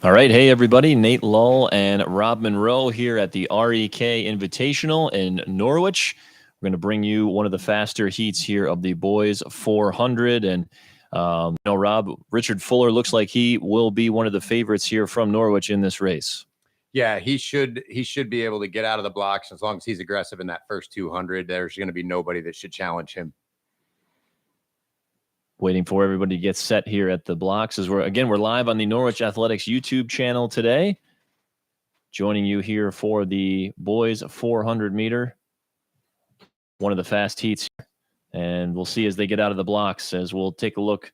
All right. Hey, everybody. Nate Lull and Rob Monroe here at the REK Invitational in Norwich. We're going to bring you one of the faster heats here of the boys 400. And, Rob, Richard Fuller looks like he will be one of the favorites here from Norwich in this race. Yeah, he should be able to get out of the blocks as long as he's aggressive in that first 200. There's going to be nobody that should challenge him. Waiting for everybody to get set here at the blocks as we're live on the Norwich Athletics YouTube channel today. Joining you here for the boys 400 meter, one of the fast heats here. And we'll see as they get out of the blocks, as we'll take a look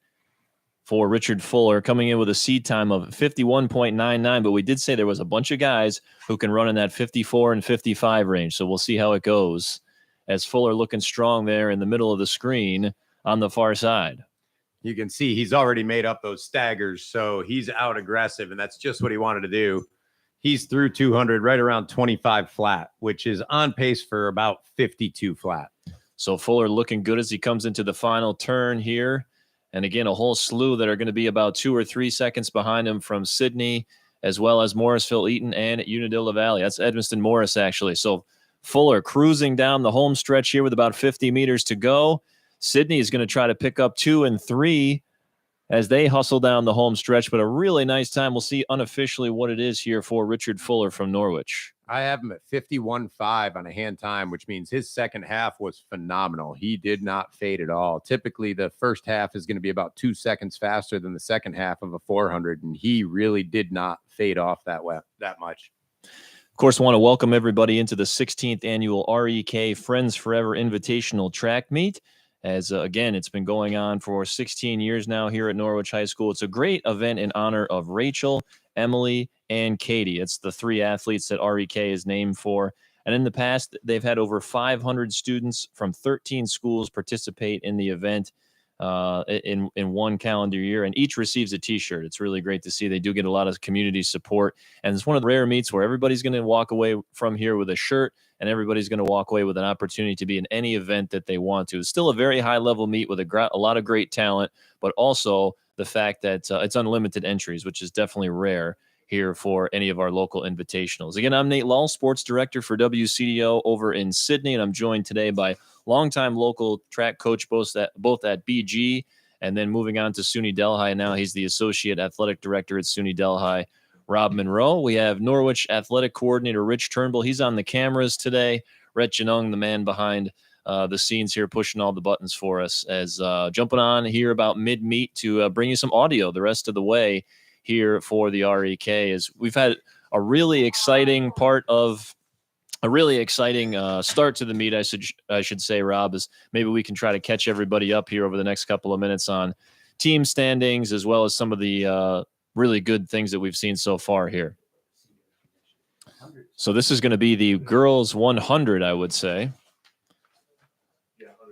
for Richard Fuller coming in with a seed time of 51.99. But we did say there was a bunch of guys who can run in that 54 and 55 range. So we'll see how it goes as Fuller looking strong there in the middle of the screen on the far side. You can see he's already made up those staggers, so he's out aggressive, and that's just what he wanted to do. He's through 200 right around 25 flat, which is on pace for about 52 flat. So Fuller looking good as he comes into the final turn here. And again, a whole slew that are going to be about 2 or 3 seconds behind him from Sydney, as well as Morrisville, Eaton, and Unadilla Valley. That's Edmonston Morris, actually. So Fuller cruising down the home stretch here with about 50 meters to go. Sydney is going to try to pick up 2 and 3 as they hustle down the home stretch, but a really nice time. We'll see unofficially what it is here for Richard Fuller from Norwich. I have him at 51.5 on a hand time, which means his second half was phenomenal. He did not fade at all. Typically, the first half is going to be about 2 seconds faster than the second half of a 400, and he really did not fade off that much. Of course, I want to welcome everybody into the 16th annual REK Friends Forever Invitational Track Meet. As, again, it's been going on for 16 years now here at Norwich High School. It's a great event in honor of Rachel, Emily, and Katie. It's the 3 athletes that REK is named for. And in the past, they've had over 500 students from 13 schools participate in the event in one calendar year, and each receives a T-shirt. It's really great to see. They do get a lot of community support, and it's one of the rare meets where everybody's going to walk away from here with a shirt, and everybody's going to walk away with an opportunity to be in any event that they want to. It's still a very high-level meet with a lot of great talent, but also the fact that it's unlimited entries, which is definitely rare here for any of our local invitationals. Again, I'm Nate Lull, sports director for WCDO over in Sydney, and I'm joined today by longtime local track coach both at BG and then moving on to SUNY Delhi. Now he's the associate athletic director at SUNY Delhi, Rob Monroe. We have Norwich athletic coordinator Rich Turnbull. He's on the cameras today. Rhett Janung, the man behind the scenes here, pushing all the buttons for us, as jumping on here about mid-meet to bring you some audio the rest of the way here for the REK. As we've had a really exciting start to the meet, I should say, Rob, is maybe we can try to catch everybody up here over the next couple of minutes on team standings, as well as some of the really good things that we've seen so far here. So this is going to be the girls 100, I would say.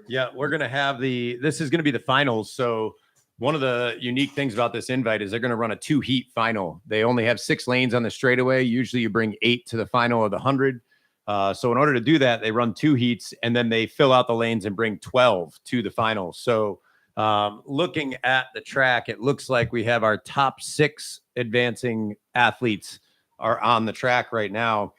Yeah, we're going to have this is going to be the finals. So one of the unique things about this invite is they're going to run a 2-heat final. They only have 6 lanes on the straightaway. Usually you bring 8 to the final of the 100. So in order to do that, they run 2 heats, and then they fill out the lanes and bring 12 to the final. So looking at the track, it looks like we have our top 6 advancing athletes are on the track right now.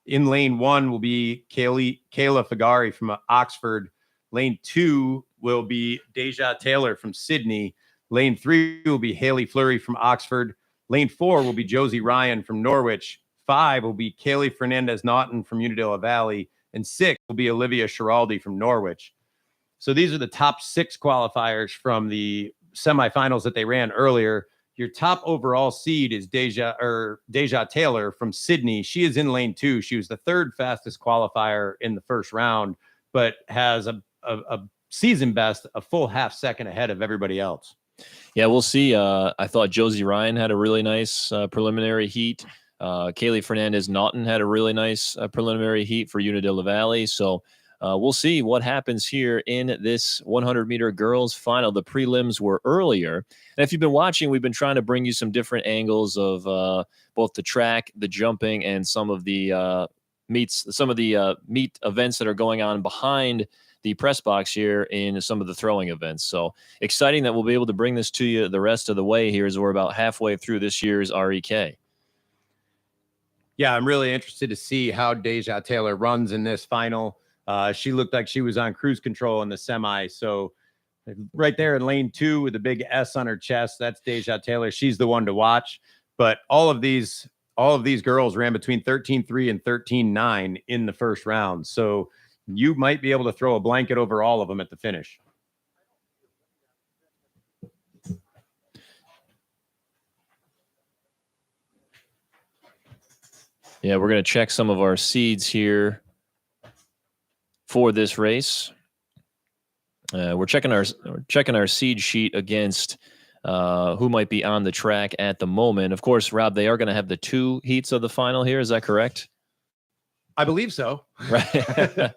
In lane 1 will be Kayla Fagari from Oxford. Lane 2 will be Deja Taylor from Sydney. Lane 3 will be Haley Fleury from Oxford. Lane 4 will be Josie Ryan from Norwich. 5 will be Kaylee Fernandez-Naughton from Unadilla Valley. And 6 will be Olivia Schiraldi from Norwich. So these are the top 6 qualifiers from the semifinals that they ran earlier. Your top overall seed is Deja Taylor from Sydney. She is in lane 2. She was the 3rd fastest qualifier in the first round, but has a season best, a full half second ahead of everybody else. Yeah, we'll see. I thought Josie Ryan had a really nice preliminary heat. Kaylee Fernandez-Naughton had a really nice preliminary heat for Unadilla Valley. So we'll see what happens here in this 100-meter girls final. The prelims were earlier. And if you've been watching, we've been trying to bring you some different angles of both the track, the jumping, and some of the meet events that are going on behind the press box here in some of the throwing events. So exciting that we'll be able to bring this to you the rest of the way here as we're about halfway through this year's REK. Yeah, I'm really interested to see how Deja Taylor runs in this final. She looked like she was on cruise control in the semi. So right there in lane 2 with the big S on her chest, that's Deja Taylor. She's the one to watch. But all of these girls ran between 13.3 and 13.9 in the first round. So you might be able to throw a blanket over all of them at the finish. Yeah, we're going to check some of our seeds here for this race. We're checking our seed sheet against who might be on the track at the moment. Of course, Rob, they are going to have the 2 heats of the final here. Is that correct? I believe so. Right.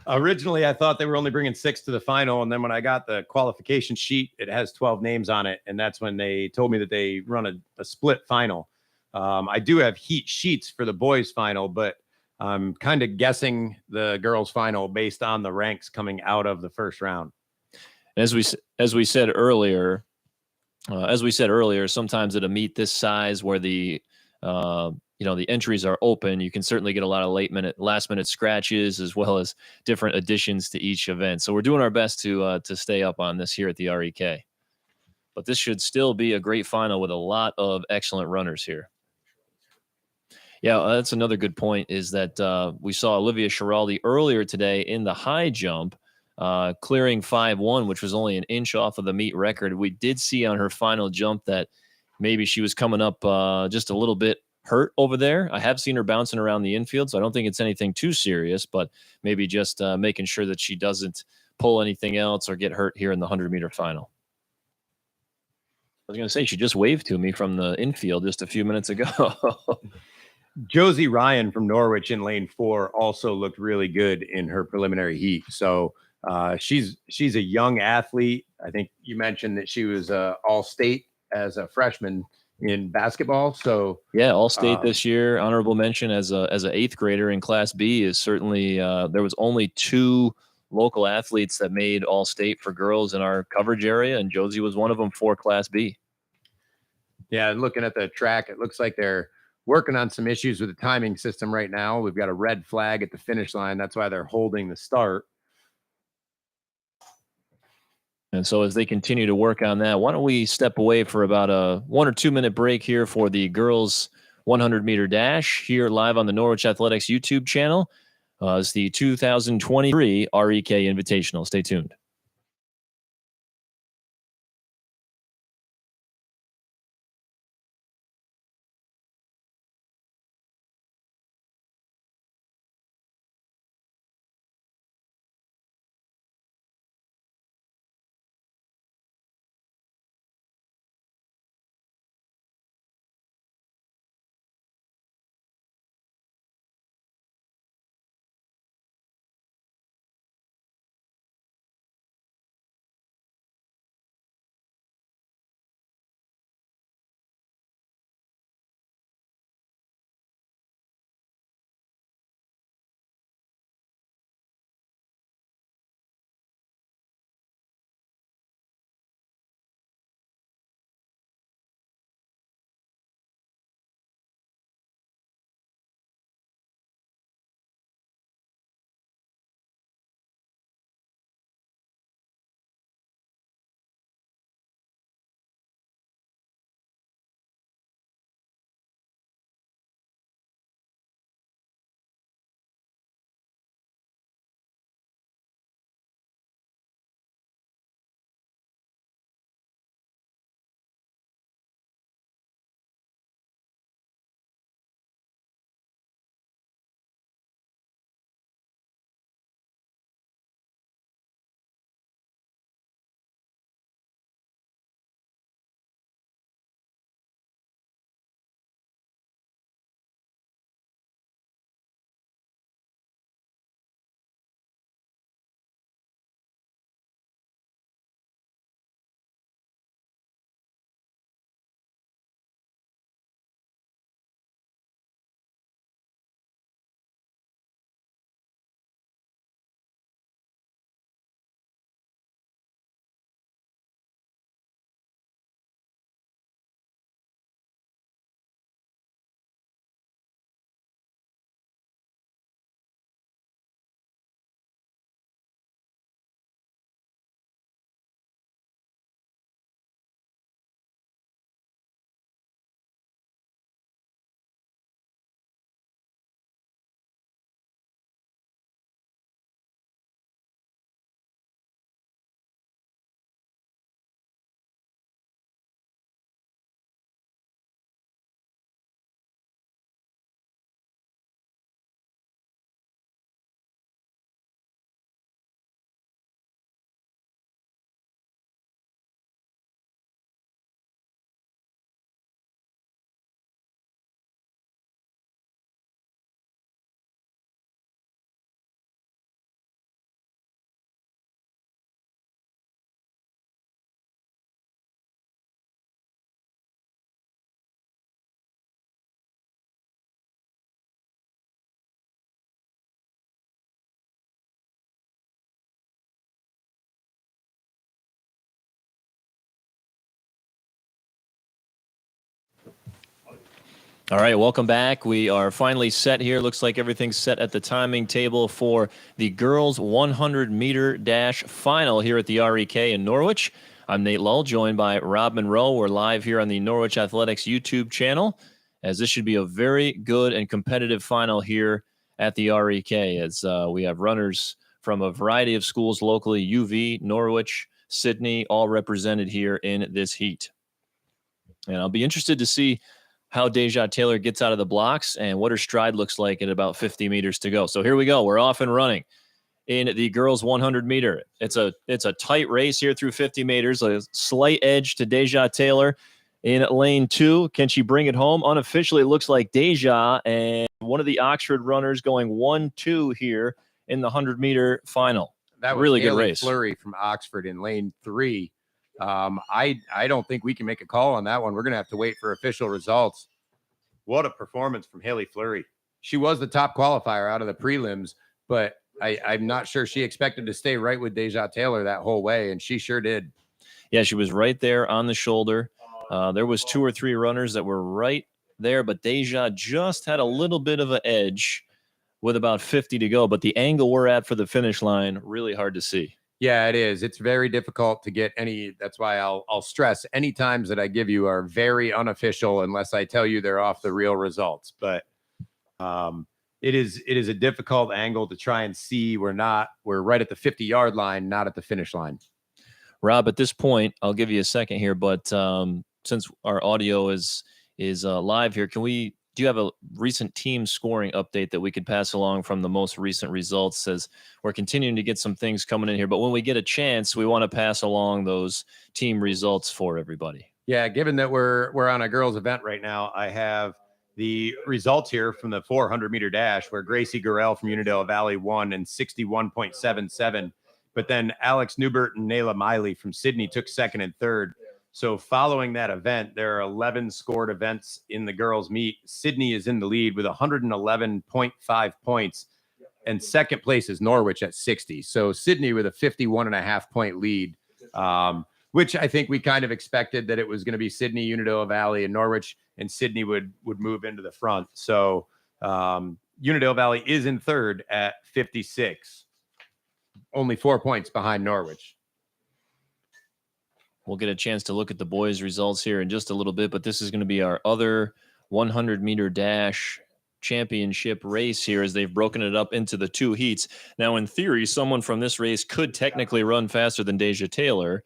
Originally, I thought they were only bringing 6 to the final. And then when I got the qualification sheet, it has 12 names on it. And that's when they told me that they run a split final. I do have heat sheets for the boys final, but I'm kind of guessing the girls final based on the ranks coming out of the first round. As we said earlier, sometimes at a meet this size where the the entries are open, you can certainly get a lot of last minute scratches as well as different additions to each event. So we're doing our best to stay up on this here at the REK. But this should still be a great final with a lot of excellent runners here. Yeah, that's another good point is that we saw Olivia Schiraldi earlier today in the high jump, clearing 5.1, which was only an inch off of the meet record. We did see on her final jump that maybe she was coming up just a little bit hurt over there. I have seen her bouncing around the infield, so I don't think it's anything too serious, but maybe just making sure that she doesn't pull anything else or get hurt here in the 100-meter final. I was going to say, she just waved to me from the infield just a few minutes ago. Josie Ryan from Norwich in lane 4 also looked really good in her preliminary heat. So she's a young athlete. I think you mentioned that she was all state as a freshman in basketball. So yeah, all state this year. Honorable mention as an 8th grader in Class B is certainly there was only 2 local athletes that made all state for girls in our coverage area, and Josie was one of them for Class B. Yeah, looking at the track, it looks like they're working on some issues with the timing system right now. We've got a red flag at the finish line. That's why they're holding the start. And so as they continue to work on that, why don't we step away for about a 1 or 2 minute break here for the girls 100-meter dash here live on the Norwich Athletics YouTube channel. It's the 2023 REK Invitational. Stay tuned. All right, welcome back. We are finally set here. Looks like everything's set at the timing table for the girls 100-meter dash final here at the REK in Norwich. I'm Nate Lull, joined by Rob Monroe. We're live here on the Norwich Athletics YouTube channel, as this should be a very good and competitive final here at the REK, as we have runners from a variety of schools locally, UV, Norwich, Sydney, all represented here in this heat. And I'll be interested to see how Deja Taylor gets out of the blocks and what her stride looks like at about 50 meters to go. So here we go. We're off and running in the girls 100 meter. It's a tight race here through 50 meters, a slight edge to Deja Taylor in lane 2. Can she bring it home? Unofficially, it looks like Deja and one of the Oxford runners going 1-2 here in the 100 meter final. That was really good Haley race. Fleury from Oxford in lane 3. I don't think we can make a call on that one. We're going to have to wait for official results. What a performance from Haley Fleury. She was the top qualifier out of the prelims, but I'm not sure she expected to stay right with Deja Taylor that whole way, and she sure did. Yeah, she was right there on the shoulder. There was 2 or 3 runners that were right there, but Deja just had a little bit of an edge with about 50 to go. But the angle we're at for the finish line, really hard to see. Yeah, it is. It's very difficult to get any. That's why I'll stress any times that I give you are very unofficial unless I tell you they're off the real results. But it is a difficult angle to try and see. We're right at the 50-yard line, not at the finish line. Rob, at this point, I'll give you a second here, but since our audio is live here, do you have a recent team scoring update that we could pass along from the most recent results, as we're continuing to get some things coming in here, but when we get a chance, we want to pass along those team results for everybody. Yeah, given that we're on a girls event right now, I have the results here from the 400-meter dash, where Gracie Gurrell from Unadilla Valley won in 61.77. But then Alex Newbert and Nayla Miley from Sydney took second and third. So following that event, there are 11 scored events in the girls' meet. Sydney is in the lead with 111.5 points, and second place is Norwich at 60. So Sydney with a 51.5-point lead, which I think we kind of expected that it was going to be Sydney, Unadilla Valley, and Norwich, and Sydney would move into the front. So Unadilla Valley is in third at 56, only 4 points behind Norwich. We'll get a chance to look at the boys' results here in just a little bit, but this is going to be our other 100-meter dash championship race here, as they've broken it up into the 2 heats. Now, in theory, someone from this race could technically run faster than Deja Taylor,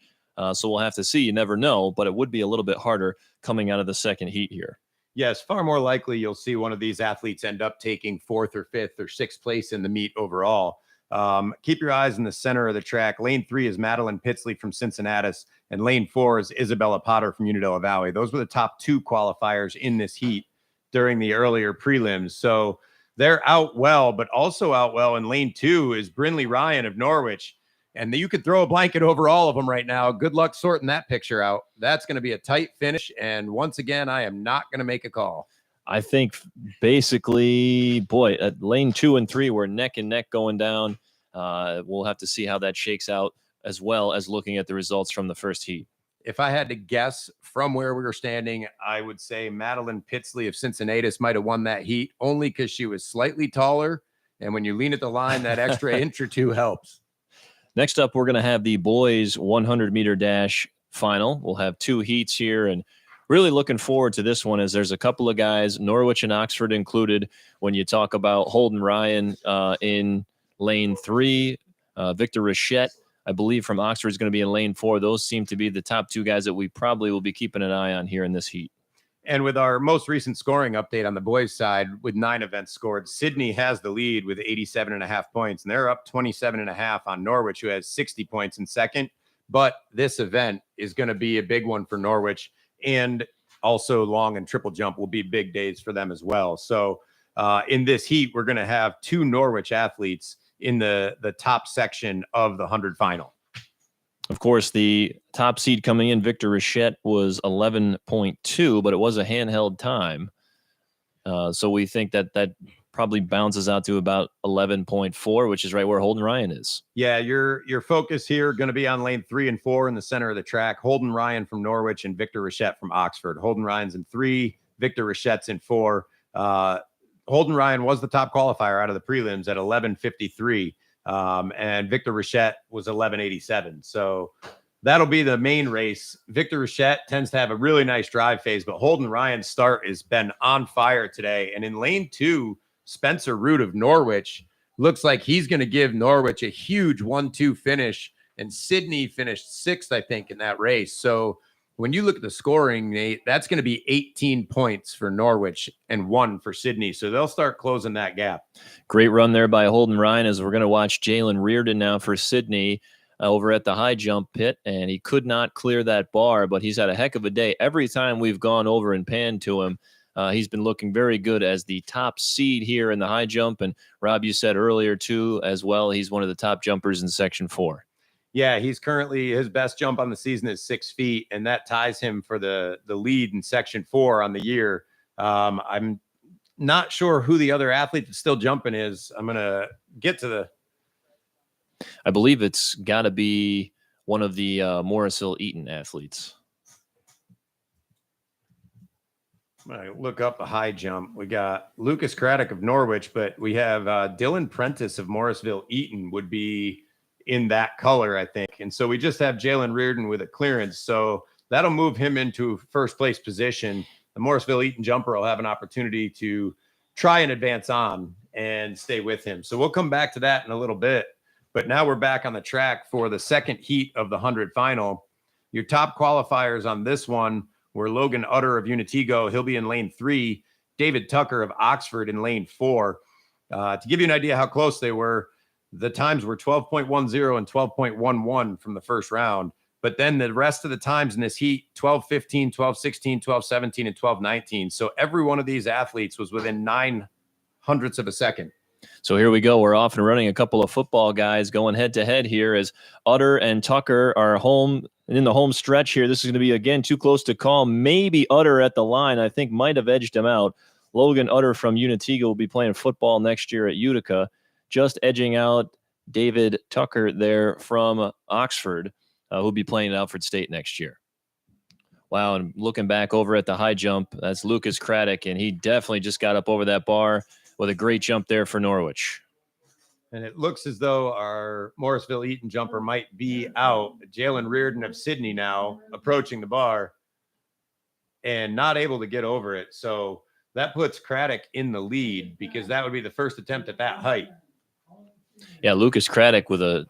so we'll have to see. You never know, but it would be a little bit harder coming out of the second heat here. Yes, far more likely you'll see one of these athletes end up taking 4th or 5th or 6th place in the meet overall. Keep your eyes in the center of the track. Lane 3 is Madeline Pitsley from Cincinnati, and lane 4 is Isabella Potter from Unadilla Valley. Those were the top 2 qualifiers in this heat during the earlier prelims. So they're out well, but also out well in lane 2 is Brinley Ryan of Norwich. And you could throw a blanket over all of them right now. Good luck sorting that picture out. That's going to be a tight finish. And once again, I am not going to make a call. I think basically, boy, at lane 2 and 3, we're neck and neck going down. We'll have to see how that shakes out, as well as looking at the results from the first heat. If I had to guess from where we were standing, I would say Madeline Pitsley of Cincinnati might have won that heat, only because she was slightly taller. And when you lean at the line, that extra inch or 2 helps. Next up, we're going to have the boys 100-meter dash final. We'll have 2 heats here, and really looking forward to this one, as there's a couple of guys, Norwich and Oxford included, when you talk about Holden Ryan in lane 3, Victor Rochette, I believe, from Oxford is going to be in lane 4. Those seem to be the top 2 guys that we probably will be keeping an eye on here in this heat. And with our most recent scoring update on the boys' side, with 9 events scored, Sydney has the lead with 87.5 points, and they're up 27.5 on Norwich, who has 60 points in second. But this event is going to be a big one for Norwich, and also long and triple jump will be big days for them as well. So in this heat, we're going to have 2 Norwich athletes in the top section of the 100 final. Of course, the top seed coming in, Victor Rochette, was 11.2, but it was a handheld time. So we think that probably bounces out to about 11.4, which is right where Holden Ryan is. Yeah, your focus here going to be on lane 3 and 4 in the center of the track. Holden Ryan from Norwich and Victor Rochette from Oxford. Holden Ryan's in 3, Victor Richette's in 4. Holden Ryan was the top qualifier out of the prelims at 11:53. And Victor Richette was 11:87. So that'll be the main race. Victor Richette tends to have a really nice drive phase, but Holden Ryan's start has been on fire today. And in lane 2, Spencer Root of Norwich looks like he's going to give Norwich a huge 1-2 finish. And Sydney finished 6th, I think, in that race. So when you look at the scoring, Nate, that's going to be 18 points for Norwich and 1 for Sydney. So they'll start closing that gap. Great run there by Holden Ryan, as we're going to watch Jalen Reardon now for Sydney over at the high jump pit, and he could not clear that bar, but he's had a heck of a day. Every time we've gone over and panned to him, he's been looking very good as the top seed here in the high jump. And Rob, you said earlier too, as well, he's one of the top jumpers in Section 4. Yeah, he's currently, his best jump on the season is 6 feet, and that ties him for the lead in Section 4 on the year. I'm not sure who the other athlete that's still jumping is. I'm going to get to the... I believe it's got to be one of the Morrisville-Eaton athletes. I'm going to look up a high jump. We got Lucas Craddock of Norwich, but we have Dylan Prentice of Morrisville-Eaton would be in that color, I think. And so we just have Jalen Reardon with a clearance. So that'll move him into first place position. The Morrisville-Eaton jumper will have an opportunity to try and advance on and stay with him. So we'll come back to that in a little bit. But now we're back on the track for the second heat of the 100 final. Your top qualifiers on this one were Logan Utter of Unitigo. He'll be in lane 3. David Tucker of Oxford in lane 4. To give you an idea how close they were, the times were 12.10 and 12.11 from the first round. But then the rest of the times in this heat, 12.15, 12.16, 12.17, and 12.19. So every one of these athletes was within 9 hundredths of a second. So here we go. We're off and running. A couple of football guys going head-to-head here as Utter and Tucker are home in the home stretch here. This is going to be, again, too close to call. Maybe Utter at the line, I think, might have edged him out. Logan Utter from Unitigo will be playing football next year at Utica, just edging out David Tucker there from Oxford, who'll be playing at Alfred State next year. Wow, and looking back over at the high jump, that's Lucas Craddock, and he definitely just got up over that bar with a great jump there for Norwich. And it looks as though our Morrisville-Eaton jumper might be out. Jalen Reardon of Sydney now approaching the bar and not able to get over it. So that puts Craddock in the lead because that would be the first attempt at that height. Yeah, Lucas Craddock with a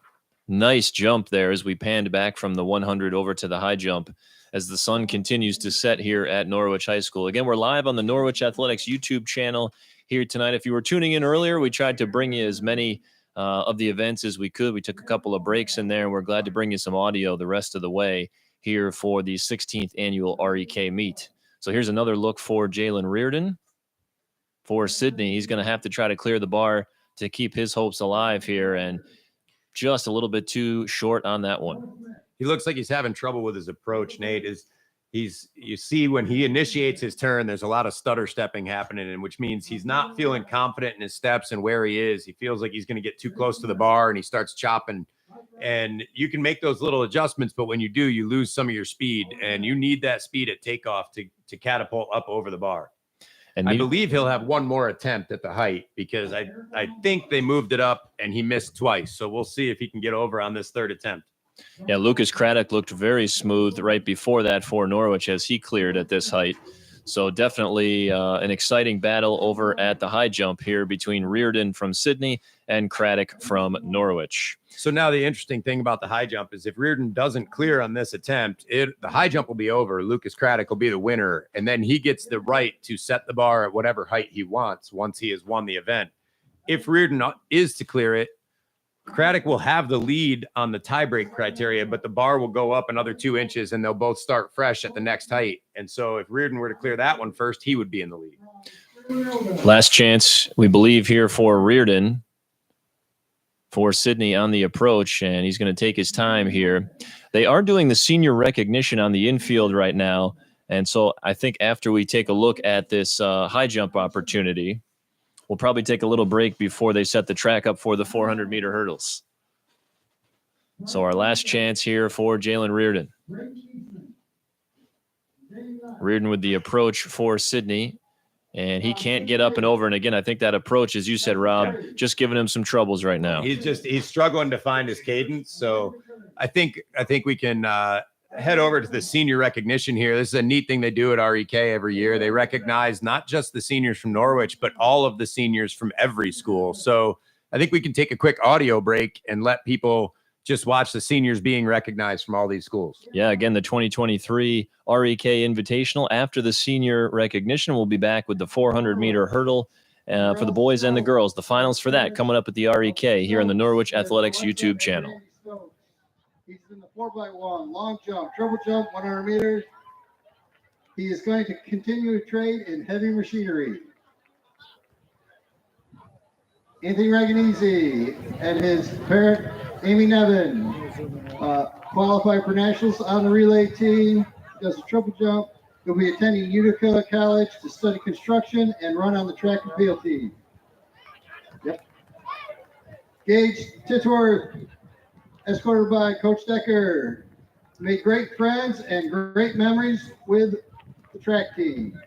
nice jump there as we panned back from the 100 over to the high jump as the sun continues to set here at Norwich High School. Again, we're live on the Norwich Athletics YouTube channel here tonight. If you were tuning in earlier, we tried to bring you as many of the events as we could. We took a couple of breaks in there, and we're glad to bring you some audio the rest of the way here for the 16th annual REK meet. So here's another look for Jalen Reardon for Sydney. He's going to have to try to clear the bar to keep his hopes alive here, and just a little bit too short on that one. He looks like he's having trouble with his approach, Nate. You see when he initiates his turn, there's a lot of stutter stepping happening, and which means he's not feeling confident in his steps and where he is. He feels like he's going to get too close to the bar, and he starts chopping. And you can make those little adjustments, but when you do, you lose some of your speed, and you need that speed at takeoff to catapult up over the bar. And I believe he'll have one more attempt at the height because I think they moved it up and he missed twice. So we'll see if he can get over on this third attempt. Yeah, Lucas Craddock looked very smooth right before that for Norwich as he cleared at this height. So definitely an exciting battle over at the high jump here between Reardon from Sydney and Craddock from Norwich. So now the interesting thing about the high jump is if Reardon doesn't clear on this attempt, the high jump will be over. Lucas Craddock will be the winner, and then he gets the right to set the bar at whatever height he wants once he has won the event. If Reardon is to clear it, Craddock will have the lead on the tiebreak criteria, but the bar will go up another 2 inches, and they'll both start fresh at the next height. And so if Reardon were to clear that one first, he would be in the lead. Last chance, we believe, here for Reardon, for Sydney on the approach, and he's going to take his time here. They are doing the senior recognition on the infield right now, and so I think after we take a look at this high jump opportunity, we'll probably take a little break before they set the track up for the 400-meter hurdles. So our last chance here for Jalen Reardon. Reardon with the approach for Sydney, and he can't get up and over. And again, I think that approach, as you said, Rob, just giving him some troubles right now. He's struggling to find his cadence. So I think we can head over to the senior recognition here. This is a neat thing they do at REK every year. They recognize not just the seniors from Norwich, but all of the seniors from every school. So I think we can take a quick audio break and let people just watch the seniors being recognized from all these schools. Yeah, again, the 2023 REK Invitational. After the senior recognition, we'll be back with the 400-meter hurdle for the boys and the girls. The finals for that coming up at the REK here on the Norwich Athletics YouTube channel. He's in the 4x1, long jump, triple jump, 100 meters. He is going to continue to train in heavy machinery. Anthony Raganese and his parent, Amy Nevin, qualified for nationals on the relay team, does a triple jump. He'll be attending Utica College to study construction and run on the track and field team. Yep. Gage Titworth, escorted by Coach Decker, made great friends and great memories with the track team.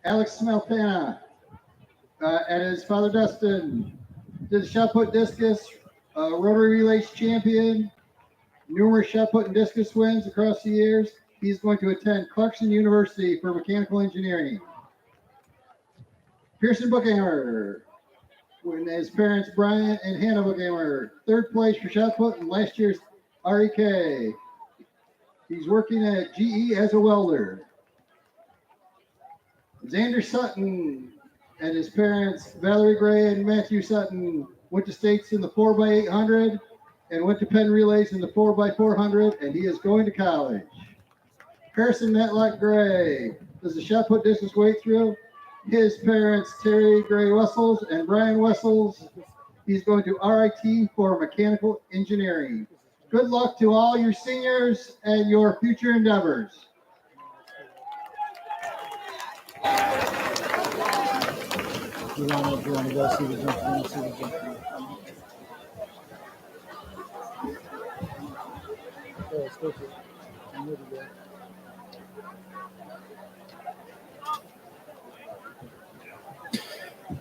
Alex Smeltana, and his father Dustin, did the shot put discus, rotary relays champion, numerous shot put and discus wins across the years. He's going to attend Clarkson University for mechanical engineering. Pearson Bookhammer, when his parents Brian and Hannah Bookhammer, third place for shot put in last year's REK. He's working at GE as a welder. Xander Sutton and his parents, Valerie Gray and Matthew Sutton, went to states in the 4x800 and went to Penn Relays in the 4x400, and he is going to college. Harrison Matlock Gray does the shot put distance weight through. His parents, Terry Gray Wessels and Brian Wessels, he's going to RIT for mechanical engineering. Good luck to all your seniors and your future endeavors. You want to go see the jump? You want to see the jump? Yeah, let's go for it. I'm ready to go.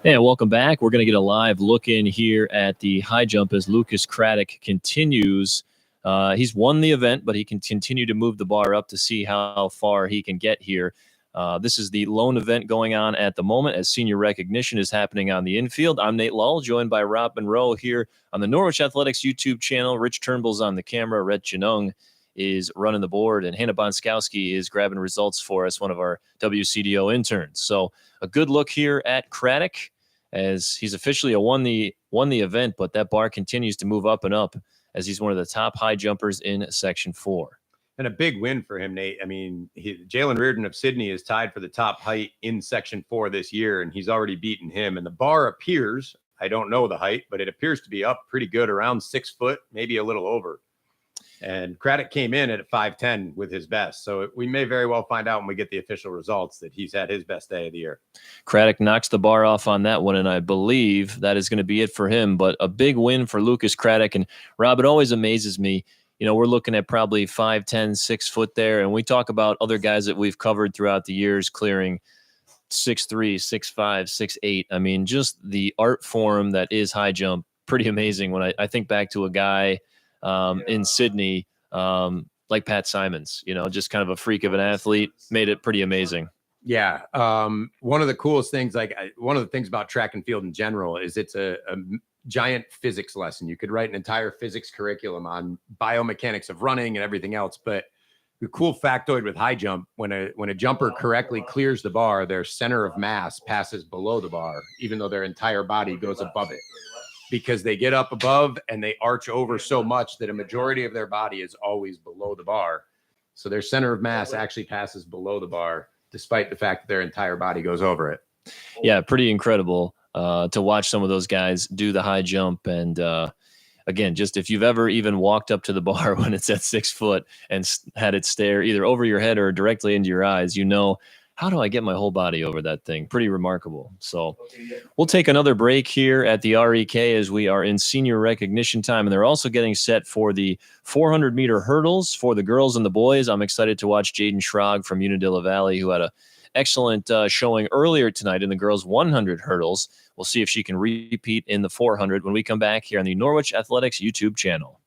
And welcome back. We're going to get a live look in here at the high jump as Lucas Craddock continues. He's won the event, but he can continue to move the bar up to see how far he can get here. This is the lone event going on at the moment as senior recognition is happening on the infield. I'm Nate Lull, joined by Rob Monroe here on the Norwich Athletics YouTube channel. Rich Turnbull's on the camera. Rhett Janung is running the board, and Hannah Bonskowski is grabbing results for us, one of our WCDO interns. So a good look here at Craddock as he's officially won the event, but that bar continues to move up and up as he's one of the top high jumpers in Section 4. And a big win for him, Nate. I mean, Jalen Reardon of Sydney is tied for the top height in Section 4 this year, and he's already beaten him. And the bar appears, I don't know the height, but it appears to be up pretty good, around 6 foot, maybe a little over. And Craddock came in at 5'10" with his best. So we may very well find out when we get the official results that he's had his best day of the year. Craddock knocks the bar off on that one, and I believe that is going to be it for him. But a big win for Lucas Craddock. And Rob, it always amazes me. You know, we're looking at probably 5'10", 6 foot there. And we talk about other guys that we've covered throughout the years clearing 6'3", 6'5", 6'8". I mean, just the art form that is high jump, pretty amazing. When I think back to a guy in Sydney, like Pat Simons, you know, just kind of a freak of an athlete, made it pretty amazing. Yeah. One of the coolest things, one of the things about track and field in general is it's a giant physics lesson. You could write an entire physics curriculum on biomechanics of running and everything else. But the cool factoid with high jump, when a jumper correctly clears the bar, their center of mass passes below the bar, even though their entire body goes above it, because they get up above and they arch over so much that a majority of their body is always below the bar. So their center of mass actually passes below the bar, despite the fact that their entire body goes over it. Yeah, pretty incredible to watch some of those guys do the high jump. And again, just if you've ever even walked up to the bar when it's at 6 foot and had it stare either over your head or directly into your eyes, you know how do I get my whole body over that thing? Pretty remarkable. So we'll take another break here at the REK as we are in senior recognition time. And they're also getting set for the 400-meter hurdles for the girls and the boys. I'm excited to watch Jaden Schrag from Unadilla Valley, who had an excellent showing earlier tonight in the girls 100 hurdles. We'll see if she can repeat in the 400 when we come back here on the Norwich Athletics YouTube channel.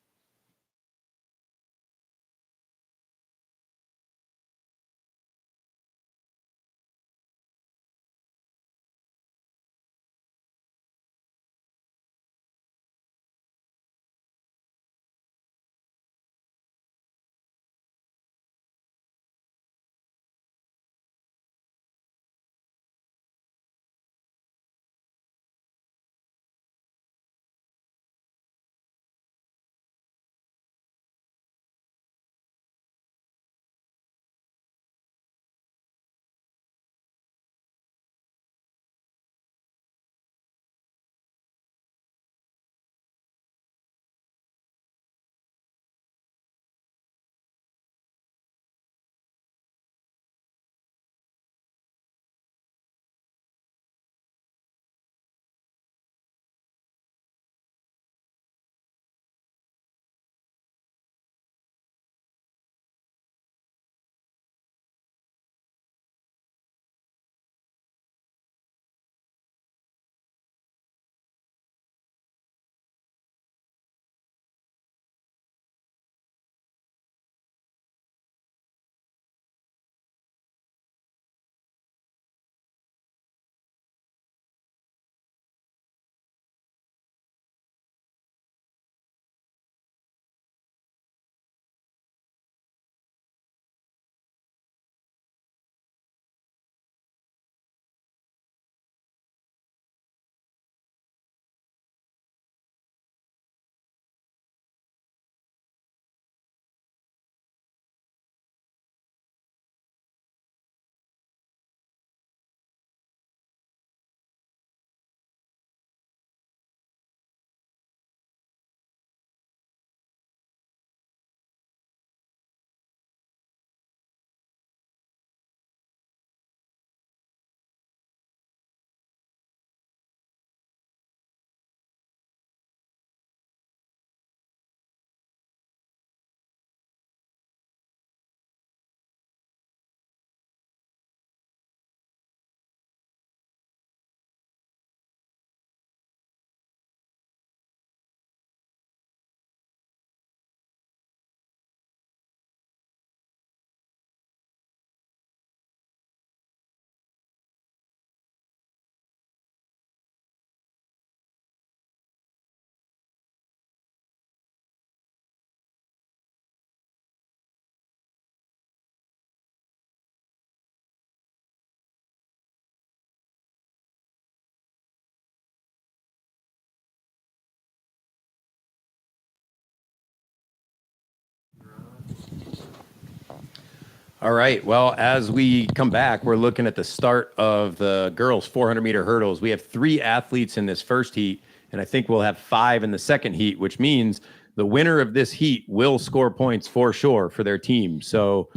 All right. Well, as we come back, we're looking at the start of the girls 400-meter hurdles. We have 3 athletes in this first heat, and I think we'll have 5 in the second heat, which means the winner of this heat will score points for sure for their team. So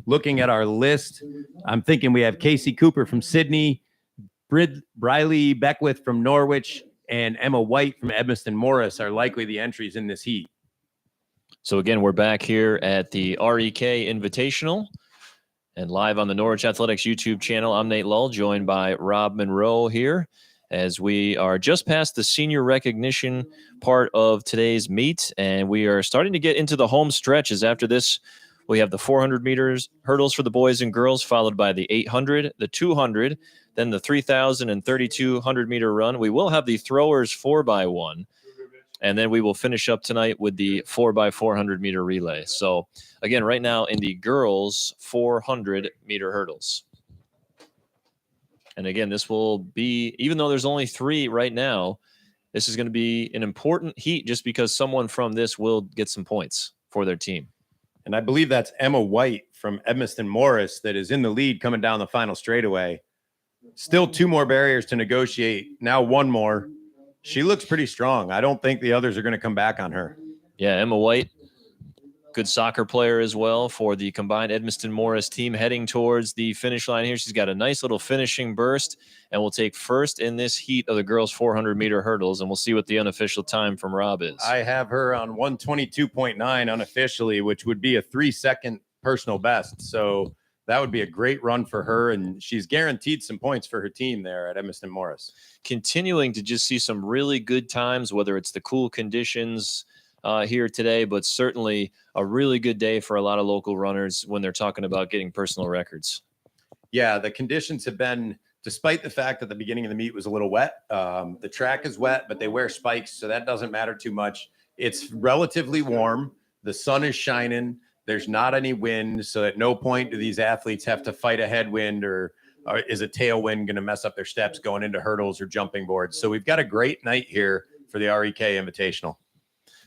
looking at our list, I'm thinking we have Casey Cooper from Sydney, Briley Beckwith from Norwich, and Emma White from Edmiston Morris are likely the entries in this heat. So again, we're back here at the REK Invitational and live on the Norwich Athletics YouTube channel. I'm Nate Lull, joined by Rob Monroe here as we are just past the senior recognition part of today's meet, and we are starting to get into the home stretches. After this, we have the 400 meters hurdles for the boys and girls, followed by the 800, the 200, then the 3,000 and 3,200 meter run. We will have the throwers 4x1. And then we will finish up tonight with the 4x400 meter relay. So again, right now in the girls 400 meter hurdles. And again, this will be, even though there's only 3 right now, this is going to be an important heat just because someone from this will get some points for their team. And I believe that's Emma White from Edmiston Morris that is in the lead coming down the final straightaway. Still 2 more barriers to negotiate. Now 1 more. She looks pretty strong. I don't think the others are going to come back on her. Yeah, Emma White good soccer player as well for the combined Edmiston Morris team, heading towards the finish line here. She's got a nice little finishing burst and will take first in this heat of the girls 400-meter hurdles, and we'll see what the unofficial time from Rob is. I have her on 122.9 unofficially, which would be a 3-second personal best. So that would be a great run for her, and she's guaranteed some points for her team there at Edmiston Morris. Continuing to just see some really good times, whether it's the cool conditions here today, but certainly a really good day for a lot of local runners when they're talking about getting personal records. Yeah, the conditions have been, despite the fact that the beginning of the meet was a little wet, the track is wet, but they wear spikes, so that doesn't matter too much. It's relatively warm. The sun is shining. There's not any wind, so at no point do these athletes have to fight a headwind or is a tailwind going to mess up their steps going into hurdles or jumping boards. So we've got a great night here for the REK Invitational.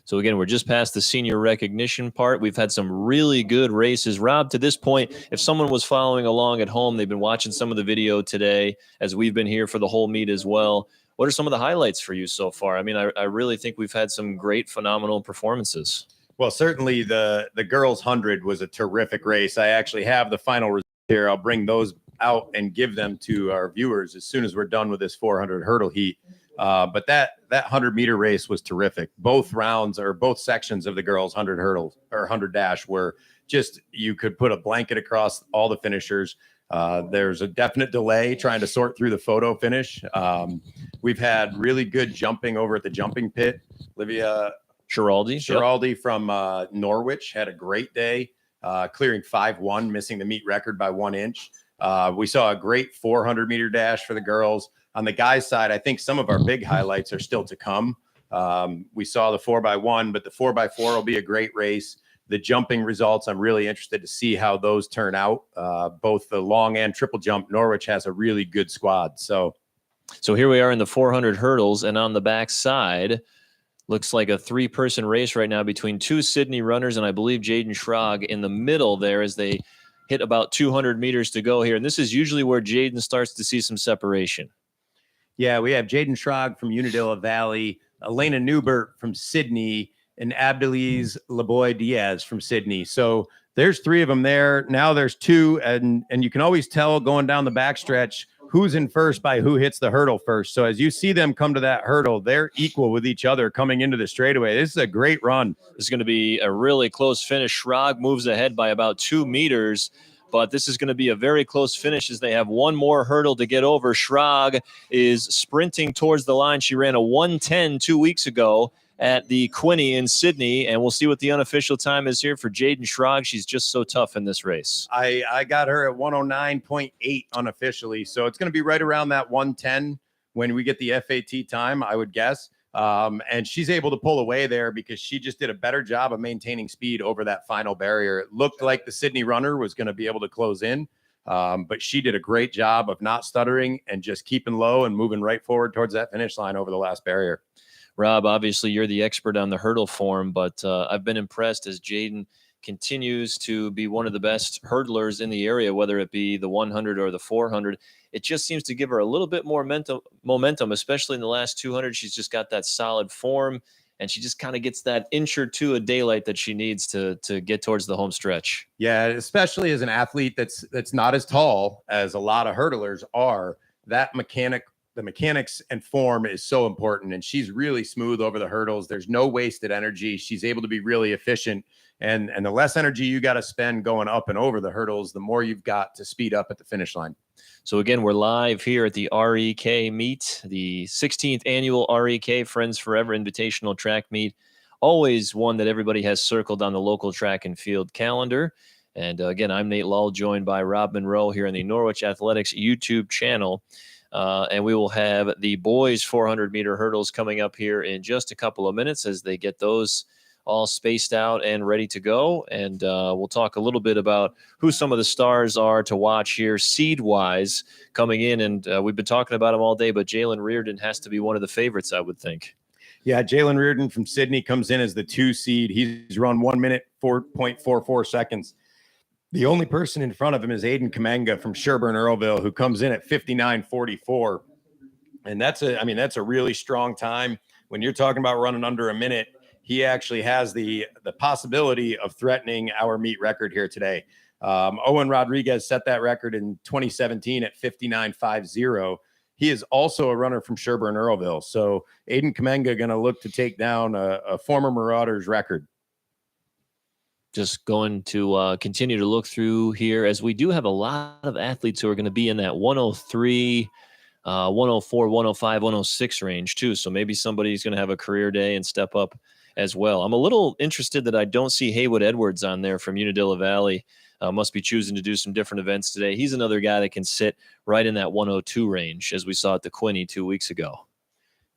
So again, we're just past the senior recognition part. We've had some really good races. Rob, to this point, if someone was following along at home, they've been watching some of the video today as we've been here for the whole meet as well. What are some of the highlights for you so far? I mean, I really think we've had some great, phenomenal performances. Well, certainly the girls 100 was a terrific race. I actually have the final results here. I'll bring those out and give them to our viewers as soon as we're done with this 400 hurdle heat. But that 100-meter race was terrific. Both rounds or both sections of the girls 100 hurdles or 100 dash were just, you could put a blanket across all the finishers. There's a definite delay trying to sort through the photo finish. We've had really good jumping over at the jumping pit. Olivia Schiraldi from Norwich had a great day, clearing 5.1, missing the meet record by 1 inch. We saw a great 400-meter dash for the girls. On the guys' side, I think some of our big highlights are still to come. We saw the 4x1, but the 4x4 will be a great race. The jumping results, I'm really interested to see how those turn out. Both the long and triple jump, Norwich has a really good squad. So here we are in the 400 hurdles, and on the back side, looks like a 3-person race right now between 2 Sydney runners and I believe Jaden Schrag in the middle there as they hit about 200 meters to go here. And this is usually where Jaden starts to see some separation. Yeah, we have Jaden Schrag from Unadilla Valley, Elena Newbert from Sydney, and Abdeliz Laboy Diaz from Sydney. So there's 3 of them there. Now there's 2, and you can always tell going down the backstretch who's in first by who hits the hurdle first. So as you see them come to that hurdle, they're equal with each other coming into the straightaway. This is a great run. This is going to be a really close finish. Schrag moves ahead by about 2 meters, but this is going to be a very close finish as they have one more hurdle to get over. Schrag is sprinting towards the line. She ran a 1:10 2 weeks ago at the Quinney in Sydney, and we'll see what the unofficial time is here for Jaden Schrag. She's just so tough in this race. I got her at 109.8 unofficially, so it's going to be right around that 110 when we get the FAT time, I would guess. And she's able to pull away there because she just did a better job of maintaining speed over that final barrier. It looked like the Sydney runner was going to be able to close in, but she did a great job of not stuttering and just keeping low and moving right forward towards that finish line over the last barrier. Rob, obviously you're the expert on the hurdle form, but I've been impressed as Jaden continues to be one of the best hurdlers in the area, whether it be the 100 or the 400. It just seems to give her a little bit more momentum, especially in the last 200. She's just got that solid form, and she just kind of gets that inch or two of daylight that she needs to get towards the home stretch. Yeah, especially as an athlete that's not as tall as a lot of hurdlers are, the mechanics and form is so important, and she's really smooth over the hurdles. There's no wasted energy. She's able to be really efficient, and the less energy you got to spend going up and over the hurdles, the more you've got to speed up at the finish line. So again, we're live here at the REK meet, the 16th annual REK Friends Forever Invitational Track Meet. Always one that everybody has circled on the local track and field calendar. And again, I'm Nate Lull, joined by Rob Monroe here on the Norwich Athletics YouTube channel. And we will have the boys 400-meter hurdles coming up here in just a couple of minutes as they get those all spaced out and ready to go. And we'll talk a little bit about who some of the stars are to watch here seed-wise coming in. And we've been talking about them all day, but Jalen Reardon has to be one of the favorites, I would think. Yeah, Jalen Reardon from Sydney comes in as the 2 seed. He's run 1 minute, 4.44 seconds. The only person in front of him is Aiden Kamanga from Sherburne Earlville, who comes in at 59.44. And that's a really strong time. When you're talking about running under a minute, he actually has the possibility of threatening our meet record here today. Owen Rodriguez set that record in 2017 at 59.50. He is also a runner from Sherburne Earlville. So Aiden Kamenga going to look to take down a former Marauders record. Just going to continue to look through here, as we do have a lot of athletes who are going to be in that 103, 104, 105, 106 range too. So maybe somebody's going to have a career day and step up as well. I'm a little interested that I don't see Haywood Edwards on there from Unadilla Valley. Must be choosing to do some different events today. He's another guy that can sit right in that 102 range, as we saw at the Quinney 2 weeks ago.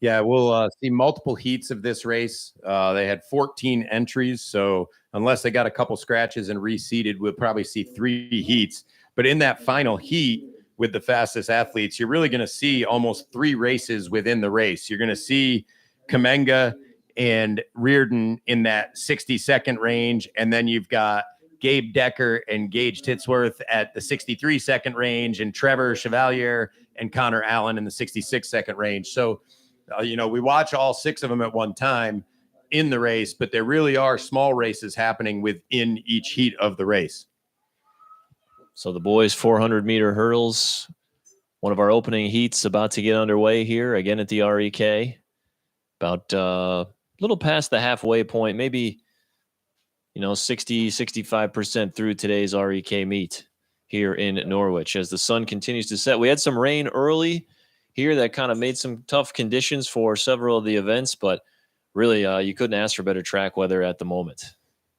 Yeah, we'll see multiple heats of this race. They had 14 entries, so unless they got a couple scratches and reseeded, we'll probably see 3 heats. But in that final heat with the fastest athletes, you're really going to see almost 3 races within the race. You're going to see Kamenga and Reardon in that 60-second range, and then you've got Gabe Decker and Gage Titsworth at the 63-second range, and Trevor Chevalier and Connor Allen in the 66-second range. So, we watch all 6 of them at one time in the race, but there really are small races happening within each heat of the race. So the boys 400-meter hurdles, one of our opening heats about to get underway here, again at the REK. About a little past the halfway point, maybe 60, 65% through today's REK meet here in Norwich as the sun continues to set. We had some rain early here that kind of made some tough conditions for several of the events, but really you couldn't ask for better track weather at the moment.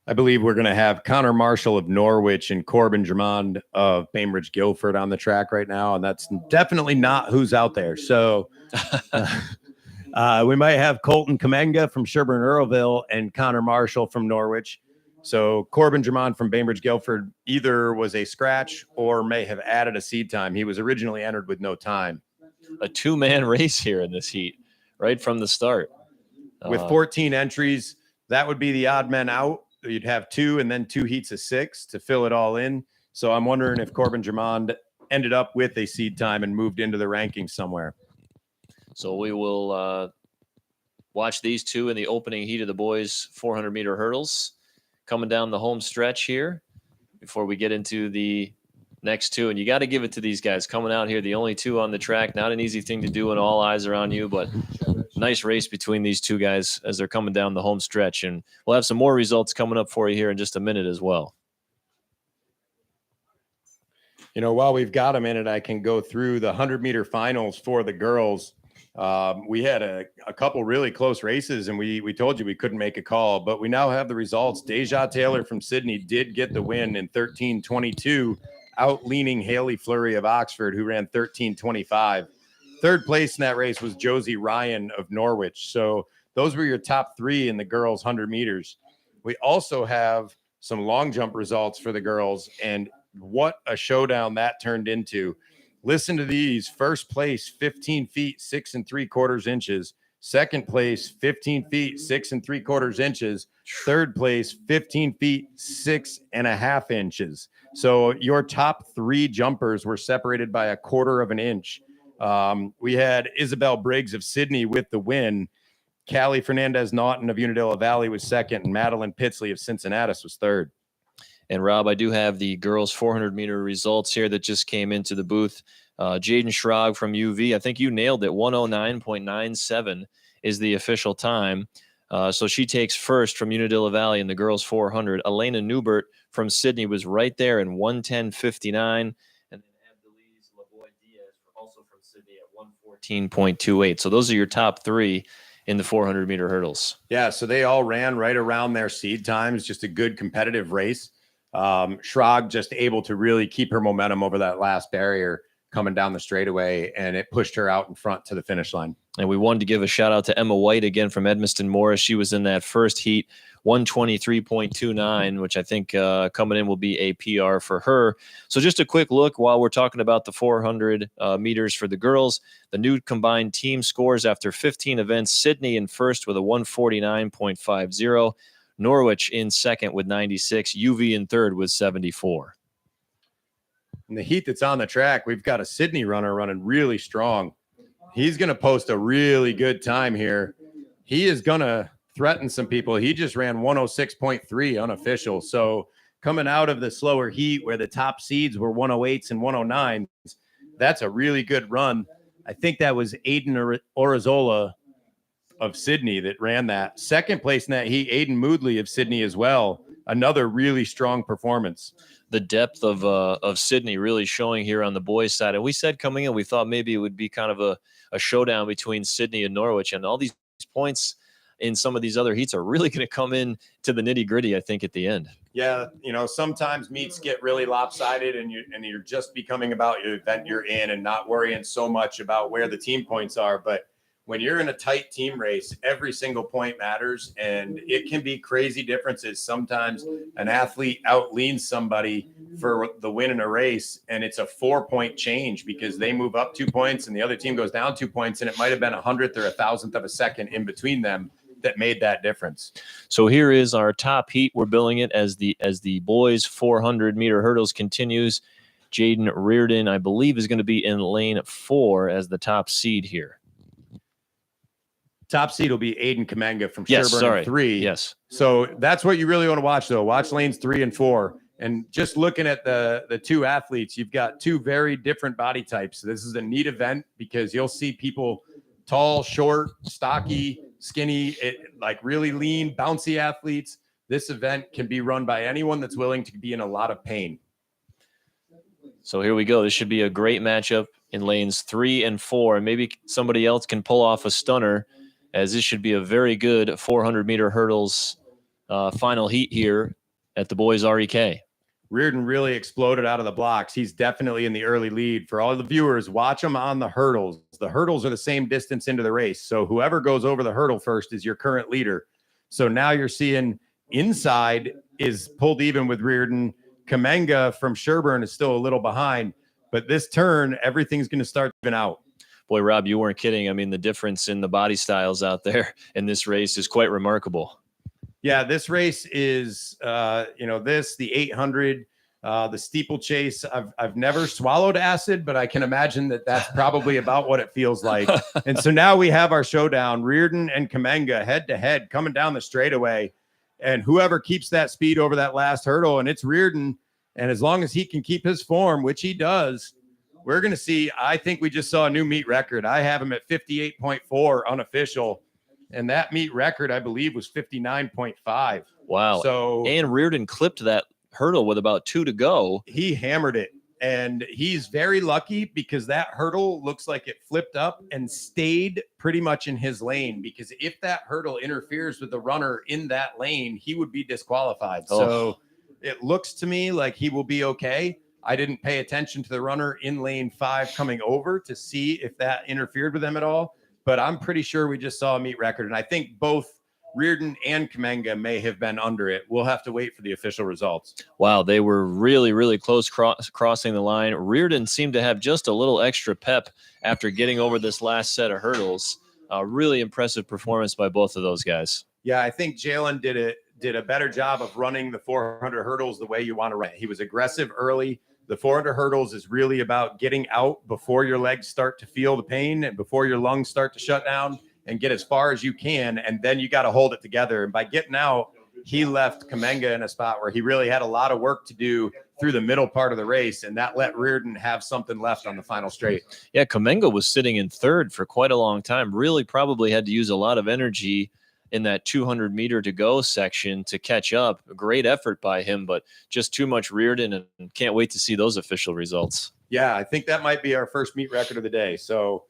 I believe we're going to have Connor Marshall of Norwich and Corbin Drummond of Bainbridge Guilford on the track right now, and that's definitely not who's out there. So we might have Colton Kamenga from Sherburne Earlville and Connor Marshall from Norwich. So Corbin Drummond from Bainbridge Guilford either was a scratch or may have added a seed time. He was originally entered with no time. A 2-man race here in this heat right from the start. With 14 entries, that would be the odd men out. You'd have 2 and then 2 heats of 6 to fill it all in. So I'm wondering if Corbin Drummond ended up with a seed time and moved into the rankings somewhere. So we will watch these 2 in the opening heat of the boys 400-meter hurdles coming down the home stretch here before we get into the next 2. And you got to give it to these guys coming out here, the only 2 on the track. Not an easy thing to do, and all eyes are on you, but nice race between these 2 guys as they're coming down the home stretch. And we'll have some more results coming up for you here in just a minute as well. While we've got them in it, I can go through the 100-meter finals for the girls. We had a couple really close races, and we told you we couldn't make a call, but we now have the results. Deja Taylor from Sydney did get the win in 13:22, out-leaning Haley Fleury of Oxford, who ran 13:25. Third place in that race was Josie Ryan of Norwich. So those were your top 3 in the girls' 100 meters. We also have some long jump results for the girls, and what a showdown that turned into. Listen to these. First place, 15 feet, 6 3/4 inches. Second place, 15 feet, 6 3/4 inches. Third place, 15 feet, 6.5 inches. So your top 3 jumpers were separated by 1/4 of an inch. We had Isabel Briggs of Sydney with the win. Callie Fernandez-Naughton of Unadilla Valley was second, and Madeline Pitsley of Cincinnati was third. And Rob, I do have the girls 400-meter results here that just came into the booth. Jaden Schrag from UV, I think you nailed it. 109.97 is the official time. So she takes first from Unadilla Valley in the girls 400. Elena Newbert from Sydney was right there in 110.59. And then Abdeliz Lavoy Diaz, also from Sydney, at 114.28. So those are your top 3 in the 400-meter hurdles. Yeah, so they all ran right around their seed times. Just a good competitive race. Schrag just able to really keep her momentum over that last barrier coming down the straightaway, and it pushed her out in front to the finish line. And we wanted to give a shout out to Emma White again from Edmiston Morris. She was in that first heat, 123.29, which I think coming in will be a PR for her. So just a quick look while we're talking about the 400 meters for the girls. The new combined team scores after 15 events. Sydney in first with a 149.50. Norwich in second with 96. UV in third with 74. In the heat that's on the track, we've got a Sydney runner running really strong. He's going to post a really good time here. He is going to threaten some people. He just ran 106.3 unofficial. So coming out of the slower heat where the top seeds were 108s and 109s, that's a really good run. I think that was Aiden Orizola of Sydney that ran that. Second place in that heat, Aiden Moodley of Sydney as well. Another really strong performance. The depth of Sydney really showing here on the boys' side. And we said coming in, we thought maybe it would be kind of a showdown between Sydney and Norwich. And all these points in some of these other heats are really going to come in to the nitty gritty, I think, at the end. Yeah, sometimes meets get really lopsided, and you're just becoming about your event you're in and not worrying so much about where the team points are. But when you're in a tight team race, every single point matters, and it can be crazy differences. Sometimes an athlete outleans somebody for the win in a race, and it's a 4-point change because they move up 2 points and the other team goes down 2 points, and it might have been 100th or 1,000th of a second in between them that made that difference. So here is our top heat. We're billing it as the boys 400-meter hurdles continues. Jaden Reardon, I believe, is going to be in lane 4 as the top seed here. Top seed will be Aiden Kamenga from Sherburne in 3. Yes. So that's what you really want to watch, though. Watch lanes 3 and 4. And just looking at the two athletes, you've got two very different body types. So this is a neat event because you'll see people tall, short, stocky, skinny, like really lean, bouncy athletes. This event can be run by anyone that's willing to be in a lot of pain. So here we go. This should be a great matchup in lanes 3 and 4. And maybe somebody else can pull off a stunner, as this should be a very good 400-meter hurdles final heat here at the boys REK. Reardon really exploded out of the blocks. He's definitely in the early lead. For all the viewers, watch him on the hurdles. The hurdles are the same distance into the race. So whoever goes over the hurdle first is your current leader. So now you're seeing inside is pulled even with Reardon. Kamenga from Sherburne is still a little behind. But this turn, everything's going to start even out. Boy, Rob, you weren't kidding. I mean, the difference in the body styles out there in this race is quite remarkable. Yeah, this race is, the 800, the steeplechase. I've never swallowed acid, but I can imagine that that's probably about what it feels like. And so now we have our showdown, Reardon and Kamenga head to head coming down the straightaway. And whoever keeps that speed over that last hurdle, and it's Reardon. And as long as he can keep his form, which he does, we're going to see. I think we just saw a new meet record. I have him at 58.4 unofficial. And that meet record, I believe, was 59.5. Wow. So, and Reardon clipped that hurdle with about 2 to go. He hammered it. And he's very lucky because that hurdle looks like it flipped up and stayed pretty much in his lane. Because if that hurdle interferes with the runner in that lane, he would be disqualified. Oh. So it looks to me like he will be okay. I didn't pay attention to the runner in lane 5 coming over to see if that interfered with them at all. But I'm pretty sure we just saw a meet record. And I think both Reardon and Kamenga may have been under it. We'll have to wait for the official results. Wow, they were really, really close crossing the line. Reardon seemed to have just a little extra pep after getting over this last set of hurdles. Really impressive performance by both of those guys. Yeah, I think Jalen did a better job of running the 400 hurdles the way you want to run. He was aggressive early. The 400 hurdles is really about getting out before your legs start to feel the pain and before your lungs start to shut down, and get as far as you can. And then you got to hold it together. And by getting out, he left Kamenga in a spot where he really had a lot of work to do through the middle part of the race. And that let Reardon have something left on the final straight. Yeah, Kamenga was sitting in 3rd for quite a long time. Really probably had to use a lot of energy in that 200 meter to go section to catch up. A great effort by him, but just too much Reardon, and can't wait to see those official results. Yeah, I think that might be our first meet record of the day. So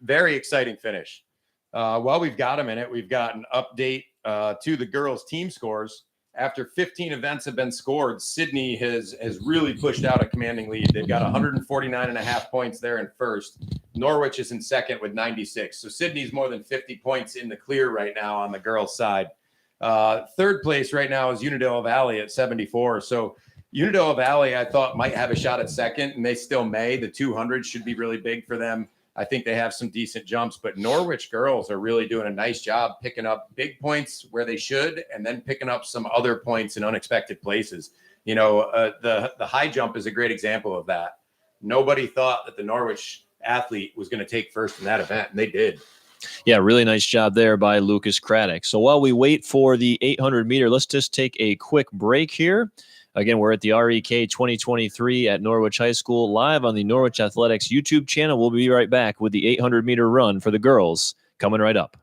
very exciting finish. While we've got a minute, we've got an update to the girls' team scores. After 15 events have been scored, Sydney has really pushed out a commanding lead. They've got 149.5 points there in first. Norwich is in second with 96. So Sydney's more than 50 points in the clear right now on the girls' side. Third place right now is Unadilla Valley at 74. So Unadilla Valley, I thought, might have a shot at second, and they still may. The 200 should be really big for them. I think they have some decent jumps, but Norwich girls are really doing a nice job picking up big points where they should, and then picking up some other points in unexpected places. The high jump is a great example of that. Nobody thought that the Norwich athlete was going to take first in that event, and they did. Yeah, really nice job there by Lucas Craddock. So while we wait for the 800 meter, let's just take a quick break here. Again, we're at the REK 2023 at Norwich High School, live on the Norwich Athletics YouTube channel. We'll be right back with the 800 meter run for the girls coming right up.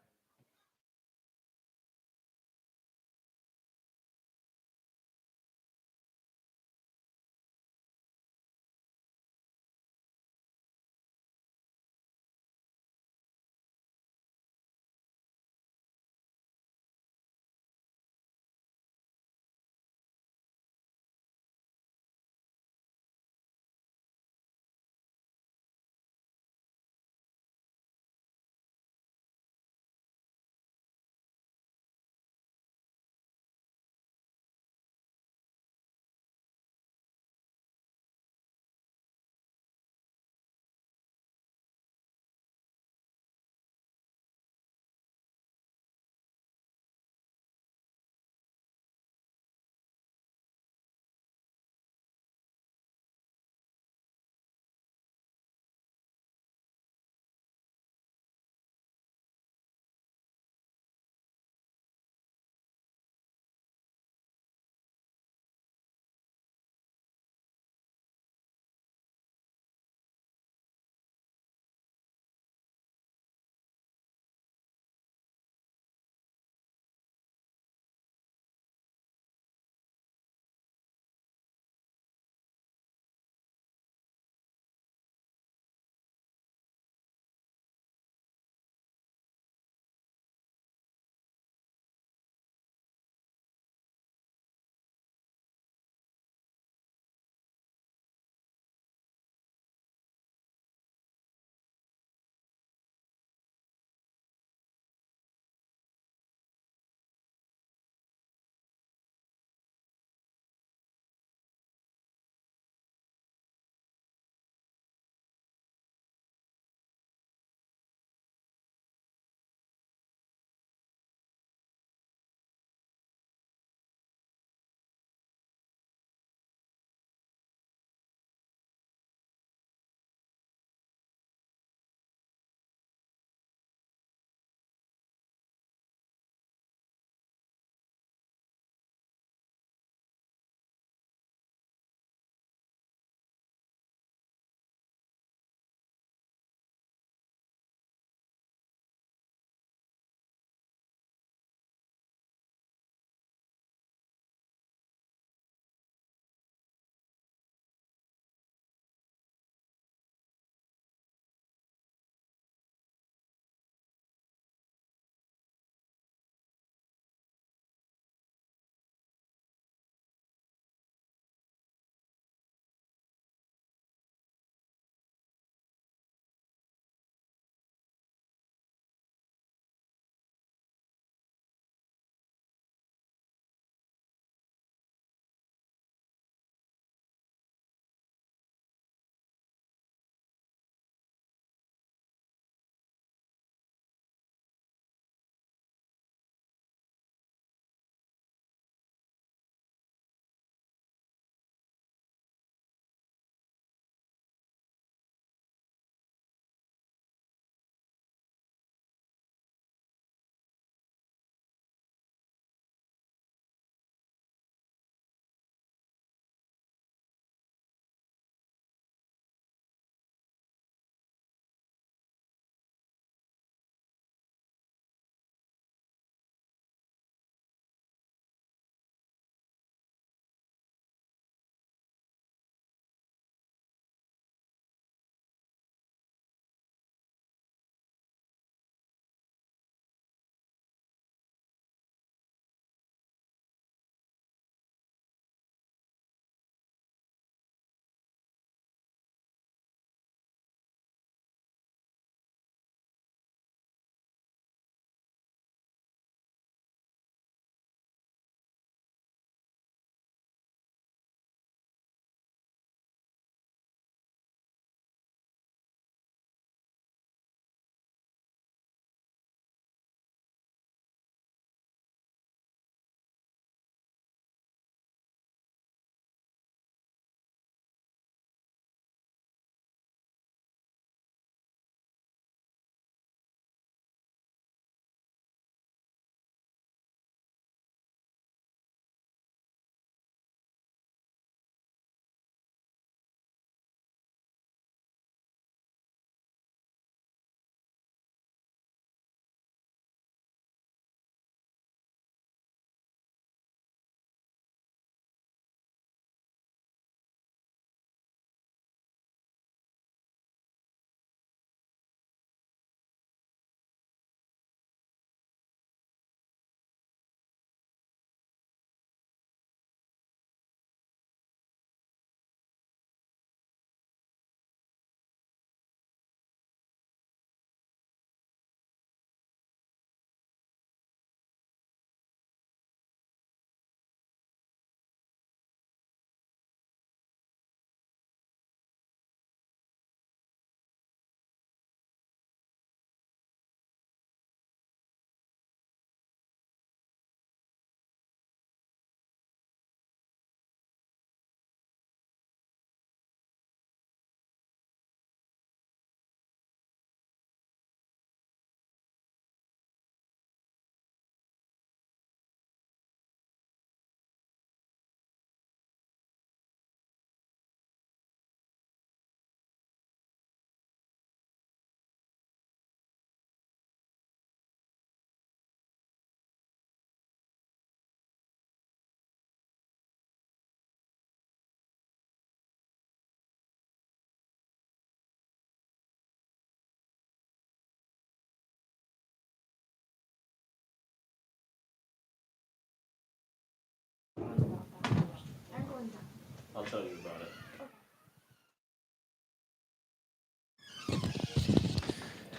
tell you about it.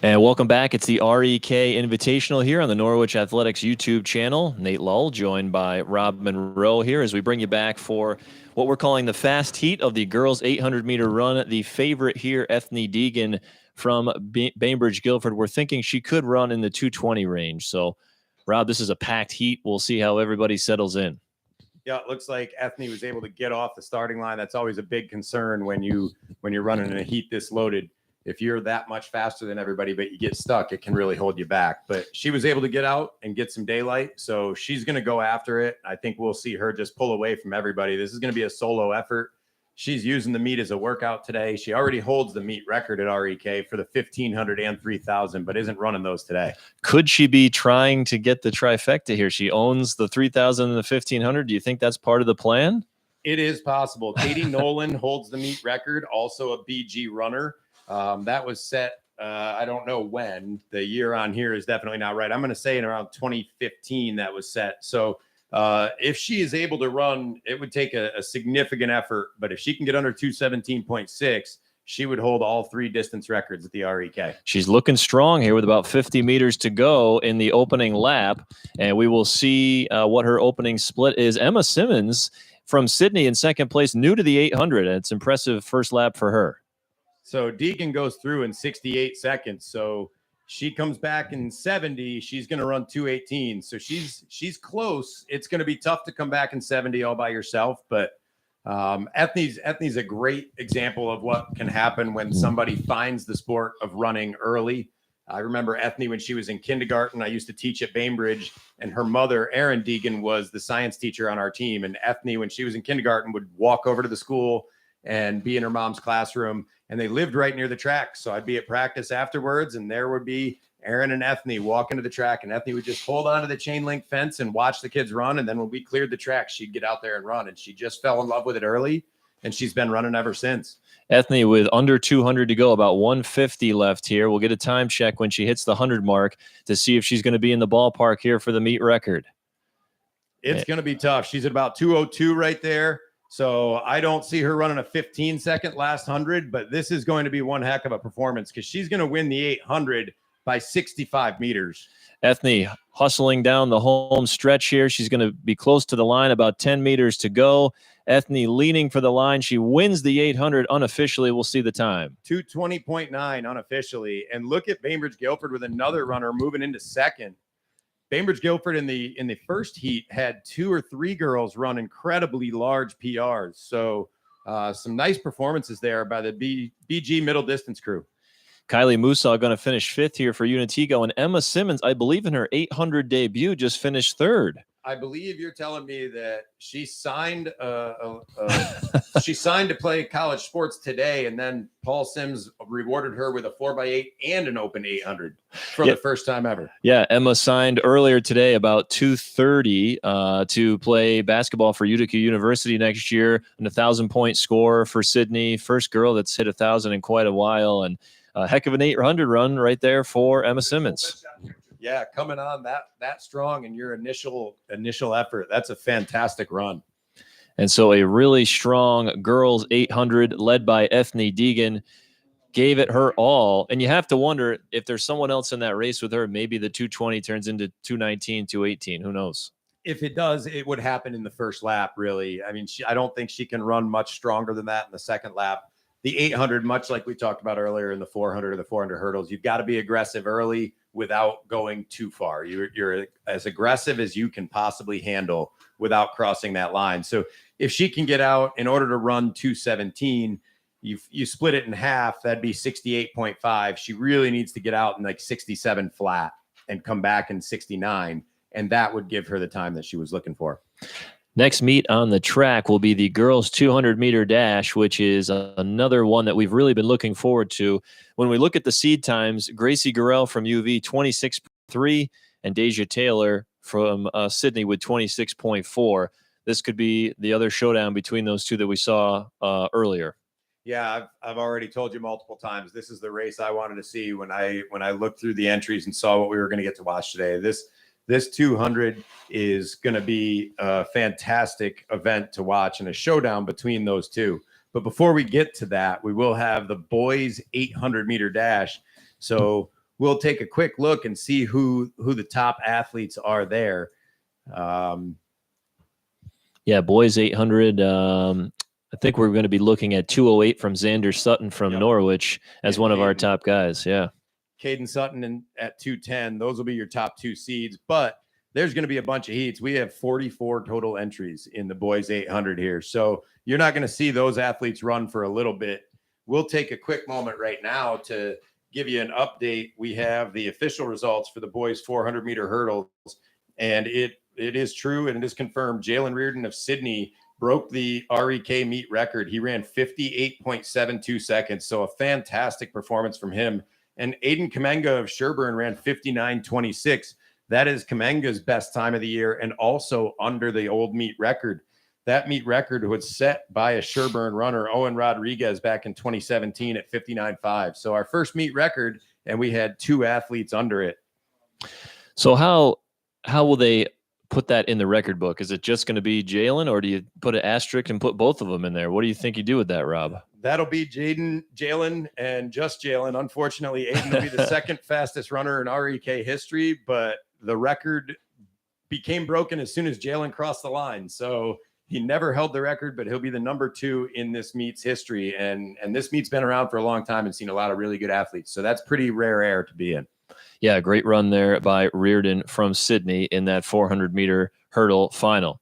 And welcome back. It's the REK Invitational here on the Norwich Athletics YouTube channel. Nate Lull joined by Rob Monroe here as we bring you back for what we're calling the fast heat of the girls 800-meter run. The favorite here, Ethne Deegan from Bainbridge Guilford. We're thinking she could run in the 220 range. So, Rob, this is a packed heat. We'll see how everybody settles in. Yeah, it looks like Ethne was able to get off the starting line. That's always a big concern when you're running in a heat this loaded. If you're that much faster than everybody, but you get stuck, it can really hold you back. But she was able to get out and get some daylight. So she's going to go after it. I think we'll see her just pull away from everybody. This is going to be a solo effort. She's using the meet as a workout today. She already holds the meet record at REK for the 1,500 and 3,000, but isn't running those today. Could she be trying to get the trifecta here? She owns the 3,000 and the 1,500. Do you think that's part of the plan? It is possible. Katie Nolan holds the meet record, also a BG runner. That was set, I don't know when. The year on here is definitely not right. I'm going to say in around 2015 that was set. So if she is able to run, it would take a significant effort. But if she can get under 217.6, she would hold all three distance records at the REK. She's looking strong here with about 50 meters to go in the opening lap. And we will see what her opening split is. Emma Simmons from Sydney in second place, new to the 800. And it's impressive first lap for her. So Deegan goes through in 68 seconds. So she comes back in 70. She's going to run 218. So she's close. It's going to be tough to come back in 70 all by yourself. But Ethne's a great example of what can happen when somebody finds the sport of running early. I remember Ethne when she was in kindergarten. I used to teach at Bainbridge, and her mother, Erin Deegan, was the science teacher on our team. And Ethne, when she was in kindergarten, would walk over to the school and be in her mom's classroom. And they lived right near the track. So I'd be at practice afterwards, and there would be Erin and Ethne walking to the track, and Ethne would just hold onto the chain link fence and watch the kids run. And then when we cleared the track, she'd get out there and run. And she just fell in love with it early, and she's been running ever since. Ethne with under 200 to go, about 150 left here. We'll get a time check when she hits the 100 mark to see if she's going to be in the ballpark here for the meet record. It's going to be tough. She's at about 202 right there. So I don't see her running a 15-second last 100, but this is going to be one heck of a performance because she's going to win the 800 by 65 meters. Ethne hustling down the home stretch here. She's going to be close to the line, about 10 meters to go. Ethne leaning for the line. She wins the 800 unofficially. We'll see the time. 220.9 unofficially. And look at Bainbridge Guilford with another runner moving into second. Bainbridge Guilford in the first heat had 2 or 3 girls run incredibly large PRs. So some nice performances there by the BG middle distance crew. Kylie Musa going to finish 5th here for Unitigo. And Emma Simmons, I believe in her 800 debut, just finished 3rd. I believe you're telling me that she signed she signed to play college sports today, and then Paul Sims rewarded her with a 4x8 and an open 800 for the first time ever. Yeah, Emma signed earlier today about 2:30 to play basketball for Utica University next year. An 1,000-point scorer for Sydney. First girl that's hit 1,000 in quite a while, and a heck of an 800 run right there for Emma Simmons. Yeah, coming on that strong in your initial effort. That's a fantastic run. And so a really strong girls 800 led by Ethne Deegan gave it her all. And you have to wonder if there's someone else in that race with her, maybe the 220 turns into 219, 218. Who knows? If it does, it would happen in the first lap, really. I mean, I don't think she can run much stronger than that in the second lap. The 800, much like we talked about earlier in the 400 or the 400 hurdles, you've got to be aggressive early without going too far. You're as aggressive as you can possibly handle without crossing that line. So if she can get out in order to run 217, you split it in half, that'd be 68.5. She really needs to get out in like 67 flat and come back in 69. And that would give her the time that she was looking for. Next meet on the track will be the girls 200-meter dash, which is another one that we've really been looking forward to. When we look at the seed times, Gracie Gurrell from UV, 26.3, and Deja Taylor from Sydney with 26.4. This could be the other showdown between those two that we saw earlier. Yeah, I've already told you multiple times. This is the race I wanted to see when I looked through the entries and saw what we were going to get to watch today. This this 200 is going to be a fantastic event to watch and a showdown between those two. But before we get to that, we will have the boys 800-meter dash. So we'll take a quick look and see who the top athletes are there. Yeah, boys 800. I think we're going to be looking at 208 from Xander Sutton from Norwich as And one of our Caden. top guys. Yeah. Caden Sutton at 210. Those will be your top 2 seeds. But there's going to be a bunch of heats. We have 44 total entries in the boys 800 here. So you're not going to see those athletes run for a little bit. We'll take a quick moment right now to give you an update. We have the official results for the boys 400-meter hurdles. And it is true and it is confirmed. Jalen Reardon of Sydney broke the REK meet record. He ran 58.72 seconds. So a fantastic performance from him. And Aiden Kamenga of Sherburne ran 59.26. That is Kamenga's best time of the year and also under the old meet record. That meet record was set by a Sherburne runner, Owen Rodriguez, back in 2017 at 59.5. So our first meet record, and we had 2 athletes under it. So how will they put that in the record book? Is it just going to be Jalen, or do you put an asterisk and put both of them in there? What do you think you do with that, Rob? That'll be Jalen, and just Jalen. Unfortunately, Aiden will be the second fastest runner in REK history, but the record became broken as soon as Jalen crossed the line. So he never held the record, but he'll be the number 2 in this meet's history. And this meet's been around for a long time and seen a lot of really good athletes. So that's pretty rare air to be in. Yeah, great run there by Reardon from Sydney in that 400-meter hurdle final.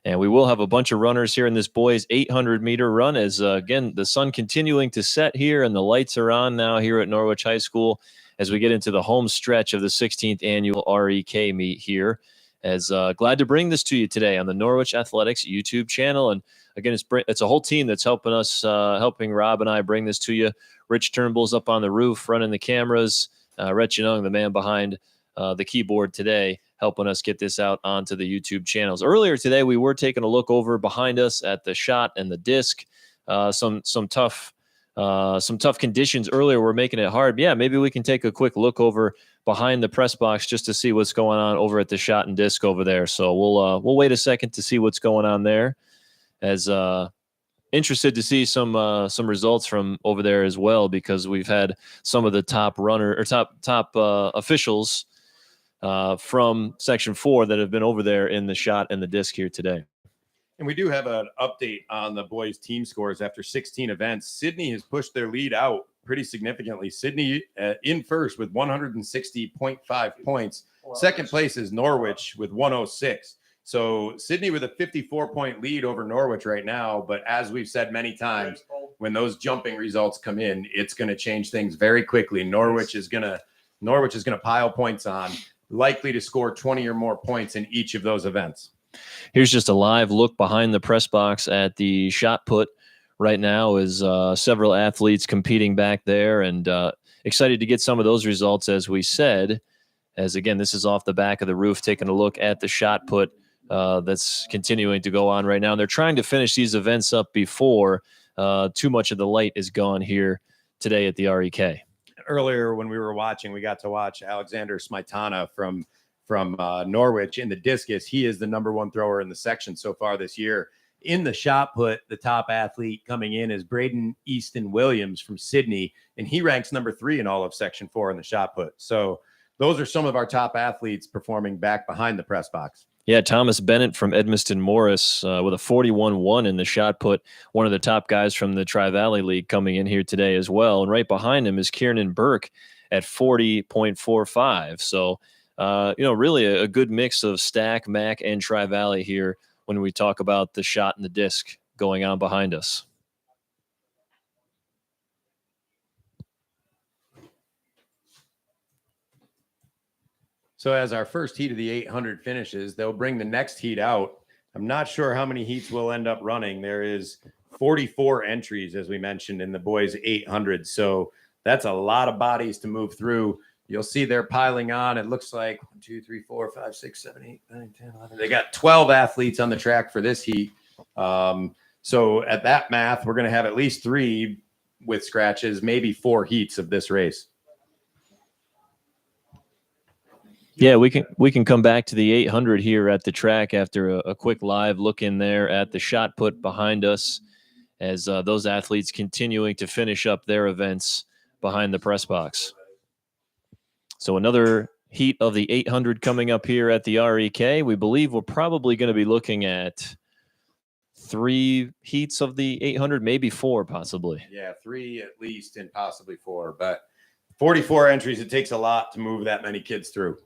And we will have a bunch of runners here in this boys 800-meter run as, again, the sun continuing to set here and the lights are on now here at Norwich High School as we get into the home stretch of the 16th annual REK meet here. As glad to bring this to you today on the Norwich Athletics YouTube channel. And again, it's a whole team that's helping us, helping Rob and I bring this to you. Rich Turnbull's up on the roof running the cameras. Rhett Young, the man behind the keyboard today, helping us get this out onto the YouTube channels. Earlier today, we were taking a look over behind us at the shot and the disc. Some tough conditions earlier were making it hard. Yeah, maybe we can take a quick look over behind the press box just to see what's going on over at the shot and disc over there. So we'll wait a second to see what's going on there. As interested to see some results from over there as well, because we've had some of the top officials from Section 4 that have been over there in the shot and the disc here today. And we do have an update on the boys' team scores after 16 events. Sydney has pushed their lead out pretty significantly. Sydney in first with 160.5 points. Second place is Norwich with 106. So Sydney with a 54-point lead over Norwich right now. But as we've said many times, when those jumping results come in, it's going to change things very quickly. Norwich is going to pile points on, likely to score 20 or more points in each of those events. Here's just a live look behind the press box at the shot put right now as several athletes competing back there, and excited to get some of those results, as we said, as again, this is off the back of the roof, taking a look at the shot put that's continuing to go on right now. And they're trying to finish these events up before too much of the light is gone here today at the REK. Earlier when we were watching, we got to watch Alexander Smetana from Norwich in the discus. He is the number 1 thrower in the section so far this year. In the shot put, the top athlete coming in is Braden Easton Williams from Sydney, and he ranks number 3 in all of Section 4 in the shot put. So those are some of our top athletes performing back behind the press box. Yeah, Thomas Bennett from Edmiston Morris with a 41-1 in the shot put, one of the top guys from the Tri-Valley League coming in here today as well. And right behind him is Kieran Burke at 40.45. So, really a good mix of Stack, MAC, and Tri-Valley here when we talk about the shot and the disc going on behind us. So as our first heat of the 800 finishes, they'll bring the next heat out. I'm not sure how many heats we'll end up running. There is 44 entries, as we mentioned, in the boys 800. So that's a lot of bodies to move through. You'll see they're piling on. It looks like 1, 2, 3, 4, 5, 6, 7, 8, 9, 10, 11. They got 12 athletes on the track for this heat. So at that math, we're going to have at least 3 with scratches, maybe 4 heats of this race. Yeah, we can come back to the 800 here at the track after a quick live look in there at the shot put behind us as those athletes continuing to finish up their events behind the press box. So another heat of the 800 coming up here at the REK. We believe we're probably going to be looking at 3 heats of the 800, maybe 4 possibly. Yeah, 3 at least and possibly 4. But 44 entries, it takes a lot to move that many kids through.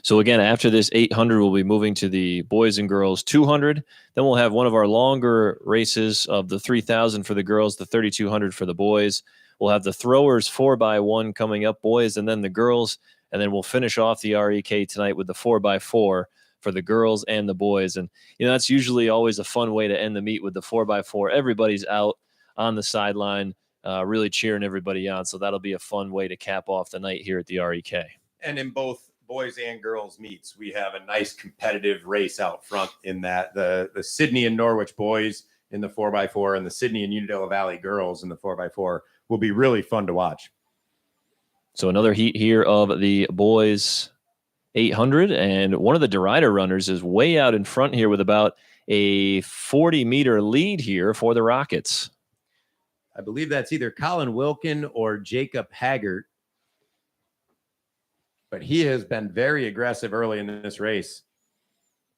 So again, after this 800, we'll be moving to the boys and girls 200. Then we'll have one of our longer races of the 3,000 for the girls, the 3,200 for the boys. We'll have the throwers 4x1 coming up, boys, and then the girls. And then we'll finish off the REK tonight with the 4x4 for the girls and the boys. And, that's usually always a fun way to end the meet with the 4x4. Everybody's out on the sideline, really cheering everybody on. So that'll be a fun way to cap off the night here at the REK. And in both boys and girls meets, we have a nice competitive race out front in that the Sydney and Norwich boys in the 4x4 and the Sydney and Unadilla Valley girls in the 4x4 will be really fun to watch. So another heat here of the boys 800, and one of the derider runners is way out in front here with about a 40-meter lead here for the Rockets. I believe that's either Colin Wilkin or Jacob Haggart. But he has been very aggressive early in this race.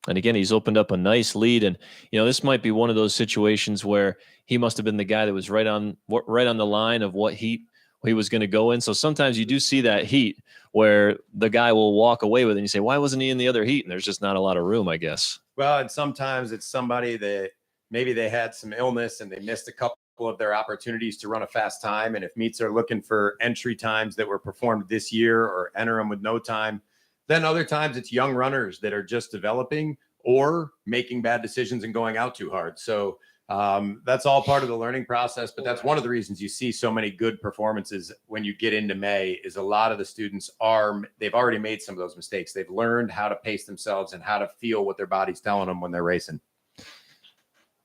And again, he's opened up a nice lead. And, this might be one of those situations where he must have been the guy that was right on the line of what heat he was going to go in. So sometimes you do see that heat where the guy will walk away with it and you say, why wasn't he in the other heat? And there's just not a lot of room, I guess. Well, and sometimes it's somebody that maybe they had some illness and they missed a couple of their opportunities to run a fast time. And if meets are looking for entry times that were performed this year or enter them with no time, then other times it's young runners that are just developing or making bad decisions and going out too hard. So that's all part of the learning process. But that's one of the reasons you see so many good performances when you get into May is a lot of the students they've already made some of those mistakes. They've learned how to pace themselves and how to feel what their body's telling them when they're racing.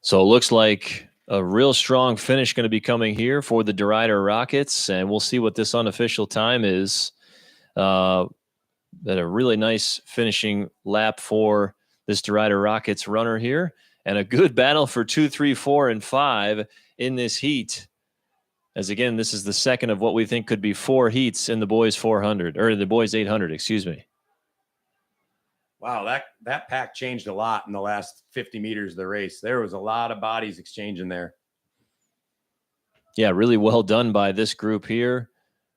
So it looks like a real strong finish going to be coming here for the Derider Rockets, and we'll see what this unofficial time is. That a really nice finishing lap for this Derider Rockets runner here, and a good battle for 2, 3, 4, and 5 in this heat. As again, this is the second of what we think could be 4 heats in the boys 400 or the boys 800. Excuse me. Wow, that pack changed a lot in the last 50 meters of the race. There was a lot of bodies exchanging there. Yeah, really well done by this group here,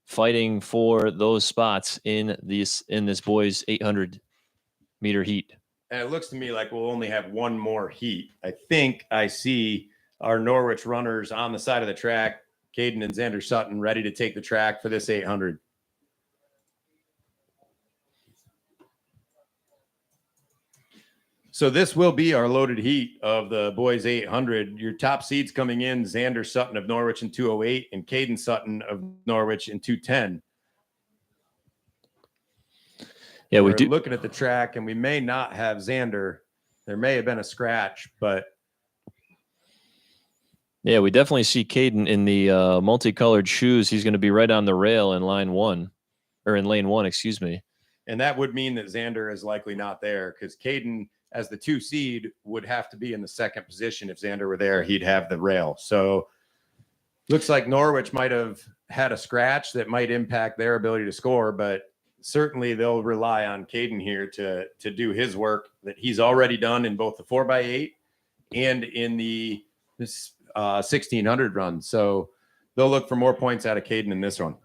fighting for those spots in this boys 800-meter heat. And it looks to me like we'll only have one more heat. I think I see our Norwich runners on the side of the track, Caden and Xander Sutton, ready to take the track for this 800. So this will be our loaded heat of the boys 800. Your top seeds coming in, Xander Sutton of Norwich in 208 and Caden Sutton of Norwich in 210. Yeah, We're looking at the track, and we may not have Xander. There may have been a scratch, but yeah, we definitely see Caden in the multicolored shoes. He's going to be right on the rail in lane 1, excuse me. And that would mean that Xander is likely not there because Caden, as the 2 seed, would have to be in the second position. If Xander were there, he'd have the rail. So looks like Norwich might have had a scratch that might impact their ability to score, but certainly they'll rely on Caden here to do his work that he's already done in both the 4x8 and in the 1600 run. So they'll look for more points out of Caden in this one.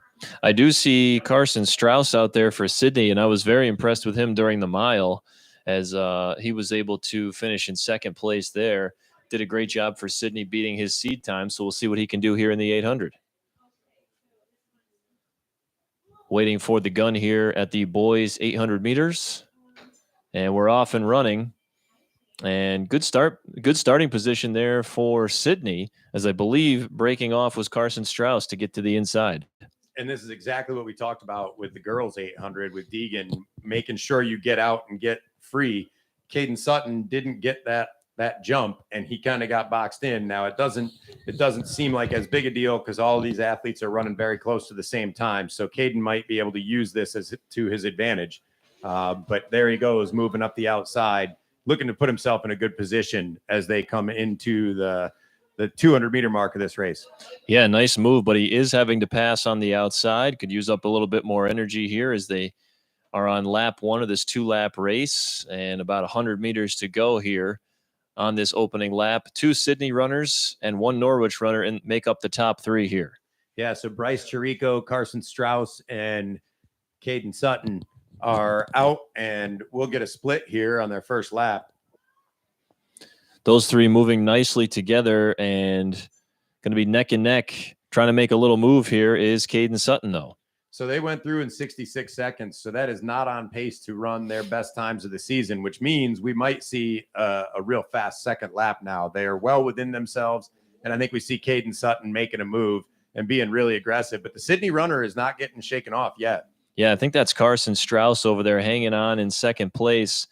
I do see Carson Strauss out there for Sydney, and I was very impressed with him during the mile as he was able to finish in second place there. Did a great job for Sydney beating his seed time, so we'll see what he can do here in the 800. Waiting for the gun here at the boys 800 meters, and we're off and running. And good starting position there for Sydney, as I believe breaking off was Carson Strauss to get to the inside. And this is exactly what we talked about with the girls 800 with Deegan, making sure you get out and get free. Caden Sutton didn't get that jump, and he kind of got boxed in. Now it doesn't seem like as big a deal because all of these athletes are running very close to the same time. So Caden might be able to use this to his advantage. But there he goes, moving up the outside, looking to put himself in a good position as they come into the 200-meter mark of this race. Yeah, nice move, but he is having to pass on the outside. Could use up a little bit more energy here as they are on lap 1 of this 2-lap race and about 100 meters to go here on this opening lap. 2 Sydney runners and 1 Norwich runner and make up the top 3 here. Yeah, so Bryce Chirico, Carson Strauss, and Caden Sutton are out, and we'll get a split here on their first lap. Those 3 moving nicely together and going to be neck and neck. Trying to make a little move here is Caden Sutton, though. So they went through in 66 seconds. So that is not on pace to run their best times of the season, which means we might see a real fast second lap now. They are well within themselves, and I think we see Caden Sutton making a move and being really aggressive. But the Sydney runner is not getting shaken off yet. Yeah, I think that's Carson Strauss over there hanging on in second place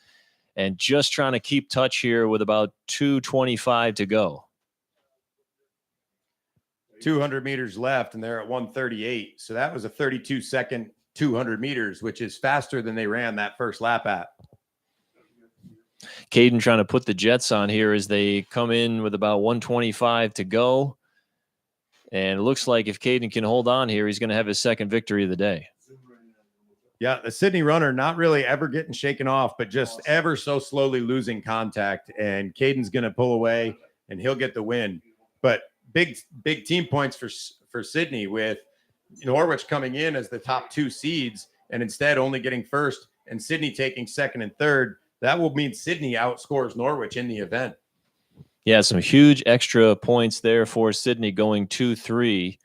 and just trying to keep touch here with about 2:25 to go. 200 meters left, and they're at 1:38. So that was a 32-second 200 meters, which is faster than they ran that first lap at. Caden trying to put the Jets on here as they come in with about 1:25 to go. And it looks like if Caden can hold on here, he's going to have his second victory of the day. Yeah, the Sydney runner not really ever getting shaken off, but just ever so slowly losing contact. And Caden's going to pull away, and he'll get the win. But big team points for Sydney, with Norwich coming in as the top 2 seeds and instead only getting first and Sydney taking second and third. That will mean Sydney outscores Norwich in the event. Yeah, some huge extra points there for Sydney, going 2-3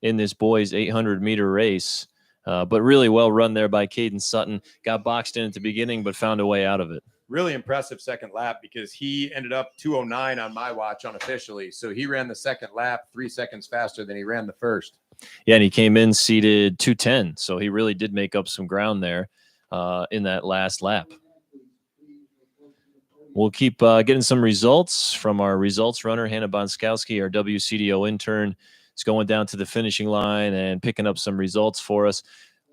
in this boys 800-meter race. But really well run there by Caden Sutton. Got boxed in at the beginning, but found a way out of it. Really impressive second lap, because he ended up 2:09 on my watch unofficially. So he ran the second lap 3 seconds faster than he ran the first. Yeah, and he came in seated 210. So he really did make up some ground there in that last lap. We'll keep getting some results from our results runner, Hannah Bonskowski, our WCDO intern. Is going down to the finishing line and picking up some results for us.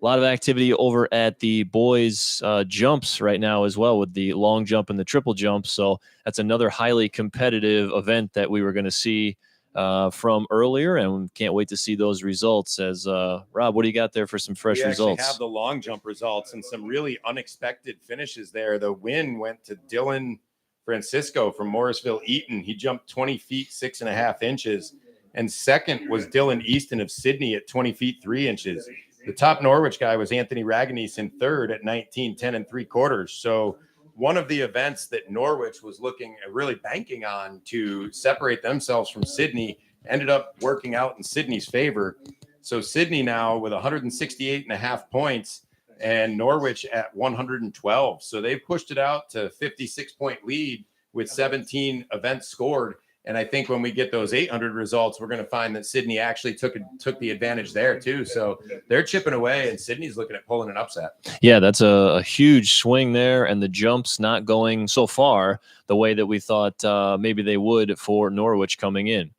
A lot of activity over at the boys' jumps right now as well, with the long jump and the triple jump. So that's another highly competitive event that we were going to see from earlier, and can't wait to see those results. As Rob, what do you got there for some fresh results? We have the long jump results and some really unexpected finishes there. The win went to Dylan Francisco from Morrisville Eaton. He jumped 20 feet 6.5 inches. And second was Dylan Easton of Sydney at 20 feet 3 inches. The top Norwich guy was Anthony Raganese in third at 19, 10 3/4. So one of the events that Norwich was looking at really banking on to separate themselves from Sydney ended up working out in Sydney's favor. So Sydney now with 168.5 points and Norwich at 112. So they've pushed it out to 56-point lead with 17 events scored. And I think when we get those 800 results, we're going to find that Sydney actually took the advantage there too. So they're chipping away, and Sydney's looking at pulling an upset. Yeah, that's a huge swing there, and the jumps not going so far the way that we thought maybe they would for Norwich coming in.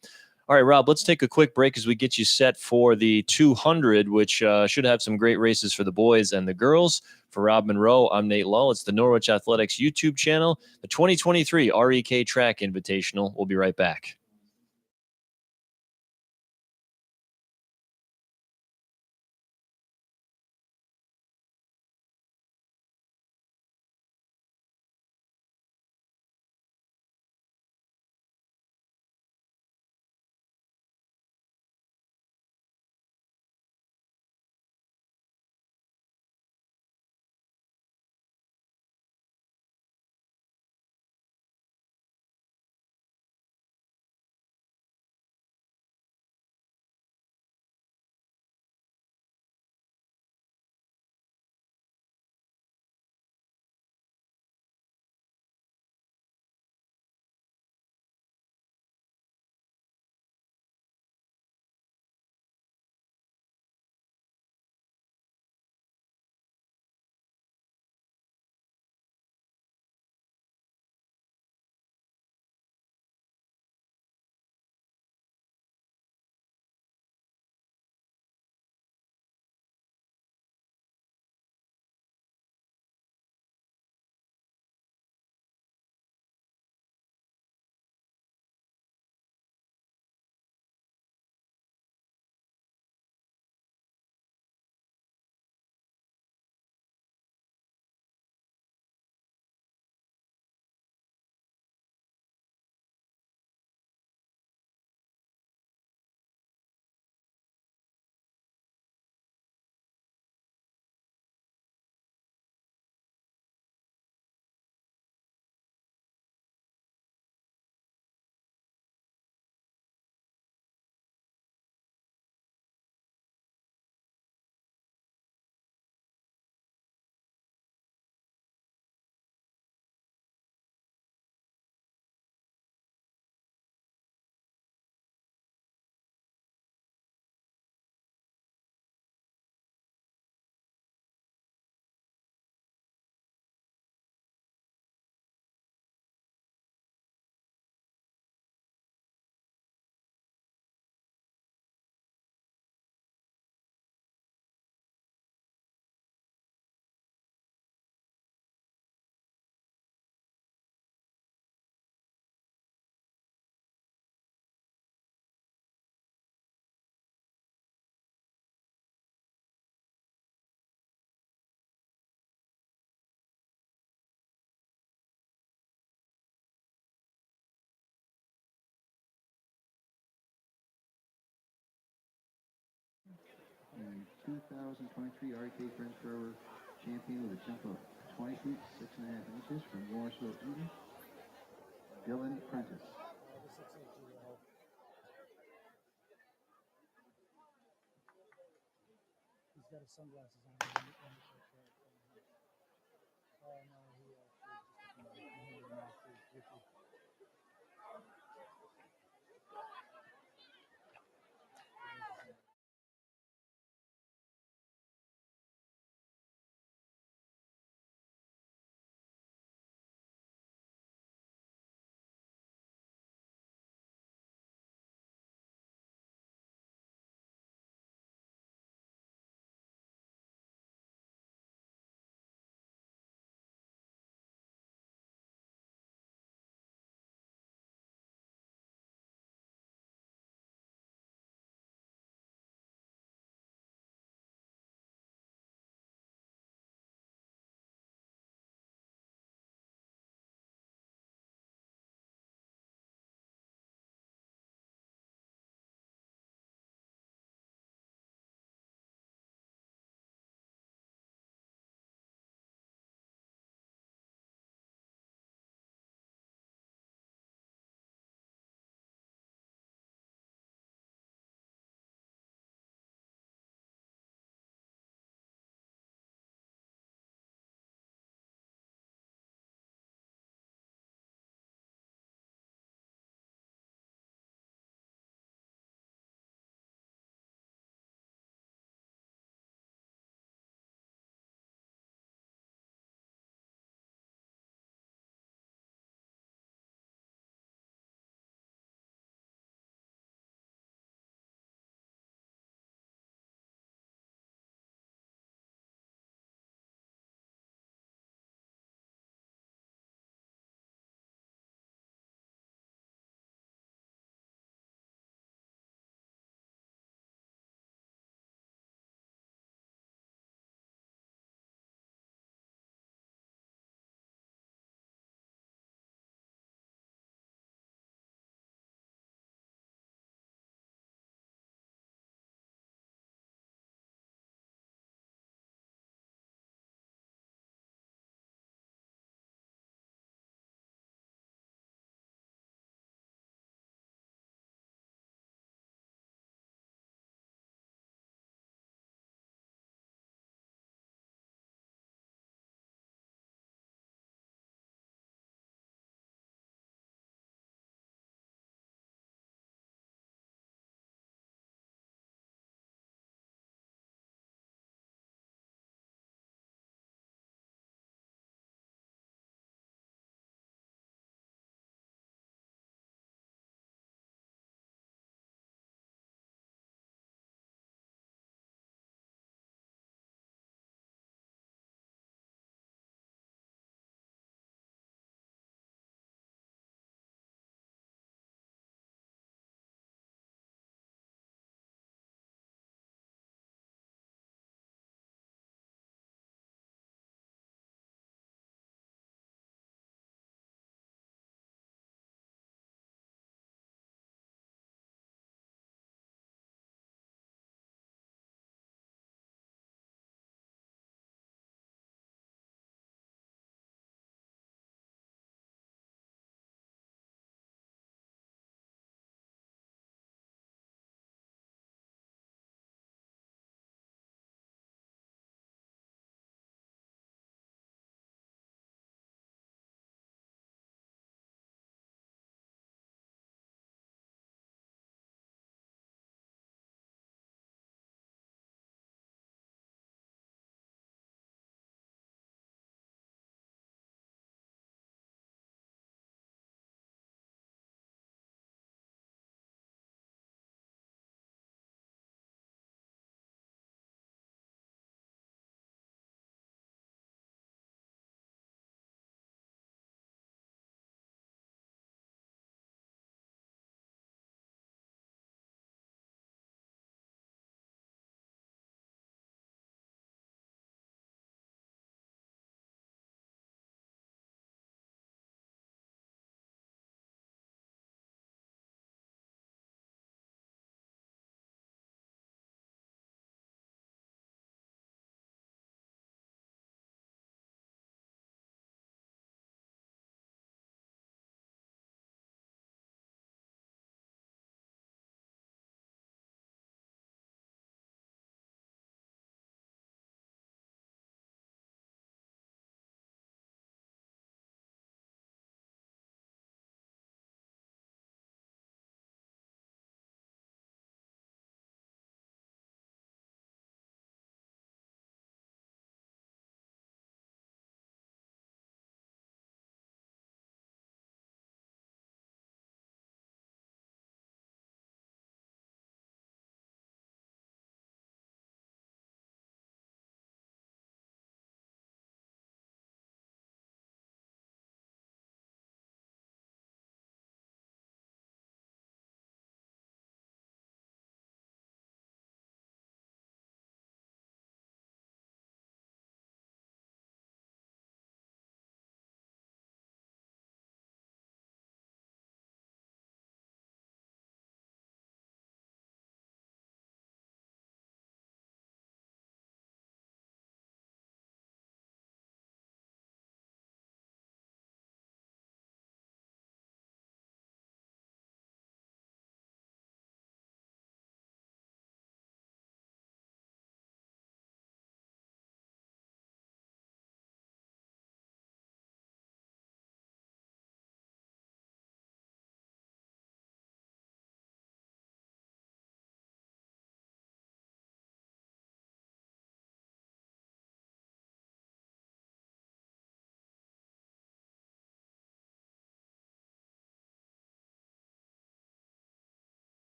All right, Rob, let's take a quick break as we get you set for the 200, which should have some great races for the boys and the girls. For Rob Monroe, I'm Nate Lull. It's the Norwich Athletics YouTube channel, the 2023 REK Track Invitational. We'll be right back. 2023 REK Friends Forever champion with a jump of 20 feet, 6.5 inches from Morrisville, Eden, Dylan Prentice. This looks like Gio. He's got his sunglasses on. Oh no, he just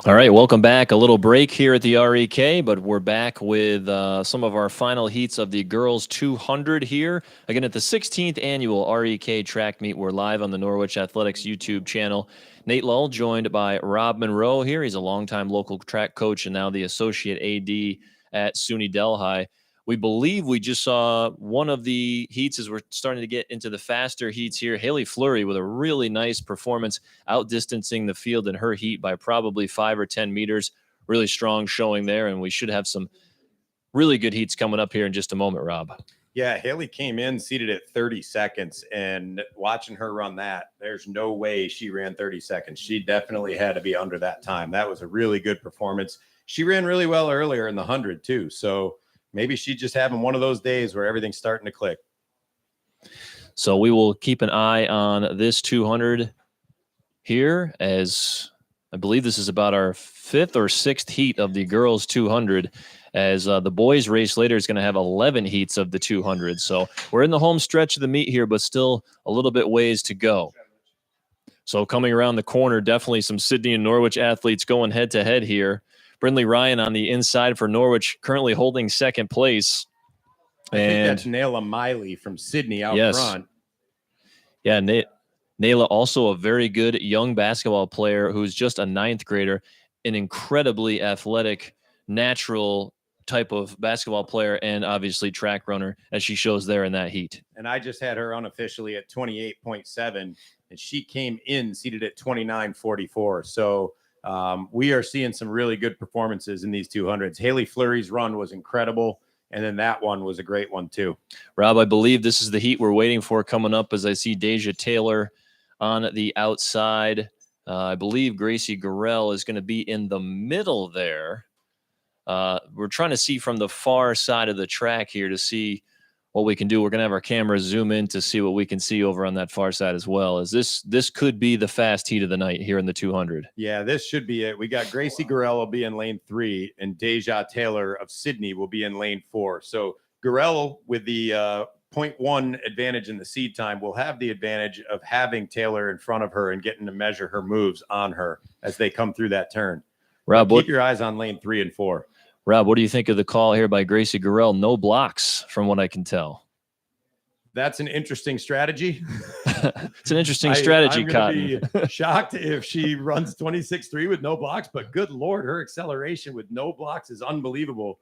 All right, welcome back. A little break here at the REK, but we're back with some of our final heats of the girls 200 here. Again, at the 16th annual REK track meet, we're live on the Norwich Athletics YouTube channel. Nate Lull joined by Rob Monroe here. He's a longtime local track coach and now the associate AD at SUNY Delhi. We believe we just saw one of the heats as we're starting to get into the faster heats here. Haley Fleury with a really nice performance, outdistancing the field in her heat by probably 5 or 10 meters. Really strong showing there, and we should have some really good heats coming up here in just a moment, Rob. Yeah, Haley came in seated at 30 seconds, and watching her run that, there's no way she ran 30 seconds. She definitely had to be under that time. That was a really good performance. She ran really well earlier in the 100 too, so maybe she's just having one of those days where everything's starting to click. So we will keep an eye on this 200 here, as I believe this is about our 5th or 6th heat of the girls 200, as the boys race later is going to have 11 heats of the 200. So we're in the home stretch of the meet here, but still a little bit ways to go. So coming around the corner, definitely some Sydney and Norwich athletes going head to head here. Brindley Ryan on the inside for Norwich, currently holding second place. I think that's Nayla Miley from Sydney out front. Yeah, Nayla, also a very good young basketball player who's just a 9th grader, an incredibly athletic, natural type of basketball player, and obviously track runner, as she shows there in that heat. And I just had her unofficially at 28.7, and she came in seated at 29.44. So we are seeing some really good performances in these 200s. Haley Fleury's run was incredible, and then that one was a great one too. Rob, I believe this is the heat we're waiting for coming up, as I see Deja Taylor on the outside. I believe Gracie Gorell is going to be in the middle there. We're trying to see from the far side of the track here to see what we can do. We're going to have our camera zoom in to see what we can see over on that far side as well. As this could be the fast heat of the night here in the 200. Yeah, this should be it. We got Gracie Gorell will be in lane 3, and Deja Taylor of Sydney will be in lane 4. So Gorell with the 0.1 advantage in the seed time will have the advantage of having Taylor in front of her and getting to measure her moves on her as they come through that turn. Rob, keep your eyes on lane 3 and 4. Rob, what do you think of the call here by Gracie Gorell? No blocks, from what I can tell. That's an interesting strategy. It's an interesting strategy, Cotton. I'm be shocked if she runs 26.3 with no blocks, but good Lord, her acceleration with no blocks is unbelievable.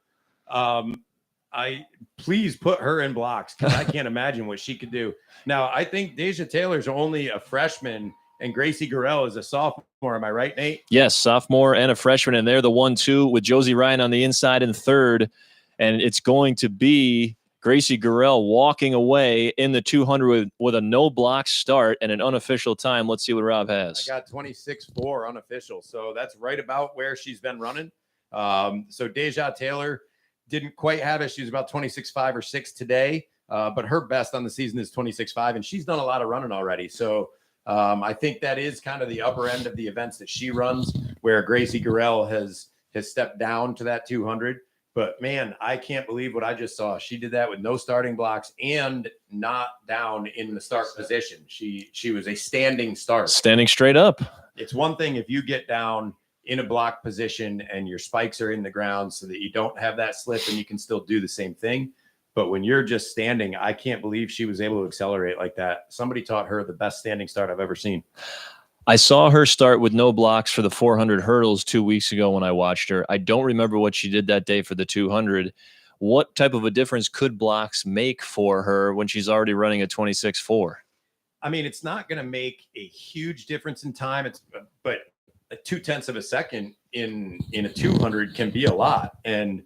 Please put her in blocks, because I can't imagine what she could do. Now, I think Deja Taylor's only a freshman, and Gracie Gorell is a sophomore. Am I right, Nate? Yes, sophomore and a freshman, and they're the 1-2 with Josie Ryan on the inside in third, and it's going to be Gracie Gorell walking away in the 200 with a no-block start and an unofficial time. Let's see what Rob has. I got 26.4 unofficial, so that's right about where she's been running. So Deja Taylor didn't quite have it. She was about 26.5 or 6 today, but her best on the season is 26.5, and she's done a lot of running already. So I think that is kind of the upper end of the events that she runs, where Gracie Gorell has stepped down to that 200. But man, I can't believe what I just saw. She did that with no starting blocks and not down in the start position. She was a standing start. Standing straight up. It's one thing if you get down in a block position and your spikes are in the ground so that you don't have that slip and you can still do the same thing. But when you're just standing, I can't believe she was able to accelerate like that. Somebody taught her the best standing start I've ever seen. I saw her start with no blocks for the 400 hurdles 2 weeks ago when I watched her. I don't remember what she did that day for the 200. What type of a difference could blocks make for her when she's already running a 26.4? I mean, it's not going to make a huge difference in time. But a 0.2 of a second in a 200 can be a lot. And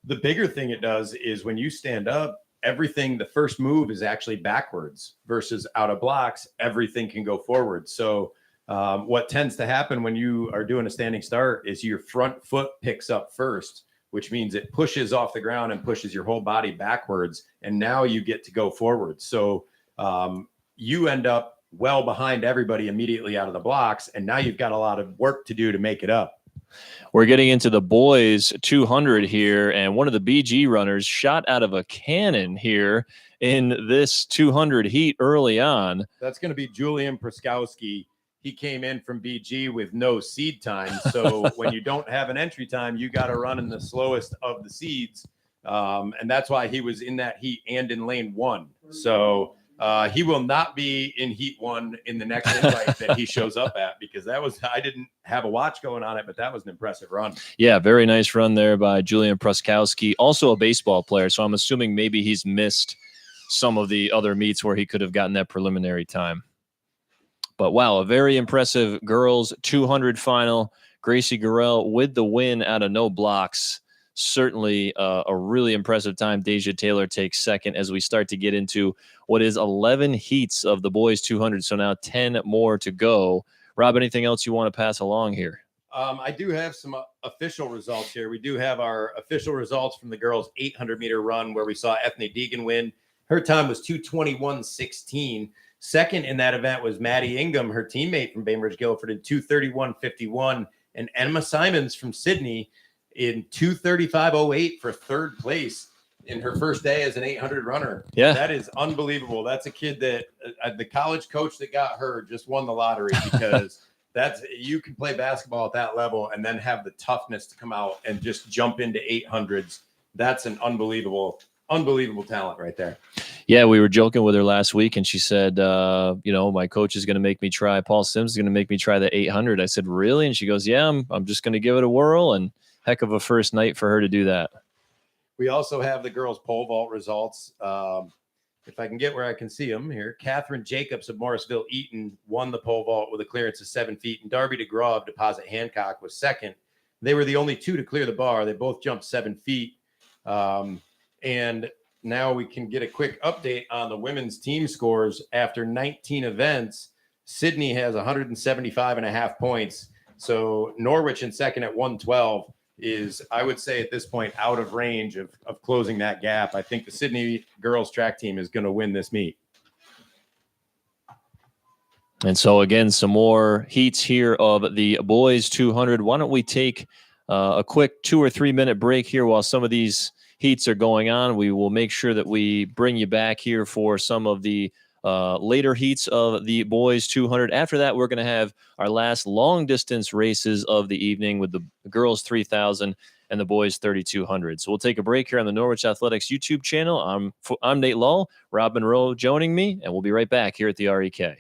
the bigger thing it does is when you stand up, everything, the first move is actually backwards versus out of blocks. Everything can go forward. So what tends to happen when you are doing a standing start is your front foot picks up first, which means it pushes off the ground and pushes your whole body backwards. And now you get to go forward. So you end up well behind everybody immediately out of the blocks. And now you've got a lot of work to do to make it up. We're getting into the boys 200 here, and one of the BG runners shot out of a cannon here in this 200 heat early on. That's going to be Julian Pruskowski. he came in from BG with no seed time. So when you don't have an entry time, you got to run in the slowest of the seeds. And that's why he was in that heat and in lane 1. So he will not be in heat 1 in the next invite that he shows up at, because I didn't have a watch going on it, but that was an impressive run. Yeah, very nice run there by Julian Pruskowski, also a baseball player. So I'm assuming maybe he's missed some of the other meets where he could have gotten that preliminary time. But wow, a very impressive girls 200 final. Gracie Gurrell with the win out of no blocks. Certainly a really impressive time. Deja Taylor takes second as we start to get into what is 11 heats of the boys 200. So now 10 more to go. Rob, anything else you want to pass along here? I do have some official results here. We do have our official results from the girls' 800-meter run, where we saw Ethne Deegan win. Her time was 2:21.16. Second in that event was Maddie Ingham, her teammate from Bainbridge Guilford, in 2:31.51, and Emma Simons from Sydney in 2:35.08 for third place in her first day as an 800 runner. Yeah, that is unbelievable. That's a kid that the college coach that got her just won the lottery, because you can play basketball at that level and then have the toughness to come out and just jump into 800s. That's an unbelievable talent right there. Yeah, we were joking with her last week, and she said, my coach is going to make me try. Paul Sims is going to make me try the 800. I said, really? And she goes, yeah, I'm just going to give it a whirl. And heck of a first night for her to do that. We also have the girls' pole vault results. If I can get where I can see them here, Catherine Jacobs of Morrisville Eaton won the pole vault with a clearance of 7 feet, and Darby DeGraw of Deposit Hancock was second. They were the only two to clear the bar. They both jumped 7 feet. And now we can get a quick update on the women's team scores. After 19 events, Sydney has 175.5 points. So Norwich in second at 112 is, I would say at this point, out of range of closing that gap. I think the Sydney girls track team is going to win this meet. And so again, some more heats here of the boys 200. Why don't we take a quick 2 or 3 minute break here while some of these heats are going on. We will make sure that we bring you back here for some of the later heats of the boys 200. After that, we're going to have our last long distance races of the evening with the girls 3000 and the boys 3200. So we'll take a break here on the Norwich Athletics YouTube channel. I'm Nate Lull, Rob Monroe joining me, and we'll be right back here at the REK.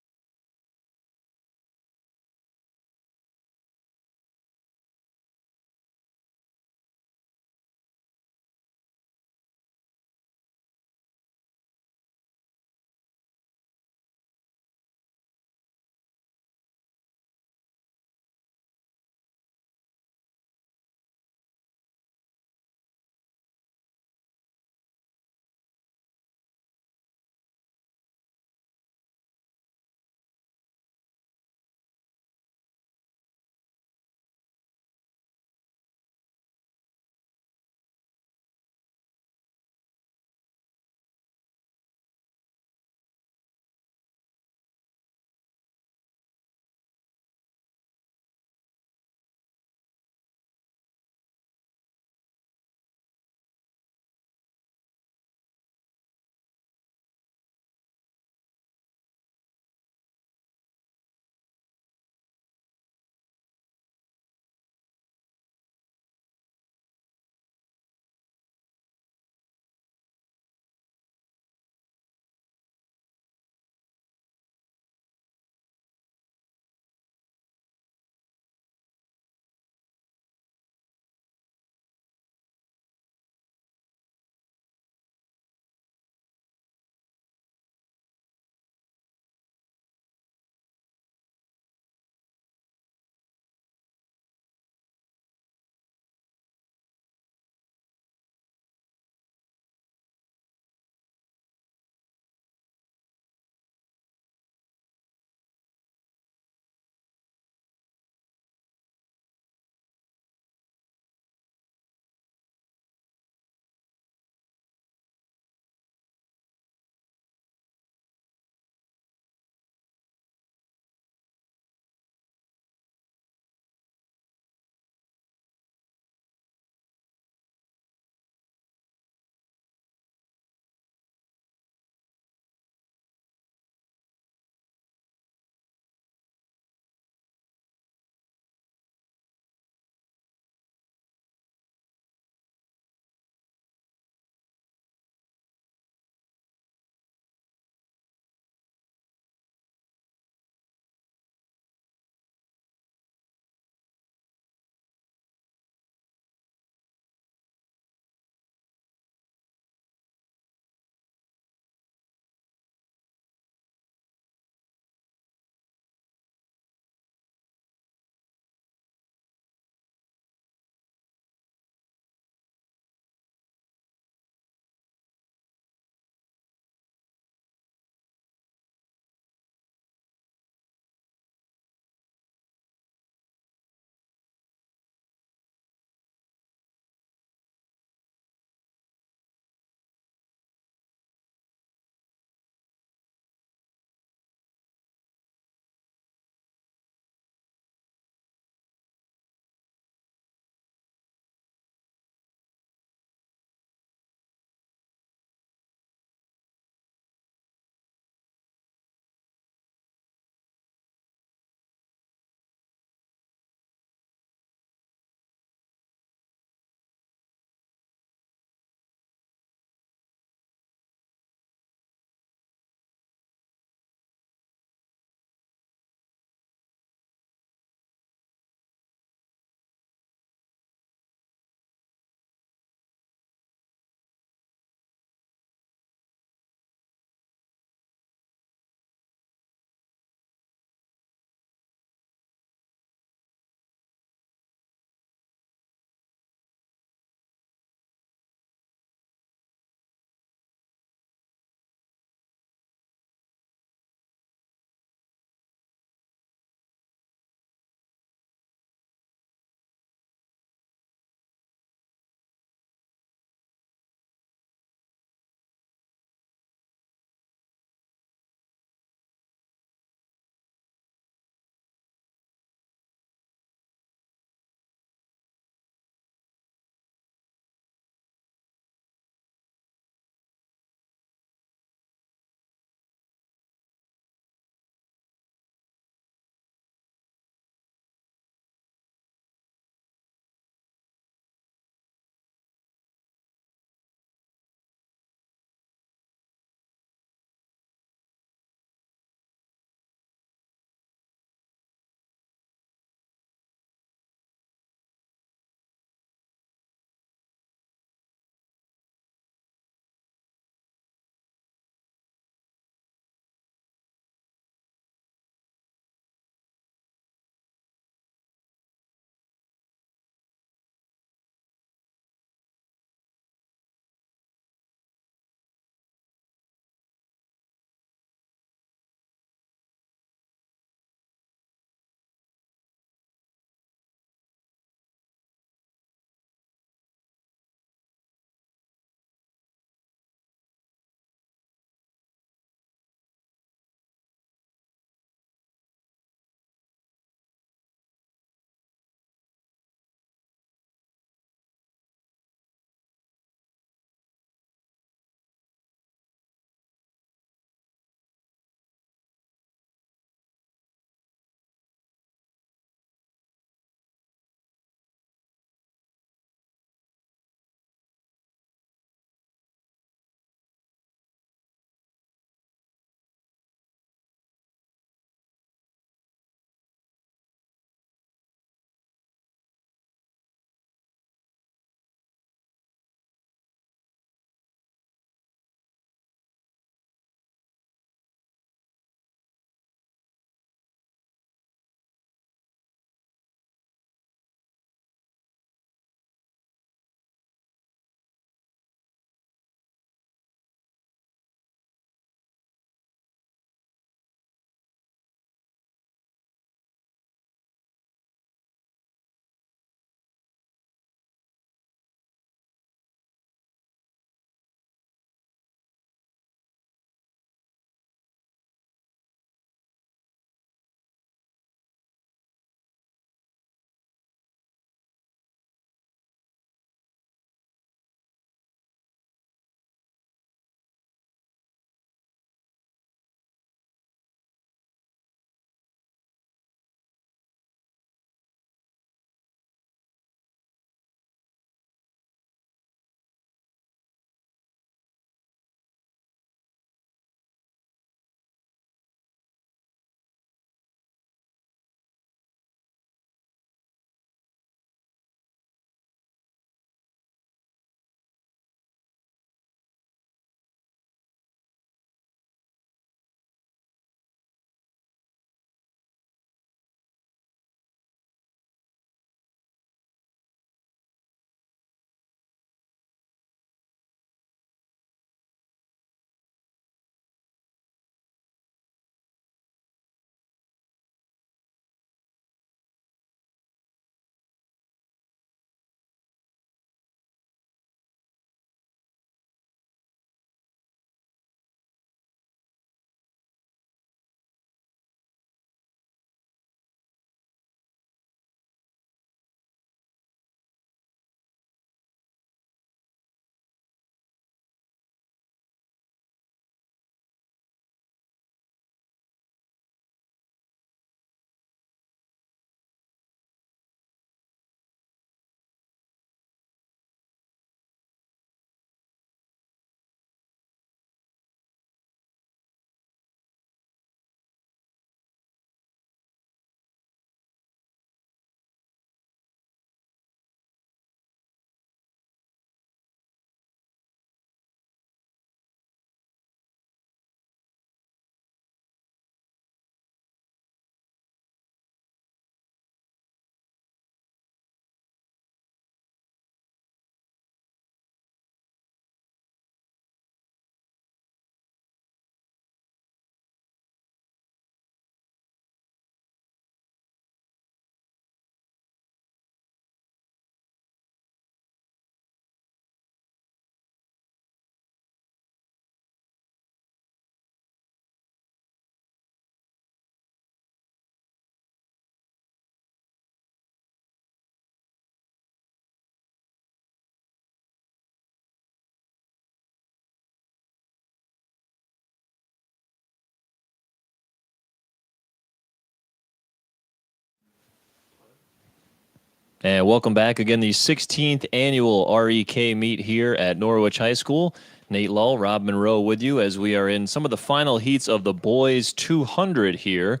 And welcome back again, the 16th annual REK meet here at Norwich High School. Nate Lull, Rob Monroe with you as we are in some of the final heats of the boys 200 here.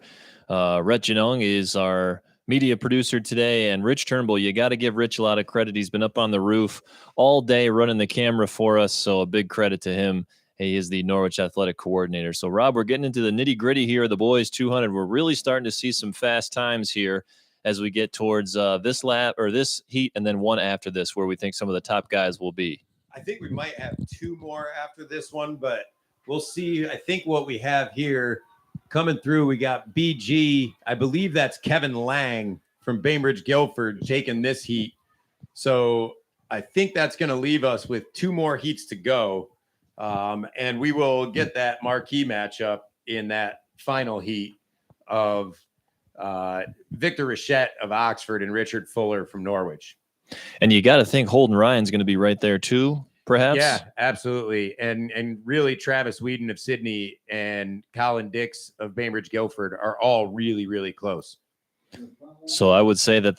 Rhett Janung is our media producer today, and Rich Turnbull, you got to give Rich a lot of credit. He's been up on the roof all day running the camera for us, so a big credit to him. He is the Norwich Athletic Coordinator. So, Rob, we're getting into the nitty-gritty here of the boys 200. We're really starting to see some fast times here as we get towards this lap or this heat, and then one after this where we think some of the top guys will be. I think we might have two more after this one, but we'll see. I think what we have here coming through, we got BG. I believe that's Kevin Lang from Bainbridge Guilford taking this heat. So I think that's going to leave us with two more heats to go. And we will get that marquee matchup in that final heat of Victor Richette of Oxford and Richard Fuller from Norwich. And you got to think Holden Ryan's going to be right there too, perhaps. Yeah, absolutely. And really Travis Whedon of Sydney and Colin Dix of Bainbridge Guilford are all really, really close. So I would say that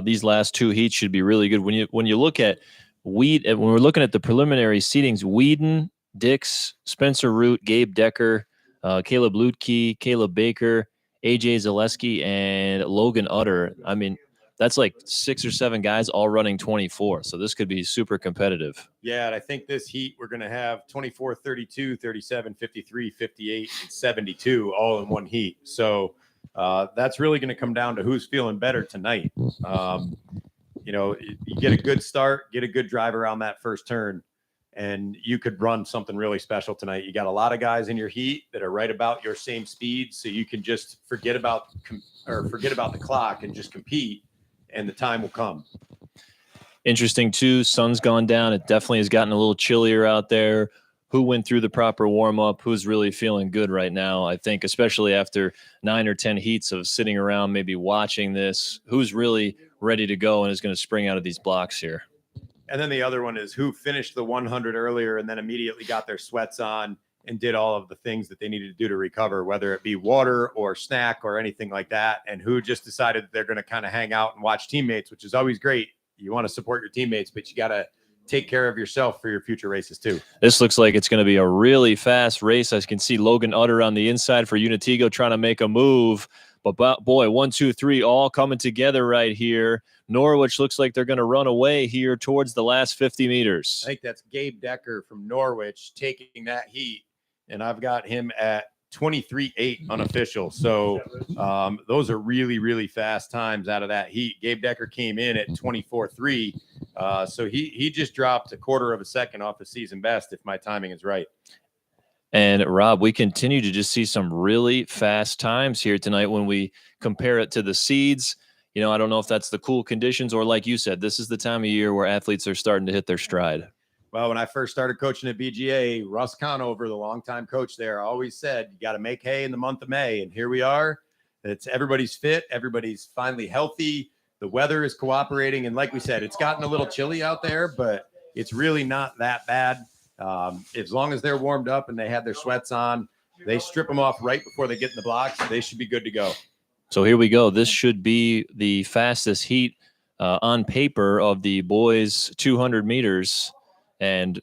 these last two heats should be really good. When you look at when we're looking at the preliminary seedings, Whedon, Dix, Spencer Root, Gabe Decker, Caleb Lutke, Caleb Baker, AJ Zaleski, and Logan Utter. I mean, that's like 6 or 7 guys all running 24. So this could be super competitive. Yeah, and I think this heat we're going to have 24, 32, 37, 53, 58, and 72 all in one heat. So that's really going to come down to who's feeling better tonight. You get a good start, get a good drive around that first turn, and you could run something really special tonight. You got a lot of guys in your heat that are right about your same speed, so you can just forget about the clock and just compete, and the time will come. Interesting too. Sun's gone down. It definitely has gotten a little chillier out there. Who went through the proper warm up? Who's really feeling good right now? I think, especially after 9 or 10 heats of sitting around, maybe watching this, who's really ready to go and is going to spring out of these blocks here? And then the other one is who finished the 100 earlier and then immediately got their sweats on and did all of the things that they needed to do to recover, whether it be water or snack or anything like that, and who just decided that they're going to kind of hang out and watch teammates, which is always great. You want to support your teammates, but you got to take care of yourself for your future races too. This looks like it's going to be a really fast race. I can see Logan Utter on the inside for Unitigo trying to make a move. But boy, 1, 2, 3, all coming together right here. Norwich looks like they're going to run away here towards the last 50 meters. I think that's Gabe Decker from Norwich taking that heat, and I've got him at 23.8 unofficial. So those are really, really fast times out of that heat. Gabe Decker came in at 24.3. So he just dropped a quarter of a second off the season best, if my timing is right. And Rob, we continue to just see some really fast times here tonight when we compare it to the seeds. I don't know if that's the cool conditions or, like you said, this is the time of year where athletes are starting to hit their stride. Well, when I first started coaching at BGA, Russ Conover, the longtime coach there, always said, you got to make hay in the month of May. And here we are. Everybody's fit. Everybody's finally healthy. The weather is cooperating. And like we said, it's gotten a little chilly out there, but it's really not that bad. As long as they're warmed up and they have their sweats on, they strip them off right before they get in the blocks. They should be good to go. So here we go. This should be the fastest heat on paper of the boys 200 meters. And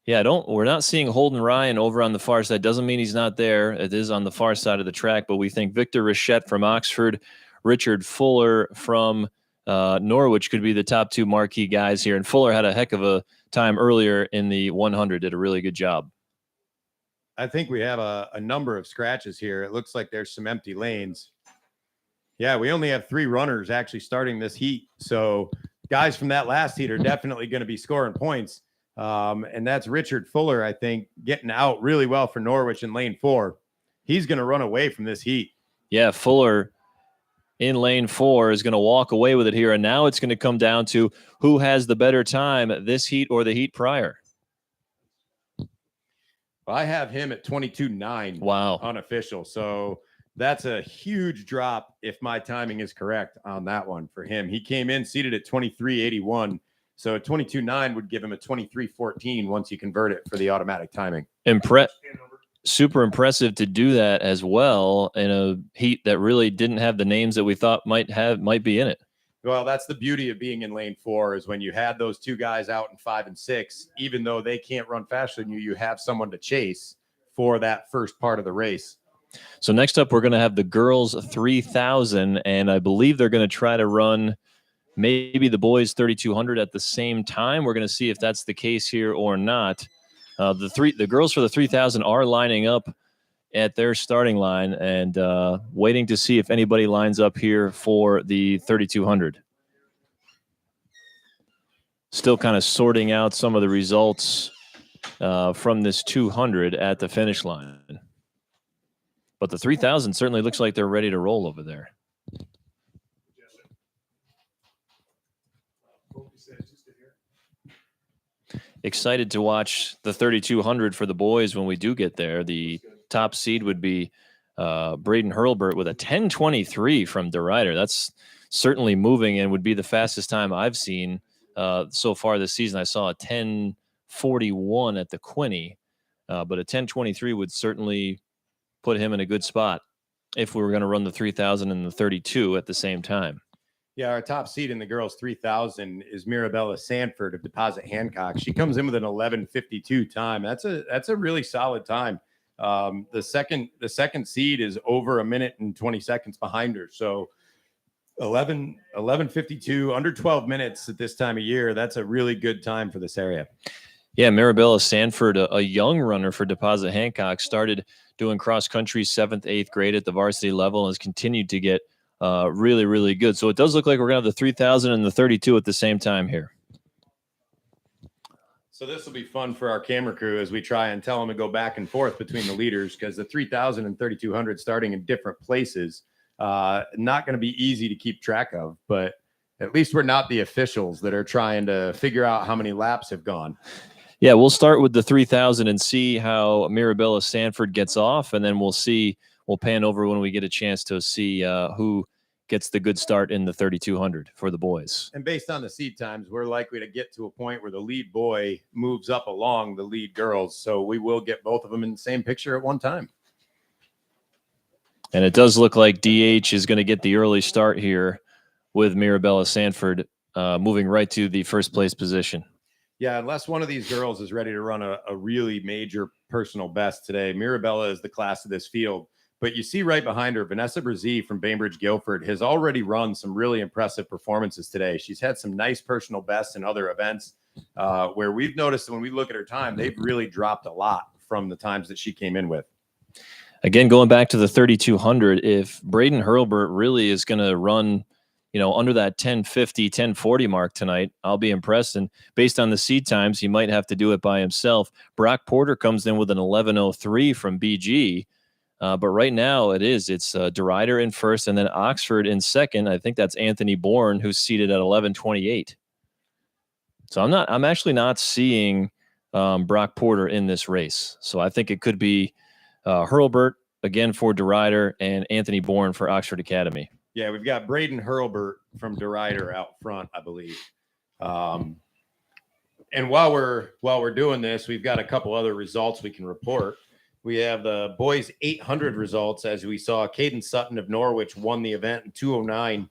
yeah, we're not seeing Holden Ryan over on the far side. Doesn't mean he's not there. It is on the far side of the track, but we think Victor Richette from Oxford, Richard Fuller from Norwich could be the top 2 marquee guys here. And Fuller had a heck of a time earlier in the 100, did a really good job. I think we have a number of scratches here. It looks like there's some empty lanes. Yeah, we only have 3 runners actually starting this heat. So guys from that last heat are definitely going to be scoring points. And that's Richard Fuller, I think, getting out really well for Norwich in lane 4. He's going to run away from this heat. Yeah, Fuller in lane 4 is going to walk away with it here. And now it's going to come down to who has the better time, this heat or the heat prior. Well, I have him at 22.9. Wow. Unofficial. So that's a huge drop if my timing is correct on that one for him. He came in seated at 23.81. So a 22.9 would give him a 23.14 once you convert it for the automatic timing. Super impressive to do that as well in a heat that really didn't have the names that we thought might be in it. Well, that's the beauty of being in lane 4 is when you had those two guys out in 5 and 6, even though they can't run faster than you, you have someone to chase for that first part of the race. So next up, we're going to have the girls 3,000, and I believe they're going to try to run maybe the boys 3,200 at the same time. We're going to see if that's the case here or not. The girls for the 3,000 are lining up at their starting line and waiting to see if anybody lines up here for the 3,200. Still kind of sorting out some of the results from this 200 at the finish line. But the 3,000 certainly looks like they're ready to roll over there. Excited to watch the 3,200 for the boys when we do get there. The top seed would be Braden Hurlburt with a 10:23 from DeRuyter. That's certainly moving and would be the fastest time I've seen so far this season. I saw a 10:41 at the Quinney, but a 10:23 would certainly put him in a good spot if we were going to run the 3,000 and the 32 at the same time. Yeah, our top seed in the girls 3,000 is Mirabella Sanford of Deposit Hancock. She comes in with an 11:52 time. That's a really solid time. The second seed is over 1 minute and 20 seconds behind her. So 11:52, under 12 minutes at this time of year. That's a really good time for this area. Yeah, Mirabella Sanford, a young runner for Deposit Hancock, started doing cross country 7th, 8th grade at the varsity level and has continued to get really, really good. So it does look like we're going to have the 3,000 and the 32 at the same time here. So this will be fun for our camera crew as we try and tell them to go back and forth between the leaders, because the 3,000 and 3,200 starting in different places, not going to be easy to keep track of, but at least we're not the officials that are trying to figure out how many laps have gone. Yeah, we'll start with the 3,000 and see how Mirabella Sanford gets off, and then we'll pan over when we get a chance to see who gets the good start in the 3,200 for the boys. And based on the seed times, we're likely to get to a point where the lead boy moves up along the lead girls. So we will get both of them in the same picture at one time. And it does look like DH is going to get the early start here with Mirabella Sanford moving right to the first place position. Yeah, unless one of these girls is ready to run a really major personal best today. Mirabella is the class of this field. But you see right behind her, Vanessa Brzee from Bainbridge Guilford has already run some really impressive performances today. She's had some nice personal bests in other events where we've noticed that when we look at her time, they've really dropped a lot from the times that she came in with. Again, going back to the 3,200, if Braden Hurlburt really is going to run, under that 10:50, 10:40 mark tonight, I'll be impressed. And based on the seed times, he might have to do it by himself. Brock Porter comes in with an 11:03 from BG. But right now it's DeRuyter in first and then Oxford in second. I think that's Anthony Bourne, who's seated at 11:28. So I'm actually not seeing Brock Porter in this race. So I think it could be Hurlburt again for DeRuyter and Anthony Bourne for Oxford Academy. Yeah, we've got Braden Hurlburt from DeRuyter out front, I believe. And while we're doing this, we've got a couple other results we can report. We have the boys 800 results. As we saw, Caden Sutton of Norwich won the event in 2:09.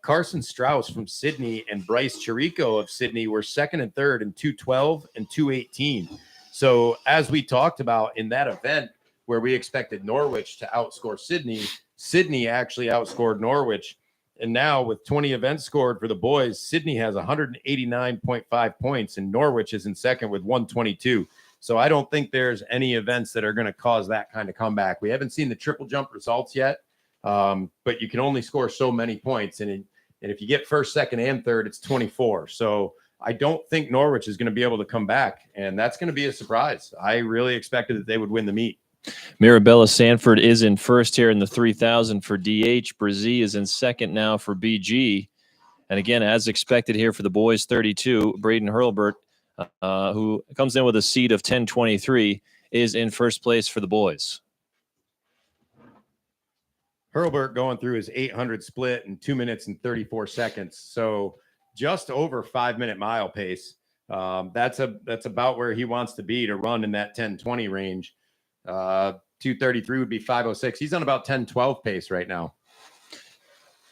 Carson Strauss from Sydney and Bryce Chirico of Sydney were second and third in 2:12 and 2:18. So as we talked about in that event where we expected Norwich to outscore Sydney, Sydney actually outscored Norwich. And now with 20 events scored for the boys, Sydney has 189.5 points and Norwich is in second with 122. So I don't think there's any events that are going to cause that kind of comeback. We haven't seen the triple jump results yet, but you can only score so many points. And if you get first, second, and third, it's 24. So I don't think Norwich is going to be able to come back, and that's going to be a surprise. I really expected that they would win the meet. Mirabella Sanford is in first here in the 3,000 for DH. Brzee is in second now for BG. And again, as expected here for the boys 32, Braden Hurlburt, who comes in with a seed of 10:23, is in first place for the boys. Hurlburt going through his 800 split in 2 minutes and 34 seconds. So just over 5-minute mile pace. That's about where he wants to be to run in that 10:20 range. 2:33 would be 5:06. He's on about 10:12 pace right now.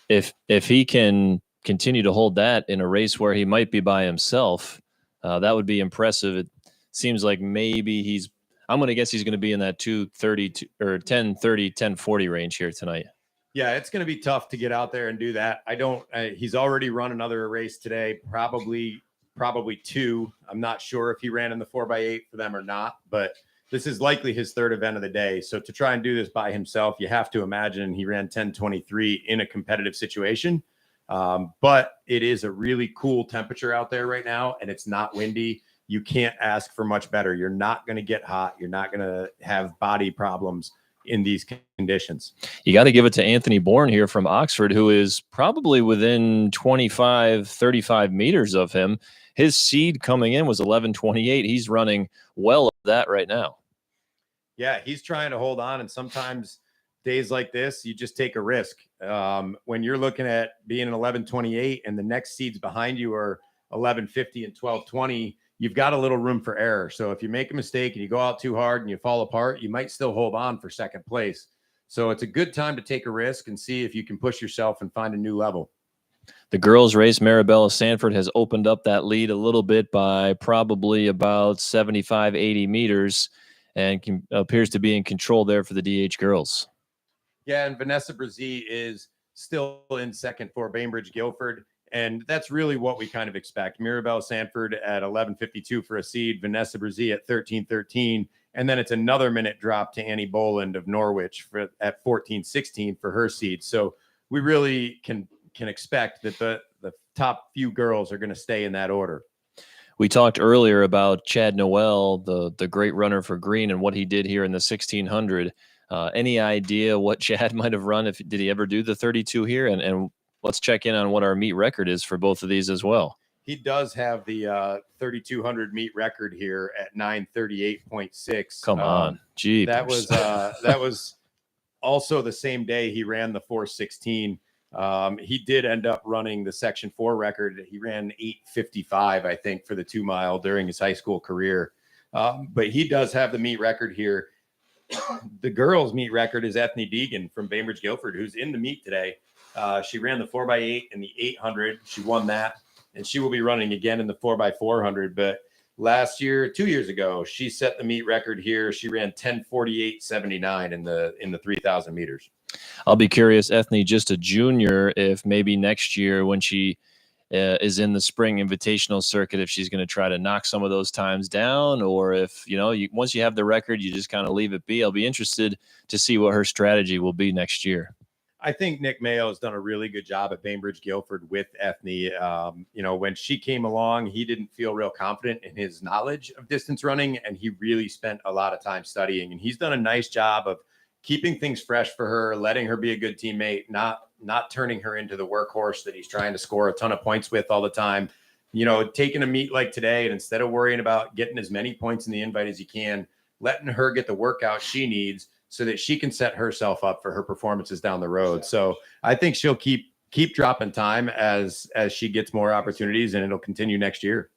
If he can continue to hold that in a race where he might be by himself, that would be impressive. It seems like maybe I'm going to guess he's going to be in that 2:30 or 10:30, 10:40 range here tonight. Yeah, it's going to be tough to get out there and do that. He's already run another race today, probably two. I'm not sure if he ran in the 4x8 for them or not, but this is likely his third event of the day. So to try and do this by himself, you have to imagine he ran 10:23 in a competitive situation. But it is a really cool temperature out there right now, and it's not windy. You can't ask for much better. You're not going to get hot. You're not going to have body problems in these conditions. You got to give it to Anthony Bourne here from Oxford, who is probably within 25, 35 meters of him. His seed coming in was 11:28. He's running well of that right now. Yeah, he's trying to hold on. And sometimes days like this, you just take a risk. When you're looking at being an 11:28 and the next seeds behind you are 11:50 and 12:20, you've got a little room for error. So if you make a mistake and you go out too hard and you fall apart, you might still hold on for second place. So it's a good time to take a risk and see if you can push yourself and find a new level. The girls' race, Marabella Sanford has opened up that lead a little bit by probably about 75, 80 meters and appears to be in control there for the DH girls. Yeah, and Vanessa Brzee is still in second for Bainbridge Guilford. And that's really what we kind of expect. Mirabelle Sanford at 11:52 for a seed, Vanessa Brzee at 13:13, and then it's another minute drop to Annie Boland of Norwich at 14:16 for her seed. So we really can expect that the top few girls are going to stay in that order. We talked earlier about Chad Noel, the great runner for Green, and what he did here in the 1600. Any idea what Chad might have run? Did he ever do the 32 here? And let's check in on what our meet record is for both of these as well. He does have the 3,200 meet record here at 9:38.6. Come on, gee, that was also the same day he ran the 4:16. He did end up running the Section 4 record. He ran 8:55, I think, for the 2 mile during his high school career. But he does have the meet record here. The girls' meet record is Ethne Deegan from Bainbridge Guilford, who's in the meet today. She ran the 4x8 and the 800. She won that, and she will be running again in the 4x400. But last year, 2 years ago, she set the meet record here. She ran 10:48.79 in the 3,000 meters. I'll be curious, Ethne, just a junior, if maybe next year when she is in the spring invitational circuit, if she's going to try to knock some of those times down, or if, once you have the record, you just kind of leave it be. I'll be interested to see what her strategy will be next year. I think Nick Mayo has done a really good job at Bainbridge Guilford with Ethne. When she came along, he didn't feel real confident in his knowledge of distance running, and he really spent a lot of time studying. And he's done a nice job of keeping things fresh for her, letting her be a good teammate, not turning her into the workhorse that he's trying to score a ton of points with all the time. Taking a meet like today, and instead of worrying about getting as many points in the invite as you can, letting her get the workout she needs so that she can set herself up for her performances down the road. So I think she'll keep dropping time as she gets more opportunities, and it'll continue next year.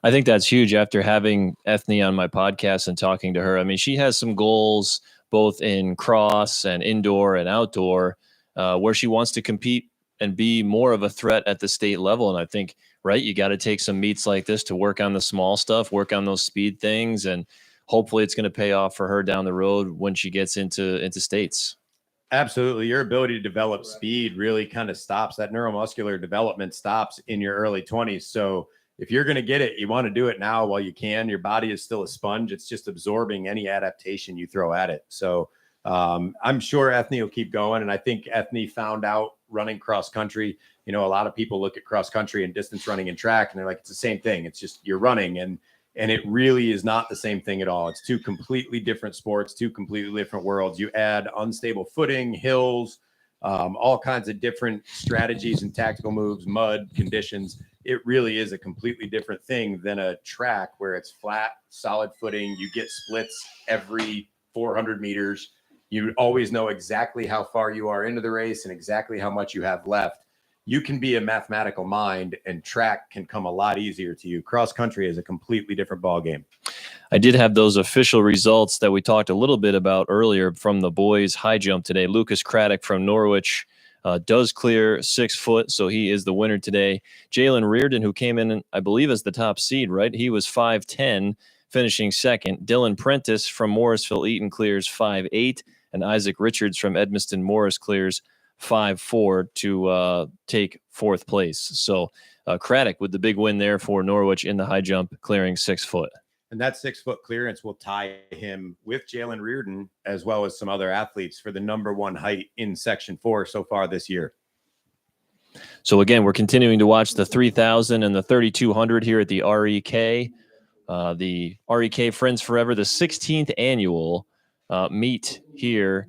I think that's huge after having Ethne on my podcast and talking to her. I mean, she has some goals both in cross and indoor and outdoor, where she wants to compete and be more of a threat at the state level. And I think, right, you got to take some meets like this to work on the small stuff, work on those speed things, and hopefully it's going to pay off for her down the road when she gets into states. Absolutely. Your ability to develop speed really kind of stops. That neuromuscular development stops in your early 20s. So if you're going to get it, you want to do it now while you can. Your body is still a sponge. It's just absorbing any adaptation you throw at it. So I'm sure Ethne will keep going. And I think Ethne found out running cross country. A lot of people look at cross country and distance running and track, and they're like, it's the same thing. It's just you're running. And it really is not the same thing at all. It's two completely different sports, two completely different worlds. You add unstable footing, hills, all kinds of different strategies and tactical moves, mud conditions. It really is a completely different thing than a track where it's flat, solid footing. You get splits every 400 meters. You always know exactly how far you are into the race and exactly how much you have left. You can be a mathematical mind, and track can come a lot easier to you. Cross country is a completely different ball game. I did have those official results that we talked a little bit about earlier from the boys high jump today. Lucas Craddock from Norwich does clear 6 foot, so he is the winner today. Jalen Reardon, who came in, I believe, as the top seed, right? He was 5'10", finishing second. Dylan Prentice from Morrisville Eaton clears 5'8", and Isaac Richards from Edmiston Morris clears 5'4" to take 4th place. So Craddock with the big win there for Norwich in the high jump, clearing 6 foot. And that 6 foot clearance will tie him with Jalen Reardon, as well as some other athletes, for the #1 height in Section 4 so far this year. So again, we're continuing to watch the 3,000 and the 3,200 here at the REK. The REK Friends Forever, the 16th annual meet here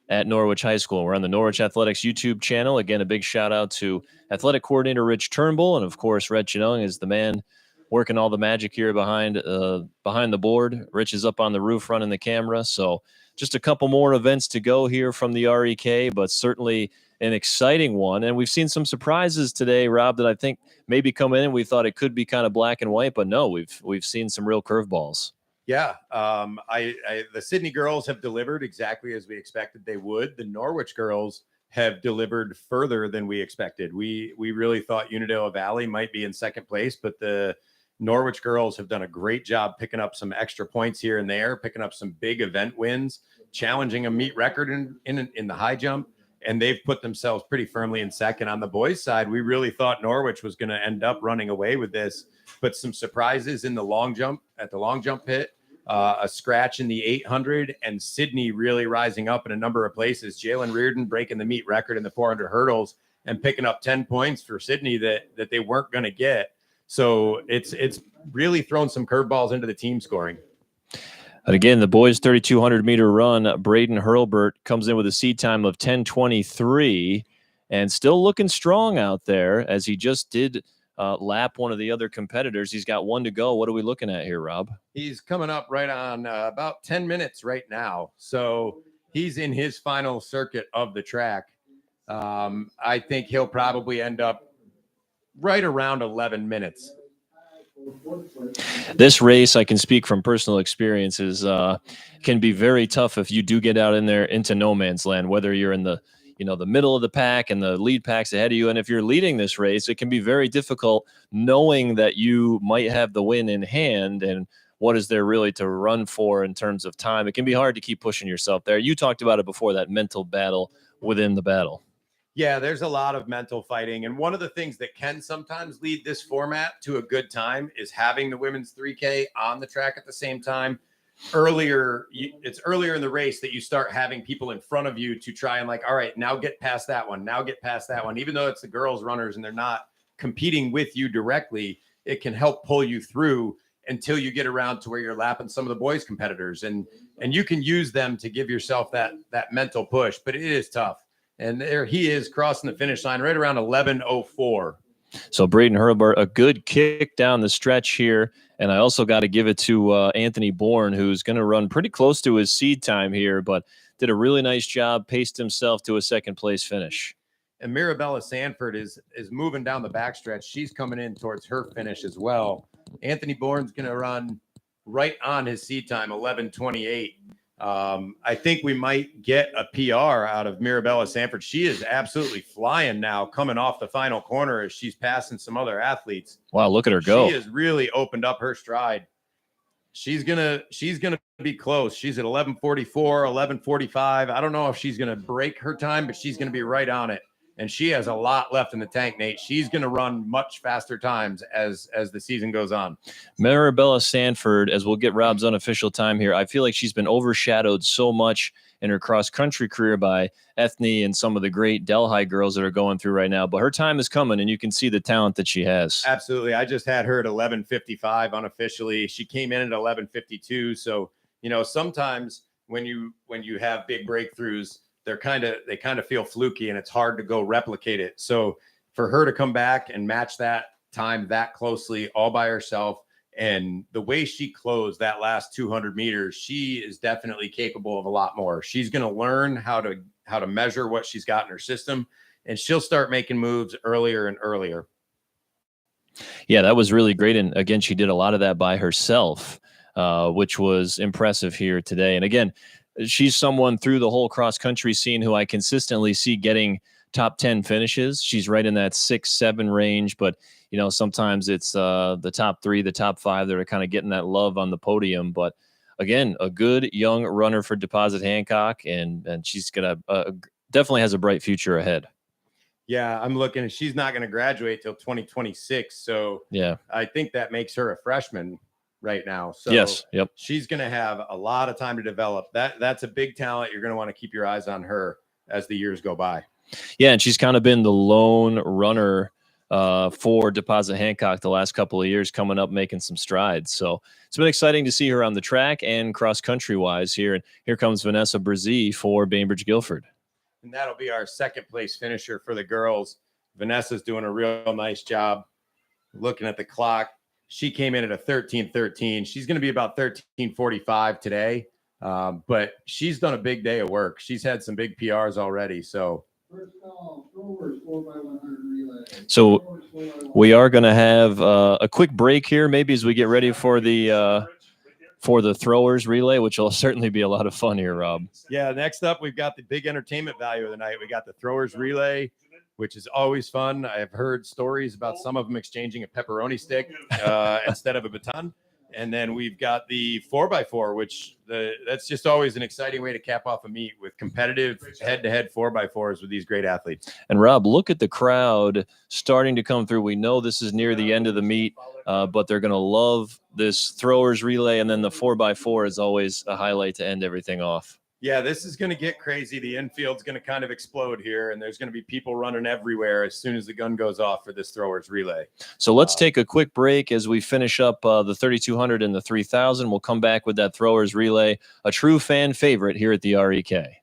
at Norwich High School. We're on the Norwich Athletics YouTube channel. Again, a big shout out to athletic coordinator Rich Turnbull, and of course, Red Chinung is the man working all the magic here behind the board. Rich is up on the roof running the camera. So just a couple more events to go here from the REK, but certainly an exciting one. And we've seen some surprises today, Rob, that I think maybe come in and we thought it could be kind of black and white, but no, we've seen some real curveballs. Yeah. The Sydney girls have delivered exactly as we expected they would. The Norwich girls have delivered further than we expected. We really thought Unadilla Valley might be in second place, but the Norwich girls have done a great job picking up some extra points here and there, picking up some big event wins, challenging a meet record in the high jump, and they've put themselves pretty firmly in second. On the boys' side, we really thought Norwich was going to end up running away with this, but some surprises in the long jump at the long jump pit, a scratch in the 800, and Sydney really rising up in a number of places. Jalen Reardon breaking the meet record in the 400 hurdles and picking up 10 points for Sydney that they weren't going to get. So it's really thrown some curveballs into the team scoring. And again, the boys' 3,200 meter run, Braden Hurlbert comes in with a seed time of 10:23, and still looking strong out there as he just did lap one of the other competitors. He's got 1 to go. What are we looking at here, Rob? He's coming up right on about 10 minutes right now. So he's in his final circuit of the track. I think he'll probably end up right around 11 minutes. This race, I can speak from personal experiences, can be very tough if you do get out in there into no man's land, whether you're in the middle of the pack and the lead pack's ahead of you. And if you're leading this race, it can be very difficult knowing that you might have the win in hand and what is there really to run for in terms of time. It can be hard to keep pushing yourself there. You talked about it before, that mental battle within the battle. Yeah, there's a lot of mental fighting. And one of the things that can sometimes lead this format to a good time is having the women's 3K on the track at the same time. It's earlier in the race that you start having people in front of you to try and like, all right, now get past that one. Now get past that one. Even though it's the girls runners and they're not competing with you directly, it can help pull you through until you get around to where you're lapping some of the boys competitors. And you can use them to give yourself that mental push, but it is tough. And there he is crossing the finish line right around 11:04. So Braden Hurlbert, a good kick down the stretch here. And I also got to give it to Anthony Bourne, who's going to run pretty close to his seed time here, but did a really nice job, paced himself to a second place finish. And Mirabella Sanford is moving down the backstretch. She's coming in towards her finish as well. Anthony Bourne's going to run right on his seed time, 11:28. I think we might get a PR out of Mirabella Sanford. She is absolutely flying now, coming off the final corner as she's passing some other athletes. Wow, look at her go. She has really opened up her stride. She's gonna be close. She's at 11:44, 11:45. I don't know if she's gonna break her time, but she's gonna be right on it. And she has a lot left in the tank, Nate. She's going to run much faster times as the season goes on. Marabella Sanford, as we'll get Rob's unofficial time here, I feel like she's been overshadowed so much in her cross-country career by Ethne and some of the great Delhi girls that are going through right now. But her time is coming, and you can see the talent that she has. Absolutely. I just had her at 11:55 unofficially. She came in at 11:52. So, sometimes when you have big breakthroughs, they kind of feel fluky and it's hard to go replicate it. So for her to come back and match that time that closely all by herself, and the way she closed that last 200 meters, she is definitely capable of a lot more. She's going to learn how to measure what she's got in her system, and she'll start making moves earlier and earlier. Yeah, that was really great. And again, she did a lot of that by herself, which was impressive here today. And again, she's someone through the whole cross-country scene who I consistently see getting top 10 finishes. She's right in that 6-7 range, but sometimes it's the top 3, the top 5 that are kind of getting that love on the podium. But again, a good young runner for Deposit Hancock, and she's gonna definitely has a bright future ahead. Yeah, I'm looking. She's not going to graduate till 2026, so Yeah, I think that makes her a freshman right now. So yes, yep. she's going to have a lot of time to develop. That's a big talent. You're going to want to keep your eyes on her as the years go by. Yeah, and she's kind of been the lone runner for Deposit Hancock the last couple of years, coming up, making some strides. So it's been exciting to see her on the track and cross country wise here. And here comes Vanessa Brzee for Bainbridge Guilford. And that'll be our second place finisher for the girls. Vanessa's doing a real nice job. Looking at the clock, she came in at a 13:13. She's going to be about 13:45 today, but she's done a big day of work. She's had some big PRs already. So So we are going to have a quick break here, maybe as we get ready for the throwers relay, which will certainly be a lot of fun here, Rob. Yeah, next up, we've got the big entertainment value of the night. We got the throwers relay, which is always fun. I've heard stories about some of them exchanging a pepperoni stick instead of a baton. And then we've got the 4x4, which that's just always an exciting way to cap off a meet with competitive head-to-head 4x4s with these great athletes. And Rob, look at the crowd starting to come through. We know this is near the end of the meet, but they're going to love this throwers relay. And then the 4x4 is always a highlight to end everything off. Yeah, this is going to get crazy. The infield's going to kind of explode here, and there's going to be people running everywhere as soon as the gun goes off for this throwers relay. So let's take a quick break as we finish up the 3,200 and the 3,000. We'll come back with that throwers relay, a true fan favorite here at the REK.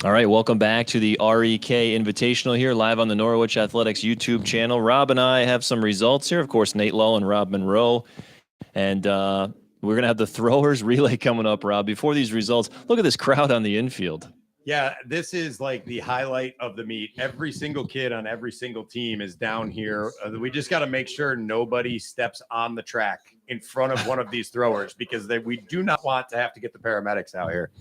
All right, welcome back to the REK Invitational here, live on the Norwich Athletics YouTube channel. Rob and I have some results here. Of course, Nate Lowe and Rob Monroe. And we're going to have the throwers relay coming up, Rob. Before these results, look at this crowd on the infield. Yeah, this is like the highlight of the meet. Every single kid on every single team is down here. We just got to make sure nobody steps on the track in front of one of these throwers because we do not want to have to get the paramedics out here.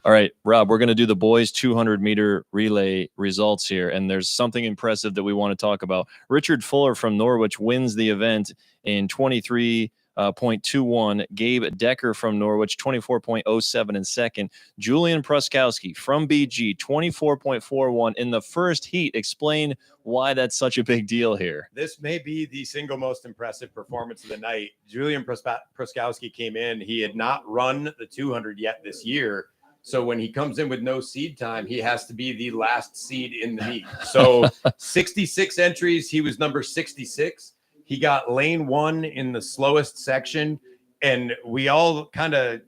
All right, Rob, we're going to do the boys 200-meter relay results here, and there's something impressive that we want to talk about. Richard Fuller from Norwich wins the event in 23.21. Gabe Decker from Norwich, 24.07 in second. Julian Pruskowski from BG, 24.41 in the first heat. Explain why that's such a big deal here. This may be the single most impressive performance of the night. Julian Pruskowski came in. He had not run the 200 yet this year. So when he comes in with no seed time, he has to be the last seed in the meet. So 66 entries. He was number 66. He got lane 1 in the slowest section. And we all kind of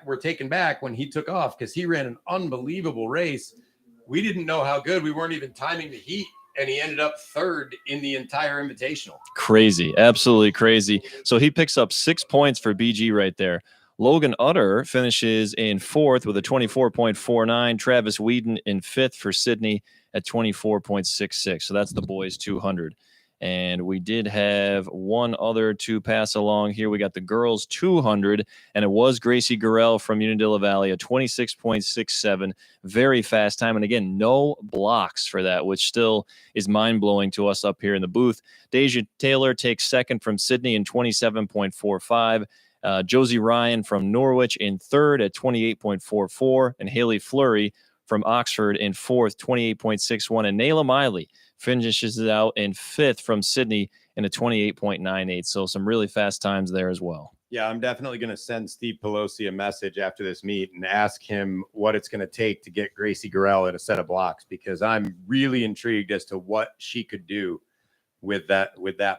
were taken back when he took off because he ran an unbelievable race. We didn't know how good. We weren't even timing the heat. And he ended up third in the entire invitational. Crazy. Absolutely crazy. So he picks up 6 points for BG right there. Logan Utter finishes in fourth with a 24.49. Travis Whedon in fifth for Sydney at 24.66. So that's the boys 200. And we did have one other to pass along here. We got the girls 200, and it was Gracie Gurrell from Unadilla Valley, a 26.67. Very fast time. And again, no blocks for that, which still is mind-blowing to us up here in the booth. Deja Taylor takes second from Sydney in 27.45. Josie Ryan from Norwich in third at 28.44, and Haley Fleury from Oxford in fourth, 28.61, and Nayla Miley finishes it out in fifth from Sydney in a 28.98. So some really fast times there as well. Yeah, I'm definitely going to send Steve Pelosi a message after this meet and ask him what it's going to take to get Gracie Gurrell in a set of blocks, because I'm really intrigued as to what she could do with that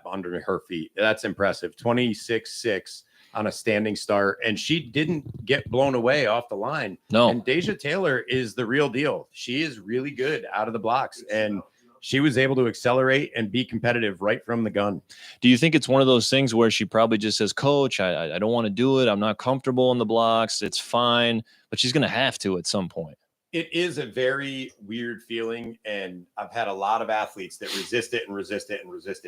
under her feet. That's impressive. 26.6 on a standing start, and she didn't get blown away off the line. No. And Deja Taylor is the real deal. She is really good out of the blocks, and she was able to accelerate and be competitive right from the gun. Do you think it's one of those things where she probably just says, Coach, I don't want to do it. I'm not comfortable in the blocks. It's fine, but she's going to have to at some point. It is a very weird feeling, and I've had a lot of athletes that resist it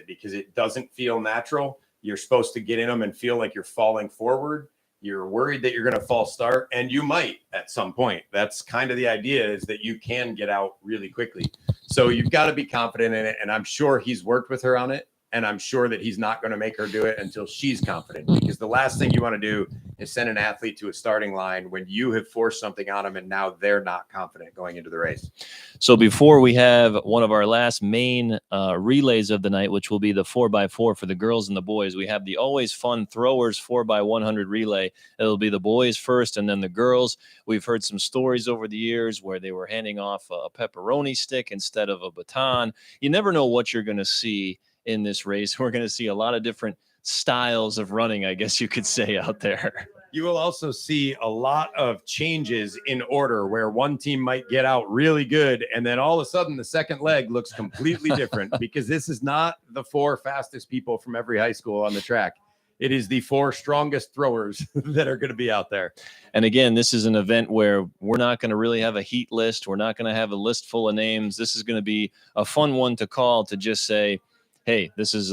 because it doesn't feel natural. You're supposed to get in them and feel like you're falling forward. You're worried that you're going to false start, and you might at some point. That's kind of the idea, is that you can get out really quickly. So you've got to be confident in it, and I'm sure he's worked with her on it, and I'm sure that he's not going to make her do it until she's confident, because the last thing you want to do is send an athlete to a starting line when you have forced something on them and now they're not confident going into the race. So before we have one of our last main relays of the night, which will be the 4x4 for the girls and the boys, we have the always fun throwers 4x100 relay. It'll be the boys first and then the girls. We've heard some stories over the years where they were handing off a pepperoni stick instead of a baton. You never know what you're going to see in this race. We're going to see a lot of different styles of running, I guess you could say, out there. You will also see a lot of changes in order, where one team might get out really good, and then all of a sudden the second leg looks completely different, because this is not the 4 fastest people from every high school on the track. It is the 4 strongest throwers that are going to be out there. And again, this is an event where we're not going to really have a heat list. We're not going to have a list full of names. This is going to be a fun one to call, to just say, hey, this is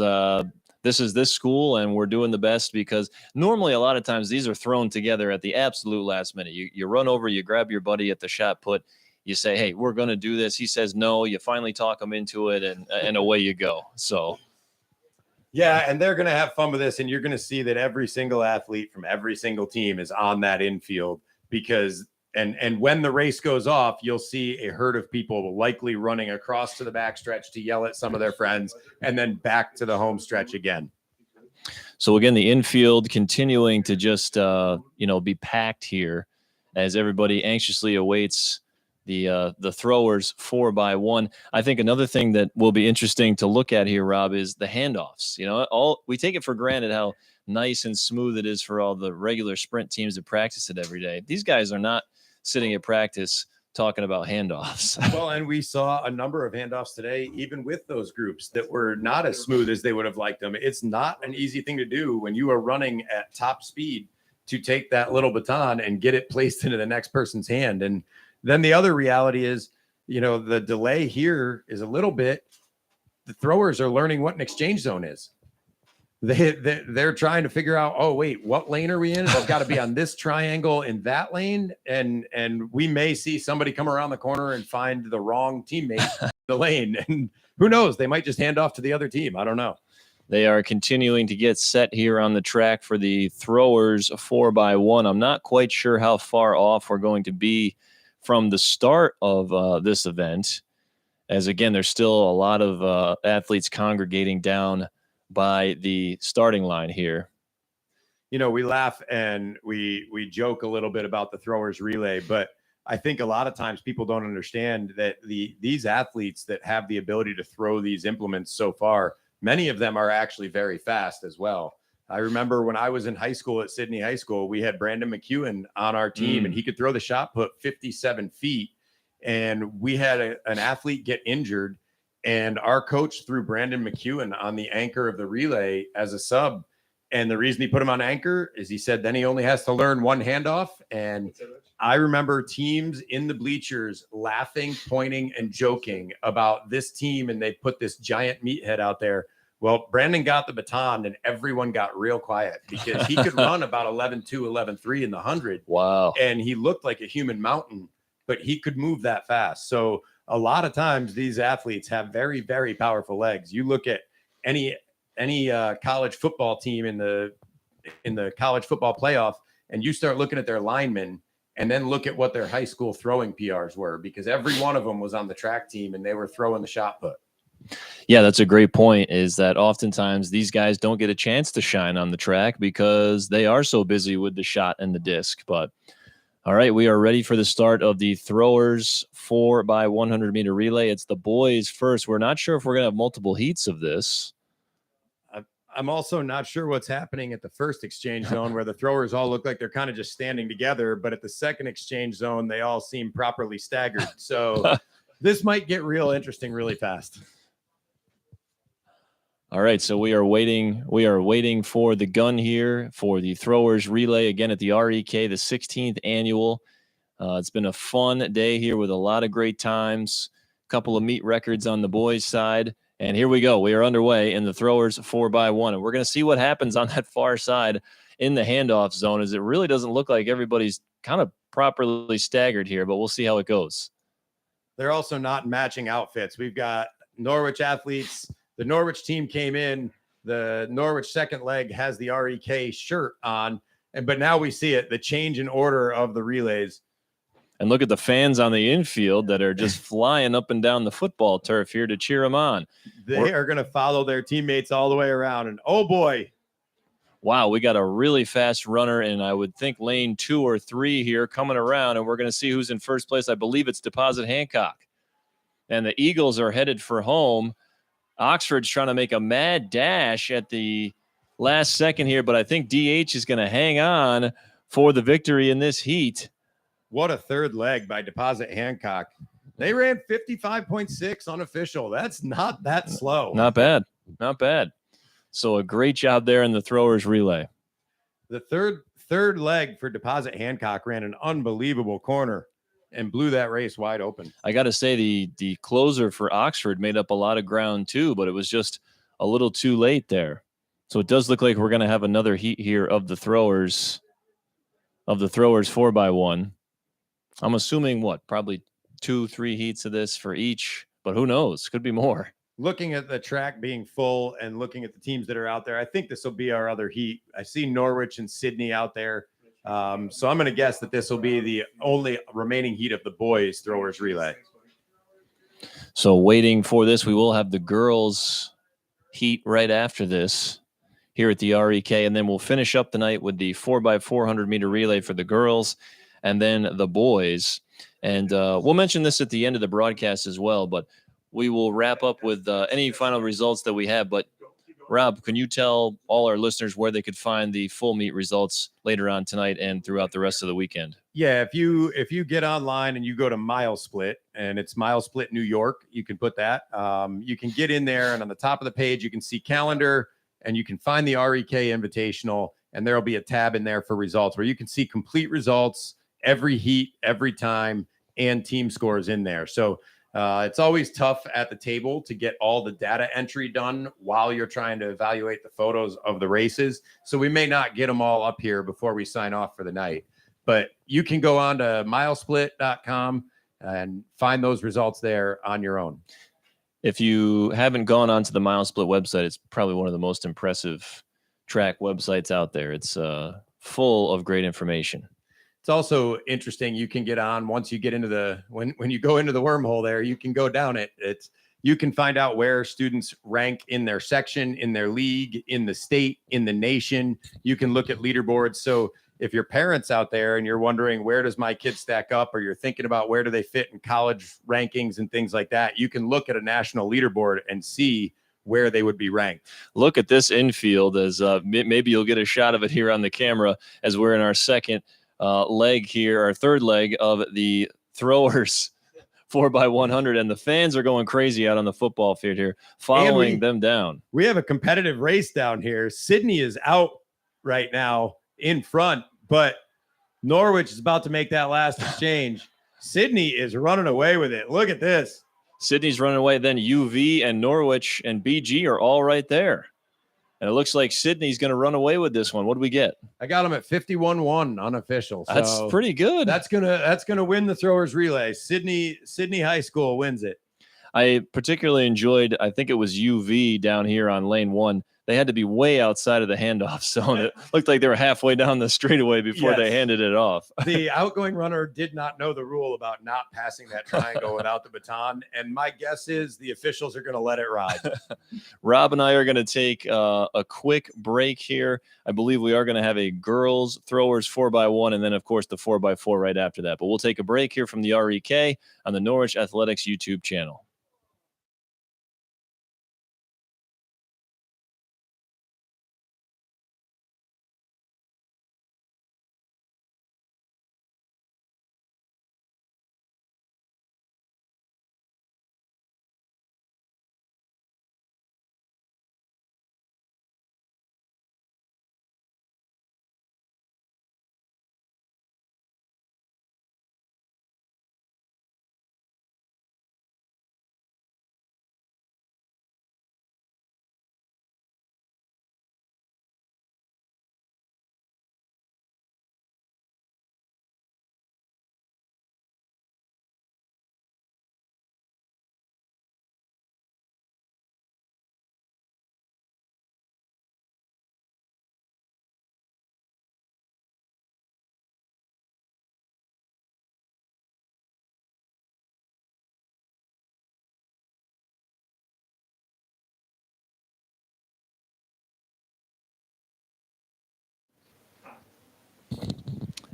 this school, and we're doing the best, because normally a lot of times these are thrown together at the absolute last minute. You run over, you grab your buddy at the shot put, you say, hey, we're going to do this. He says no. You finally talk him into it, and away you go. So, yeah, and they're going to have fun with this, and you're going to see that every single athlete from every single team is on that infield, because and when the race goes off, you'll see a herd of people likely running across to the backstretch to yell at some of their friends, and then back to the home stretch again. So again, the infield continuing to just be packed here as everybody anxiously awaits the throwers 4x1. I think another thing that will be interesting to look at here, Rob, is the handoffs. We take it for granted how nice and smooth it is for all the regular sprint teams that practice it every day. These guys are not sitting at practice talking about handoffs. Well, and we saw a number of handoffs today, even with those groups that were not as smooth as they would have liked them. It's not an easy thing to do when you are running at top speed to take that little baton and get it placed into the next person's hand. And then the other reality is, the delay here is a little bit, the throwers are learning what an exchange zone is. They're trying to figure out, oh, wait, what lane are we in? I've got to be on this triangle in that lane. And we may see somebody come around the corner and find the wrong teammate in the lane. And who knows? They might just hand off to the other team. I don't know. They are continuing to get set here on the track for the throwers 4x1. I'm not quite sure how far off we're going to be from the start of this event, as again, there's still a lot of athletes congregating down by the starting line here. We laugh and we joke a little bit about the throwers relay, but I think a lot of times people don't understand that these athletes that have the ability to throw these implements so far, many of them are actually very fast as well. I remember when I was in high school at Sydney High School, we had Brandon McEwen on our team and he could throw the shot put 57 feet. And we had an athlete get injured, and our coach threw Brandon McEwen on the anchor of the relay as a sub. And the reason he put him on anchor is he said then he only has to learn one handoff. And I remember teams in the bleachers laughing, pointing, and joking about this team, and they put this giant meathead out there. Well, Brandon got the baton, and everyone got real quiet because he could run about 11.2, 11.3 in the 100. Wow. And he looked like a human mountain, but he could move that fast. So a lot of times these athletes have very, very powerful legs. You look at any college football team in the college football playoff, and you start looking at their linemen and then look at what their high school throwing PRs were, because every one of them was on the track team and they were throwing the shot put. Yeah, that's a great point, is that oftentimes these guys don't get a chance to shine on the track because they are so busy with the shot and the disc. But all right, we are ready for the start of the throwers 4x100 meter relay. It's the boys first. We're not sure if we're going to have multiple heats of this. I'm also not sure what's happening at the first exchange zone where the throwers all look like they're kind of just standing together. But at the second exchange zone, they all seem properly staggered. So this might get real interesting really fast. All right, so we are waiting. We are waiting for the gun here for the throwers relay again at the REK, the 16th annual. It's been a fun day here with a lot of great times, a couple of meet records on the boys' side. And here we go. We are underway in the throwers 4x1. And we're going to see what happens on that far side in the handoff zone, as it really doesn't look like everybody's kind of properly staggered here, but we'll see how it goes. They're also not matching outfits. We've got Norwich athletes. The Norwich team came in. The Norwich second leg has the REK shirt on. But now we see it, the change in order of the relays. And look at the fans on the infield that are just flying up and down the football turf here to cheer them on. They are going to follow their teammates all the way around. And oh boy. Wow, we got a really fast runner in, I would think, lane 2 or 3 here coming around. And we're going to see who's in first place. I believe it's Deposit Hancock. And the Eagles are headed for home. Oxford's trying to make a mad dash at the last second here, but I think DH is going to hang on for the victory in this heat. What a third leg by Deposit Hancock. They ran 55.6 unofficial. That's not that slow. Not bad. Not bad. So a great job there in the throwers relay. The third leg for Deposit Hancock ran an unbelievable corner and blew that race wide open. I got to say the closer for Oxford made up a lot of ground too, but it was just a little too late there. So it does look like we're going to have another heat here of the throwers 4x1. I'm assuming probably 2-3 heats of this for each, but who knows? Could be more. Looking at the track being full and looking at the teams that are out there, I think this will be our other heat. I see Norwich and Sydney out there. So I'm going to guess that this will be the only remaining heat of the boys throwers relay. So waiting for this, we will have the girls heat right after this here at the REK, and then we'll finish up the night with the 4x400 meter relay for the girls and then the boys. And we'll mention this at the end of the broadcast as well, but we will wrap up with any final results that we have. But Rob, can you tell all our listeners where they could find the full meet results later on tonight and throughout the rest of the weekend? Yeah, if you get online and you go to MileSplit, and it's MileSplit New York, you can put that. You can get in there, and on the top of the page, you can see calendar, and you can find the REK Invitational, and there'll be a tab in there for results where you can see complete results, every heat, every time, and team scores in there. So it's always tough at the table to get all the data entry done while you're trying to evaluate the photos of the races. So we may not get them all up here before we sign off for the night. But you can go on to milesplit.com and find those results there on your own. If you haven't gone onto the MileSplit website, it's probably one of the most impressive track websites out there. It's full of great information. It's also interesting. You can get on once you get into the when you go into the wormhole there, you can go down it. You can find out where students rank in their section, in their league, in the state, in the nation. You can look at leaderboards. So if your parents out there and you're wondering where does my kid stack up, or you're thinking about where do they fit in college rankings and things like that, you can look at a national leaderboard and see where they would be ranked. Look at this infield as maybe you'll get a shot of it here on the camera as we're in our second leg here, our third leg of the throwers 4x100, and the fans are going crazy out on the football field here, following them down. We have a competitive race down here. Sydney is out right now in front, but Norwich is about to make that last exchange. Sydney is running away with it. Look at this. Sydney's running away. Then UV and Norwich and BG are all right there. And it looks like Sydney's going to run away with this one. What do we get? I got them at 51-1 unofficial. So that's pretty good. That's gonna win the throwers relay. Sydney High School wins it. I particularly enjoyed, I think it was UV down here on lane 1. They had to be way outside of the handoff zone. It looked like they were halfway down the straightaway before they handed it off. The outgoing runner did not know the rule about not passing that triangle without the baton. And my guess is the officials are going to let it ride. Rob and I are going to take a quick break here. I believe we are going to have a girls throwers 4x1 and then, of course, the 4x4 right after that. But we'll take a break here from the REK on the Norwich Athletics YouTube channel.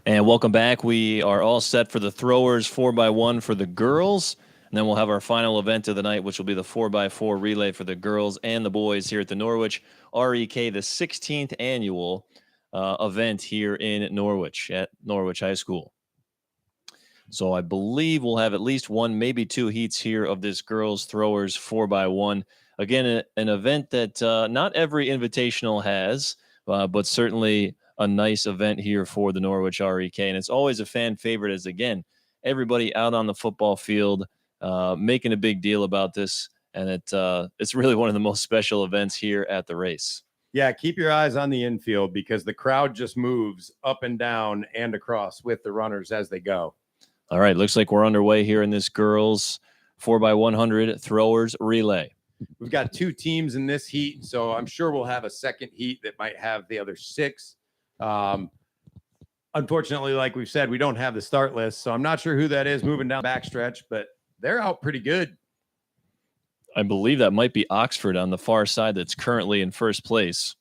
And welcome back. We are all set for the throwers 4x1 for the girls. And then we'll have our final event of the night, which will be the 4x4 relay for the girls and the boys here at the Norwich REK, the 16th annual event here in Norwich at Norwich High School. So I believe we'll have at least one, maybe two heats here of this girls throwers 4x1. Again, an event that not every invitational has, but certainly a nice event here for the Norwich REK. And it's always a fan favorite as, again, everybody out on the football field making a big deal about this. And it's really one of the most special events here at the race. Yeah, keep your eyes on the infield because the crowd just moves up and down and across with the runners as they go. All right, looks like we're underway here in this girls 4x100 throwers relay. We've got two teams in this heat, so I'm sure we'll have a second heat that might have the other six. Unfortunately, like we've said, we don't have the start list, so I'm not sure who that is moving down backstretch, but they're out pretty good. I believe that might be Oxford on the far side that's currently in first place.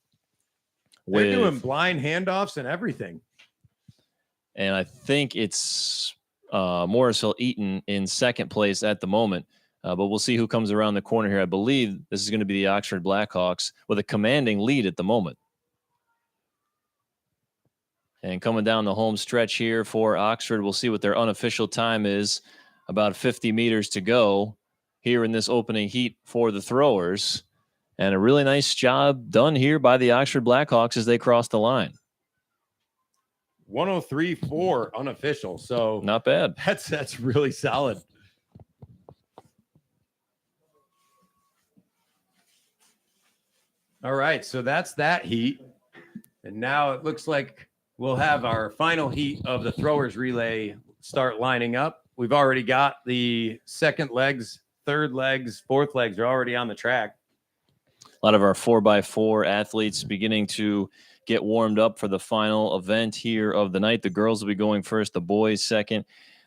They're doing blind handoffs and everything. And I think it's Morrisville Eaton in second place at the moment. But we'll see who comes around the corner here. I believe this is going to be the Oxford Blackhawks with a commanding lead at the moment. And coming down the home stretch here for Oxford, we'll see what their unofficial time is. About 50 meters to go here in this opening heat for the throwers. And a really nice job done here by the Oxford Blackhawks as they cross the line. 103.4 unofficial. So not bad. That's really solid. All right, so that's that heat. And now it looks like we'll have our final heat of the throwers relay start lining up. We've already got the second legs, third legs, fourth legs are already on the track. A lot of our 4x4 athletes beginning to get warmed up for the final event here of the night. The girls will be going first, the boys second.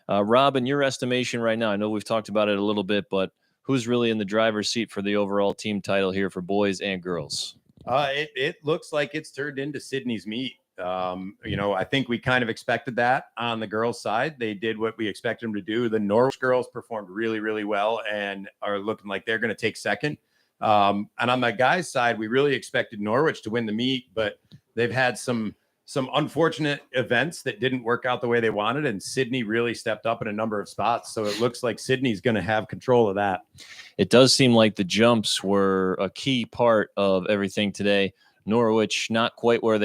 Rob, in your estimation right now, I know we've talked about it a little bit, but who's really in the driver's seat for the overall team title here for boys and girls? It looks like it's turned into Sydney's meet. I think we kind of expected that on the girls' side. They did what we expected them to do. The Norwich girls performed really, really well and are looking like they're going to take second. And on the guys' side, we really expected Norwich to win the meet, but they've had some unfortunate events that didn't work out the way they wanted, and Sydney really stepped up in a number of spots. So it looks like Sydney's going to have control of that. It does seem like the jumps were a key part of everything today. Norwich not quite where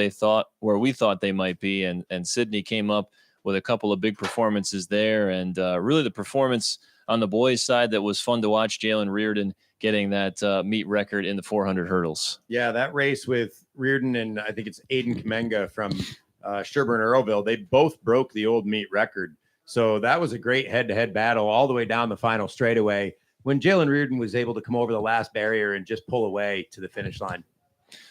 we thought they might be, and Sydney came up with a couple of big performances there, and really the performance on the boys' side that was fun to watch. Jalen Reardon getting that meet record in the 400 hurdles. Yeah, that race with Reardon and I think it's Aiden Kamenga from Sherburne Earlville, they both broke the old meet record. So that was a great head-to-head battle all the way down the final straightaway when Jalen Reardon was able to come over the last barrier and just pull away to the finish line.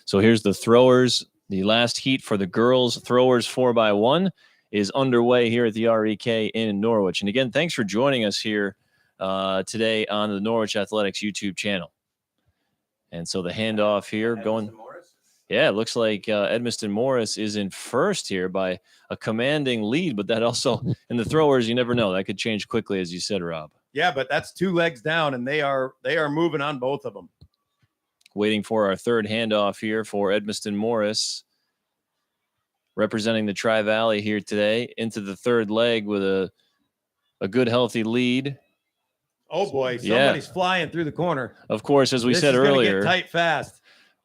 So here's the throwers. The last heat for the girls throwers 4x1 is underway here at the REK in Norwich. And again, thanks for joining us here today on the Norwich Athletics YouTube channel. And so the handoff here going. Yeah, it looks like Edmiston Morris is in first here by a commanding lead, but that also in the throwers, you never know. That could change quickly, as you said, Rob. Yeah, but that's two legs down, and they are moving on both of them. Waiting for our third handoff here for Edmiston Morris, representing the Tri-Valley here today, into the third leg with a good, healthy lead. Oh, boy, somebody's flying through the corner. Of course, as we said earlier, get tight fast.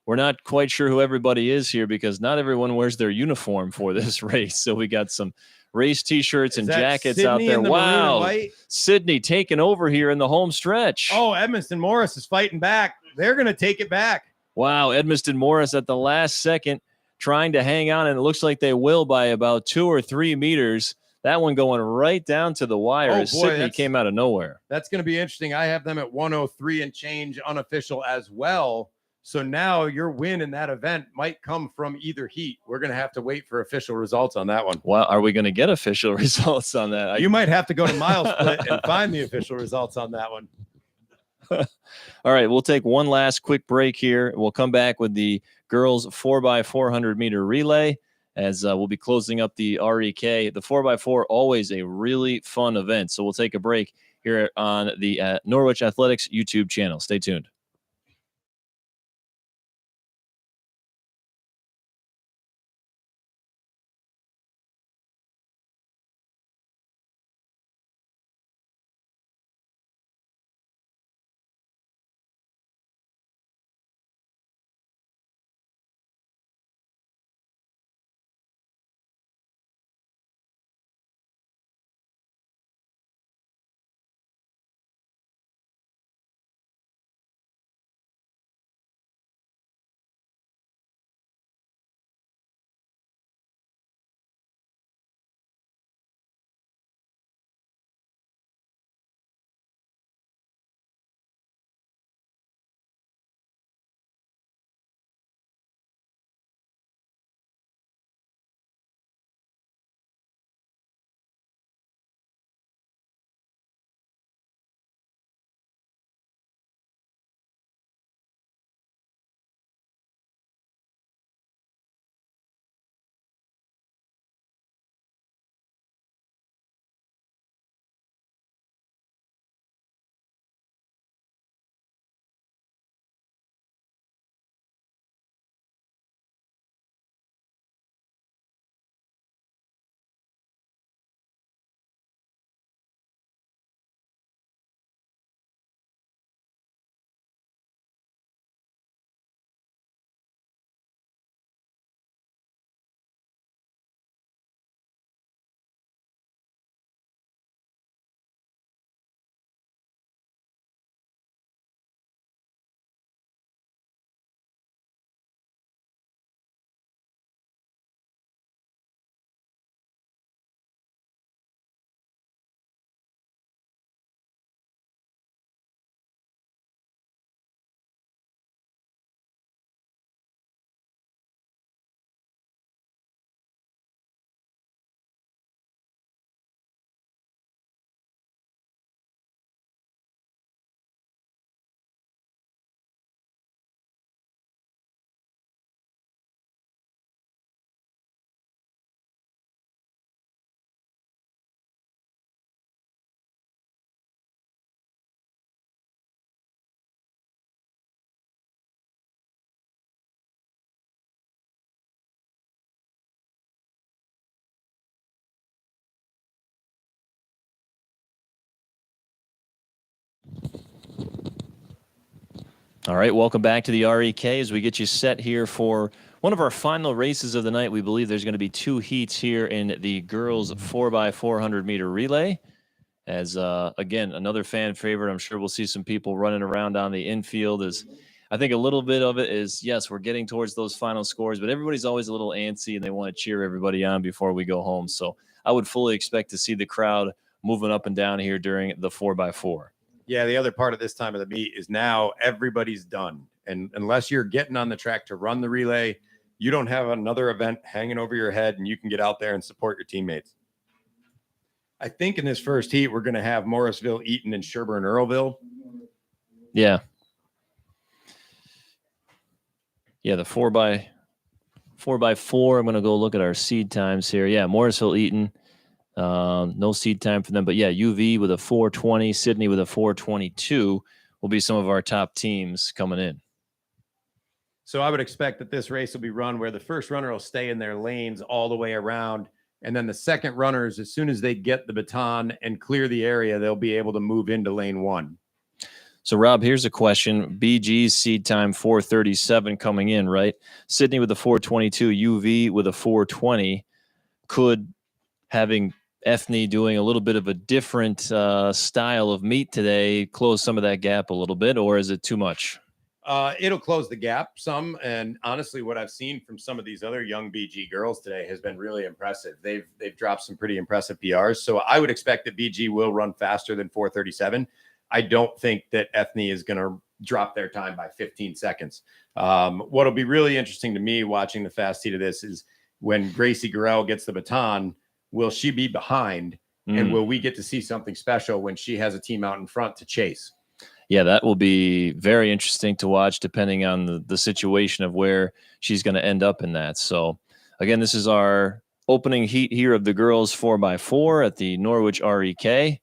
We're not quite sure who everybody is here because not everyone wears their uniform for this race. So we got some race T-shirts and jackets Sydney out there. Wow. Sydney taking over here in the home stretch. Oh, Edmiston Morris is fighting back. They're going to take it back. Wow, Edmiston Morris at the last second trying to hang on, and it looks like they will by about 2 or 3 meters. That one going right down to the wire as Sydney came out of nowhere. That's going to be interesting. I have them at 103 and change unofficial as well. So now your win in that event might come from either heat. We're going to have to wait for official results on that one. Well, are we going to get official results on that? You might have to go to Mile Split and find the official results on that one. All right, we'll take one last quick break here. We'll come back with the girls 4x400 meter relay as we'll be closing up the REK. The 4x4, always a really fun event. So we'll take a break here on the Norwich Athletics YouTube channel. Stay tuned. All right, welcome back to the REK as we get you set here for one of our final races of the night. We believe there's going to be 2 heats here in the girls 4x400 meter relay. As again, another fan favorite. I'm sure we'll see some people running around on the infield. As I think a little bit of it is, yes, we're getting towards those final scores, but everybody's always a little antsy and they want to cheer everybody on before we go home. So I would fully expect to see the crowd moving up and down here during the 4x4. Yeah, the other part of this time of the meet is now everybody's done. And unless you're getting on the track to run the relay, you don't have another event hanging over your head and you can get out there and support your teammates. I think in this first heat, we're going to have Morrisville, Eaton, and Sherburne, Earlville. Yeah. Yeah, the 4x4. I'm going to go look at our seed times here. Yeah, Morrisville, Eaton. No seed time for them. But yeah, UV with a 4:20, Sydney with a 4:22 will be some of our top teams coming in. So I would expect that this race will be run where the first runner will stay in their lanes all the way around. And then the second runners, as soon as they get the baton and clear the area, they'll be able to move into lane 1. So, Rob, here's a question. BG's seed time 4:37 coming in, right? Sydney with a 4:22, UV with a 4:20. Could having Ethne doing a little bit of a different style of meet today close some of that gap a little bit, or is it too much? It'll close the gap some. And honestly, what I've seen from some of these other young BG girls today has been really impressive. They've dropped some pretty impressive PRs. So I would expect that BG will run faster than 4:37. I don't think that Ethne is going to drop their time by 15 seconds. What'll be really interesting to me watching the fast heat of this is when Gracie Garrell gets the baton, will she be behind? And will we get to see something special when she has a team out in front to chase? Yeah, that will be very interesting to watch depending on the situation of where she's going to end up in that. So, again, this is our opening heat here of the girls 4x4 at the Norwich REK.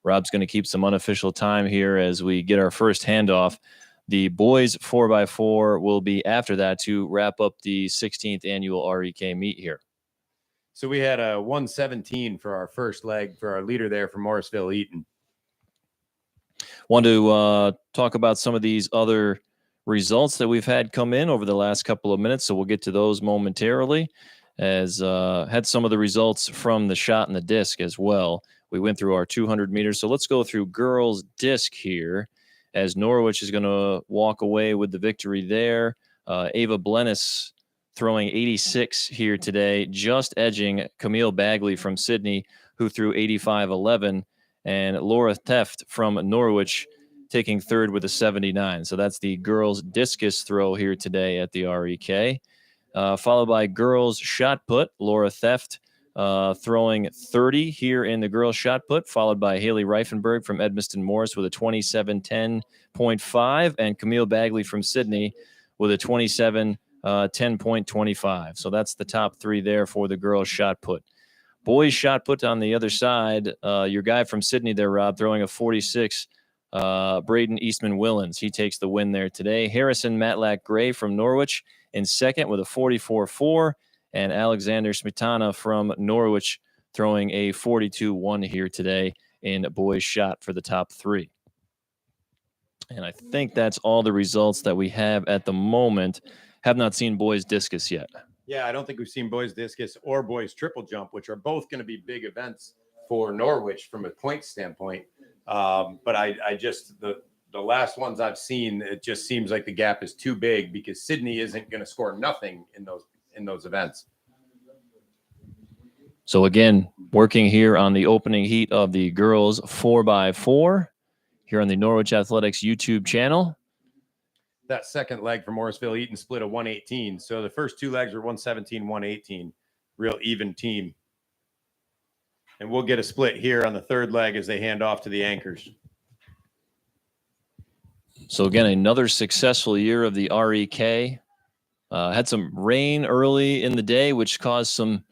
Rob's going to keep some unofficial time here as we get our first handoff. The boys 4x4 will be after that to wrap up the 16th annual REK meet here. So we had a 1:17 for our first leg for our leader there from Morrisville, Eaton. Want to talk about some of these other results that we've had come in over the last couple of minutes, so we'll get to those momentarily. As had some of the results from the shot and the disc as well. We went through our 200 meters, so let's go through girls disc here, as Norwich is going to walk away with the victory there. Ava Blennis throwing 86 here today, just edging Camille Bagley from Sydney, who threw 85.11. And Laura Theft from Norwich taking third with a 79. So that's the girls' discus throw here today at the REK. Followed by girls' shot put, Laura Theft throwing 30 here in the girls' shot put, followed by Haley Reifenberg from Edmiston Morris with a 27:10.5, and Camille Bagley from Sydney with a 27:10.25. So that's the top 3 there for the girls' shot put. Boys shot put on the other side. Your guy from Sydney there, Rob, throwing a 46. Braden Eastman Willens, he takes the win there today. Harrison Matlack Gray from Norwich in second with a 44.4. And Alexander Smetana from Norwich throwing a 42.1 here today in boys shot for the top 3. And I think that's all the results that we have at the moment. Have not seen boys discus yet. Yeah, I don't think we've seen boys discus or boys triple jump, which are both going to be big events for Norwich from a point standpoint. But I just the last ones I've seen, it just seems like the gap is too big because Sydney isn't going to score nothing in those events. So again, working here on the opening heat of the girls 4x4 here on the Norwich Athletics YouTube channel. That second leg for Morrisville Eaton split a 118. So the first 2 legs were 117, 118. Real even team. And we'll get a split here on the third leg as they hand off to the anchors. So again, another successful year of the REK. Had some rain early in the day, which caused some,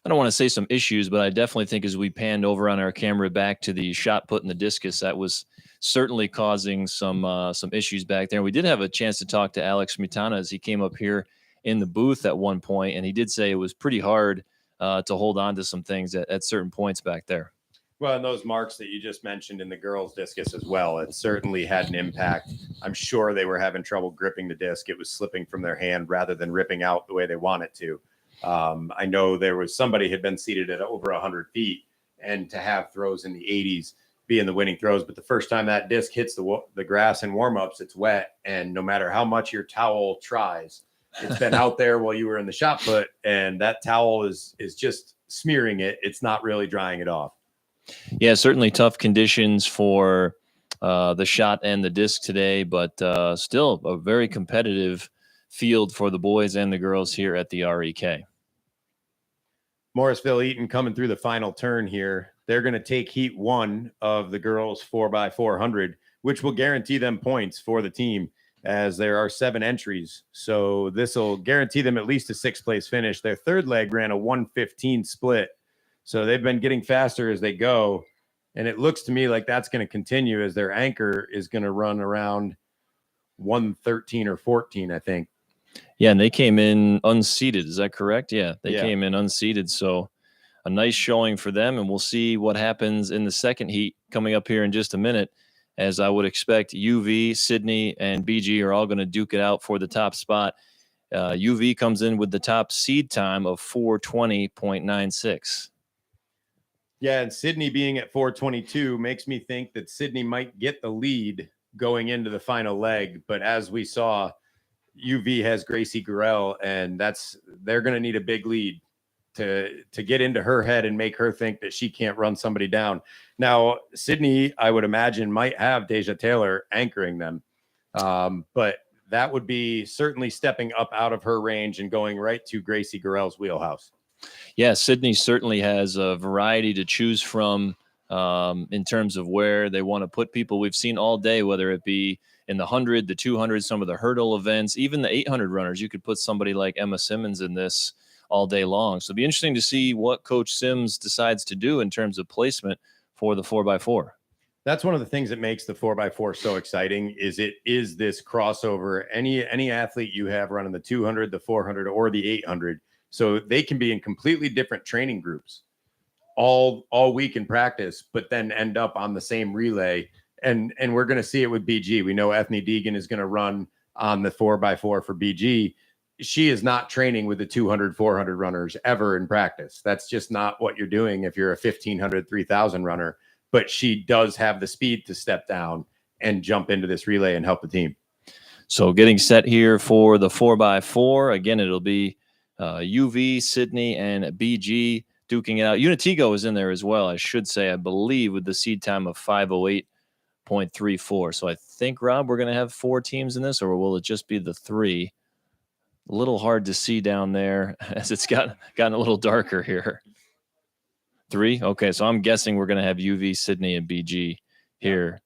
I don't want to say some issues, but I definitely think as we panned over on our camera back to the shot put in the discus, that was certainly causing some issues back there. We did have a chance to talk to Alex Smetana as he came up here in the booth at one point, and he did say it was pretty hard to hold on to some things at certain points back there. Well, and those marks that you just mentioned in the girls' discus as well, it certainly had an impact. I'm sure they were having trouble gripping the disc. It was slipping from their hand rather than ripping out the way they want it to. I know there was somebody had been seated at over 100 feet, and to have throws in the 80s being the winning throws. But the first time that disc hits the grass in warmups, it's wet. And no matter how much your towel tries, it's been out there while you were in the shot put, and that towel is just smearing it. It's not really drying it off. Yeah, certainly tough conditions for the shot and the disc today, but still a very competitive field for the boys and the girls here at the REK. Morrisville Eaton coming through the final turn here. They're going to take heat 1 of the girls 4x400, which will guarantee them points for the team, as there are 7 entries. So this will guarantee them at least a 6th place finish. Their third leg ran a 1:15 split. So they've been getting faster as they go. And it looks to me like that's going to continue, as their anchor is going to run around 1:13 or 14, I think. Yeah, and they came in unseeded. Is that correct? Yeah, they came in unseeded. So a nice showing for them, and we'll see what happens in the second heat coming up here in just a minute, as I would expect UV, Sydney, and BG are all going to duke it out for the top spot. UV comes in with the top seed time of 4:20.96. Yeah, and Sydney being at 4:22 makes me think that Sydney might get the lead going into the final leg. But as we saw, UV has Gracie Gurrell, and they're going to need a big lead to get into her head and make her think that she can't run somebody down. Now, Sydney, I would imagine, might have Deja Taylor anchoring them, but that would be certainly stepping up out of her range and going right to Gracie Gurrell's wheelhouse. Yeah, Sydney certainly has a variety to choose from in terms of where they want to put people. We've seen all day, whether it be in the 100, the 200, some of the hurdle events, even the 800 runners. You could put somebody like Emma Simmons in this all day long. So it'll be interesting to see what Coach Sims decides to do in terms of placement for the 4x4. That's one of the things that makes the 4x4 so exciting, is it is this crossover. Any athlete you have running the 200, the 400, or the 800, so they can be in completely different training groups all week in practice, but then end up on the same relay. And we're going to see it with BG. We know Ethne Deegan is going to run on the 4x4 for BG. She is not training with the 200, 400 runners ever in practice. That's just not what you're doing if you're a 1,500, 3,000 runner. But she does have the speed to step down and jump into this relay and help the team. So getting set here for the 4x4. Again, it'll be UV, Sydney, and BG duking it out. Unitigo is in there as well, I should say, I believe, with the seed time of 5:08.34. So I think, Rob, we're going to have 4 teams in this, or will it just be the 3? A little hard to see down there as it's gotten a little darker here. 3? Okay, so I'm guessing we're going to have UV, Sydney, and BG here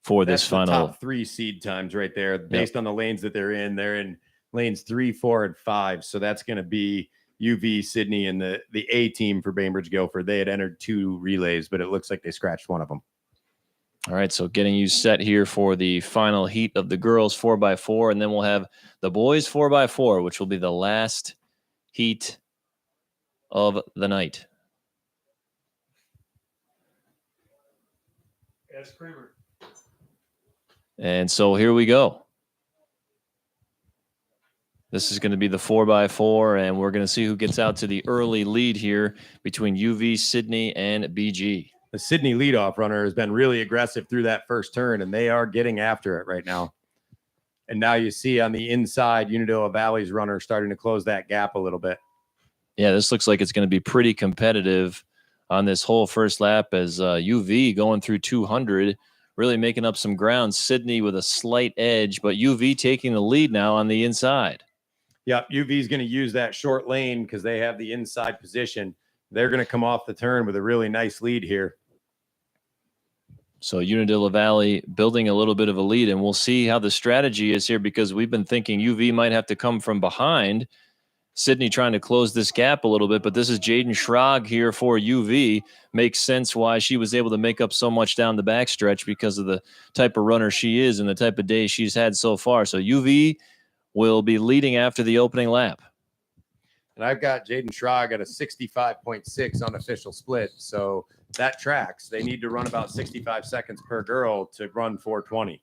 for this final. The top 3 seed times right there, based on the lanes that they're in. They're in lanes 3, 4, and 5. So that's going to be UV, Sydney, and the A team for Bainbridge Gopher. They had entered 2 relays, but it looks like they scratched one of them. All right, so getting you set here for the final heat of the girls 4x4, and then we'll have the boys 4x4, which will be the last heat of the night. Yes, Kramer. And so here we go. This is going to be the 4x4, and we're going to see who gets out to the early lead here between UV, Sydney, and BG. The Sydney leadoff runner has been really aggressive through that first turn, and they are getting after it right now. And now you see on the inside, Unadilla Valley's runner starting to close that gap a little bit. Yeah, this looks like it's going to be pretty competitive on this whole first lap, as UV going through 200, really making up some ground. Sydney with a slight edge, but UV taking the lead now on the inside. Yep, UV is going to use that short lane because they have the inside position. They're going to come off the turn with a really nice lead here. So Unadilla Valley building a little bit of a lead, and we'll see how the strategy is here, because we've been thinking UV might have to come from behind. Sydney trying to close this gap a little bit, but this is Jaden Schrag here for UV. Makes sense why she was able to make up so much down the backstretch, because of the type of runner she is and the type of day she's had so far. So UV will be leading after the opening lap. And I've got Jaden Schrag at a 65.6 unofficial split. So that tracks. They need to run about 65 seconds per girl to run 420.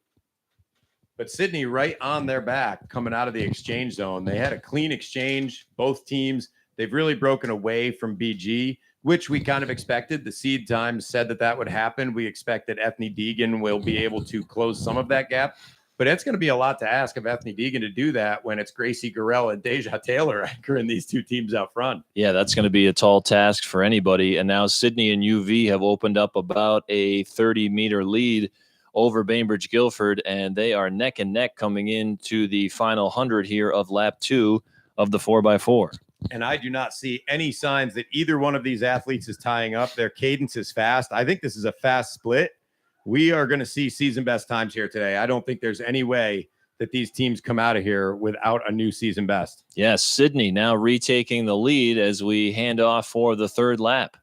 but Sydney right on their back coming out of the exchange zone. They had a clean exchange, both teams. They've really broken away from BG, which we kind of expected. The seed times said that would happen. We expect that Ethne Deegan will be able to close some of that gap. But it's going to be a lot to ask of Ethne Deegan to do that when it's Gracie Gurrell and Deja Taylor anchoring these two teams out front. Yeah, that's going to be a tall task for anybody. And now Sydney and UV have opened up about a 30-meter lead over Bainbridge Guilford, and they are neck and neck coming into the final 100 here of lap 2 of the 4x4. And I do not see any signs that either one of these athletes is tying up. Their cadence is fast. I think this is a fast split. We are going to see season best times here today. I don't think there's any way that these teams come out of here without a new season best. Yes, Sydney now retaking the lead as we hand off for the third lap.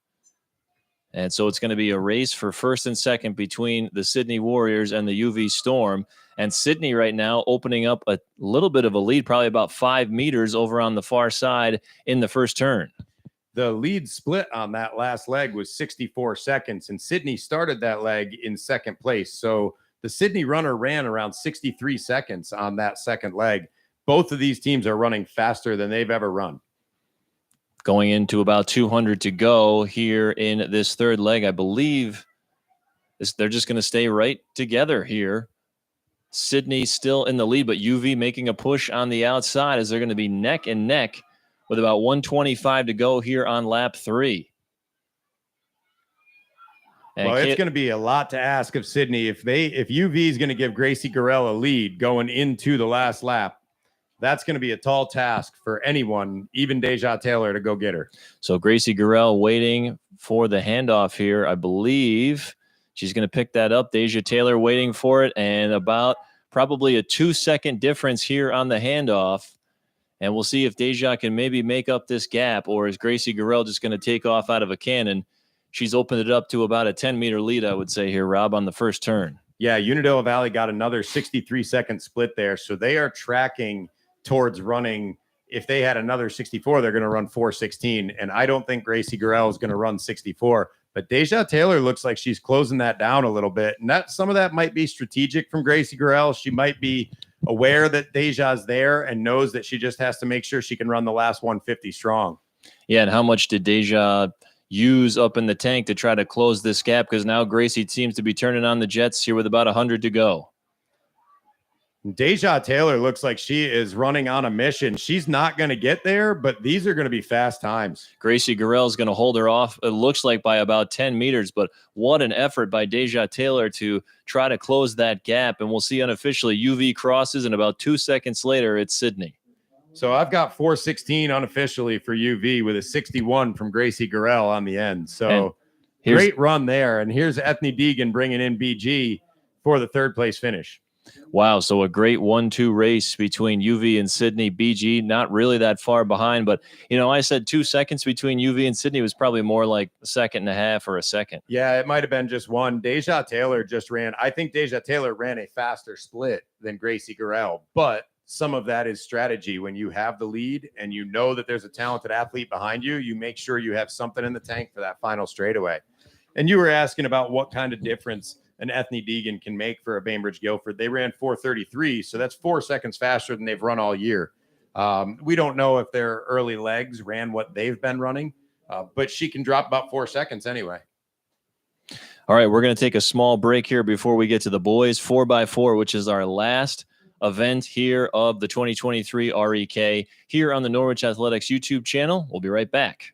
And so it's going to be a race for first and second between the Sydney Warriors and the UV Storm. And Sydney right now opening up a little bit of a lead, probably about 5 meters over on the far side in the first turn. The lead split on that last leg was 64 seconds, and Sydney started that leg in second place. So the Sydney runner ran around 63 seconds on that second leg. Both of these teams are running faster than they've ever run. Going into about 200 to go here in this third leg, I believe they're just going to stay right together here. Sydney still in the lead, but UV making a push on the outside as they're going to be neck and neck with about 125 to go here on lap 3. And well, it's going to be a lot to ask of Sydney. If UV is going to give Gracie Gurrell a lead going into the last lap, that's going to be a tall task for anyone, even Deja Taylor, to go get her. So Gracie Gurrell waiting for the handoff here. I believe she's going to pick that up. Deja Taylor waiting for it, and about probably a 2-second difference here on the handoff. And we'll see if Deja can maybe make up this gap, or is Gracie Gurrell just going to take off out of a cannon? She's opened it up to about a 10-meter lead, I would say here, Rob, on the first turn. Yeah, Unadilla Valley got another 63-second split there. So they are tracking towards running. If they had another 64, they're going to run 4:16. And I don't think Gracie Gurrell is going to run 64. But Deja Taylor looks like she's closing that down a little bit. And some of that might be strategic from Gracie Gurrell. She might be aware that Deja's there and knows that she just has to make sure she can run the last 150 strong. Yeah, and how much did Deja use up in the tank to try to close this gap? Because now Gracie seems to be turning on the jets here with about 100 to go. Deja Taylor looks like she is running on a mission. She's not going to get there, but these are going to be fast times. Gracie Gurrell is going to hold her off, it looks like, by about 10 meters. But what an effort by Deja Taylor to try to close that gap. And we'll see unofficially UV crosses, and about 2 seconds later, it's Sydney. So I've got 4:16 unofficially for UV with a 61 from Gracie Gurrell on the end. So great run there. And here's Ethne Deegan bringing in BG for the third place finish. Wow, so a great 1-2 race between UV and Sydney. BG not really that far behind, but, I said 2 seconds between UV and Sydney was probably more like a second and a half or a second. Yeah, it might have been just one. Deja Taylor I think Deja Taylor ran a faster split than Gracie Gurrell, but some of that is strategy. When you have the lead and you know that there's a talented athlete behind you, you make sure you have something in the tank for that final straightaway. And you were asking about what kind of difference an Ethne Deegan can make for a Bainbridge Guilford. They ran 4:33, so that's 4 seconds faster than they've run all year. We don't know if their early legs ran what they've been running, but she can drop about 4 seconds anyway. All right, we're going to take a small break here before we get to the boys 4x4, which is our last event here of the 2023 REK here on the Norwich Athletics YouTube channel. We'll be right back.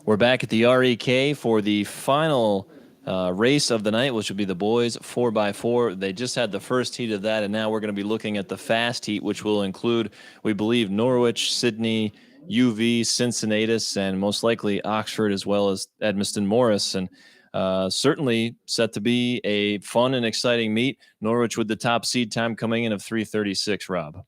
We're back at the REK for the final race of the night, which will be the boys 4x4. They just had the first heat of that, and now we're going to be looking at the fast heat, which will include, we believe, Norwich, Sydney, UV, Cincinnatus, and most likely Oxford, as well as Edmiston Morris. And certainly set to be a fun and exciting meet. Norwich with the top seed time coming in of 3:36, Rob.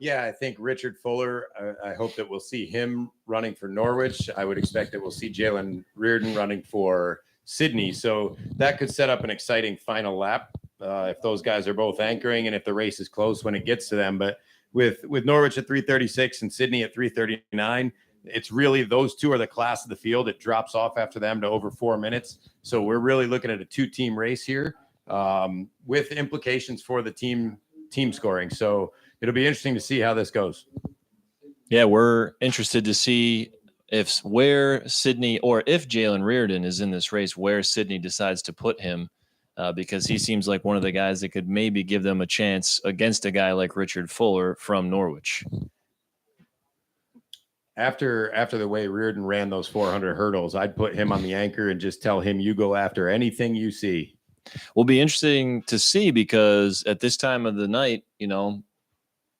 Yeah, I think Richard Fuller, I hope that we'll see him running for Norwich. I would expect that we'll see Jalen Reardon running for Sydney. So that could set up an exciting final lap if those guys are both anchoring and if the race is close when it gets to them. But with Norwich at 3:36 and Sydney at 3:39, it's really those two are the class of the field. It drops off after them to over 4 minutes. So we're really looking at a two-team race here with implications for the team scoring. So it'll be interesting to see how this goes. Yeah, we're interested to see if Sydney, or if Jalen Reardon is in this race, where Sydney decides to put him, because he seems like one of the guys that could maybe give them a chance against a guy like Richard Fuller from Norwich. After the way Reardon ran those 400 hurdles, I'd put him on the anchor and just tell him, you go after anything you see. Will be interesting to see, because at this time of the night,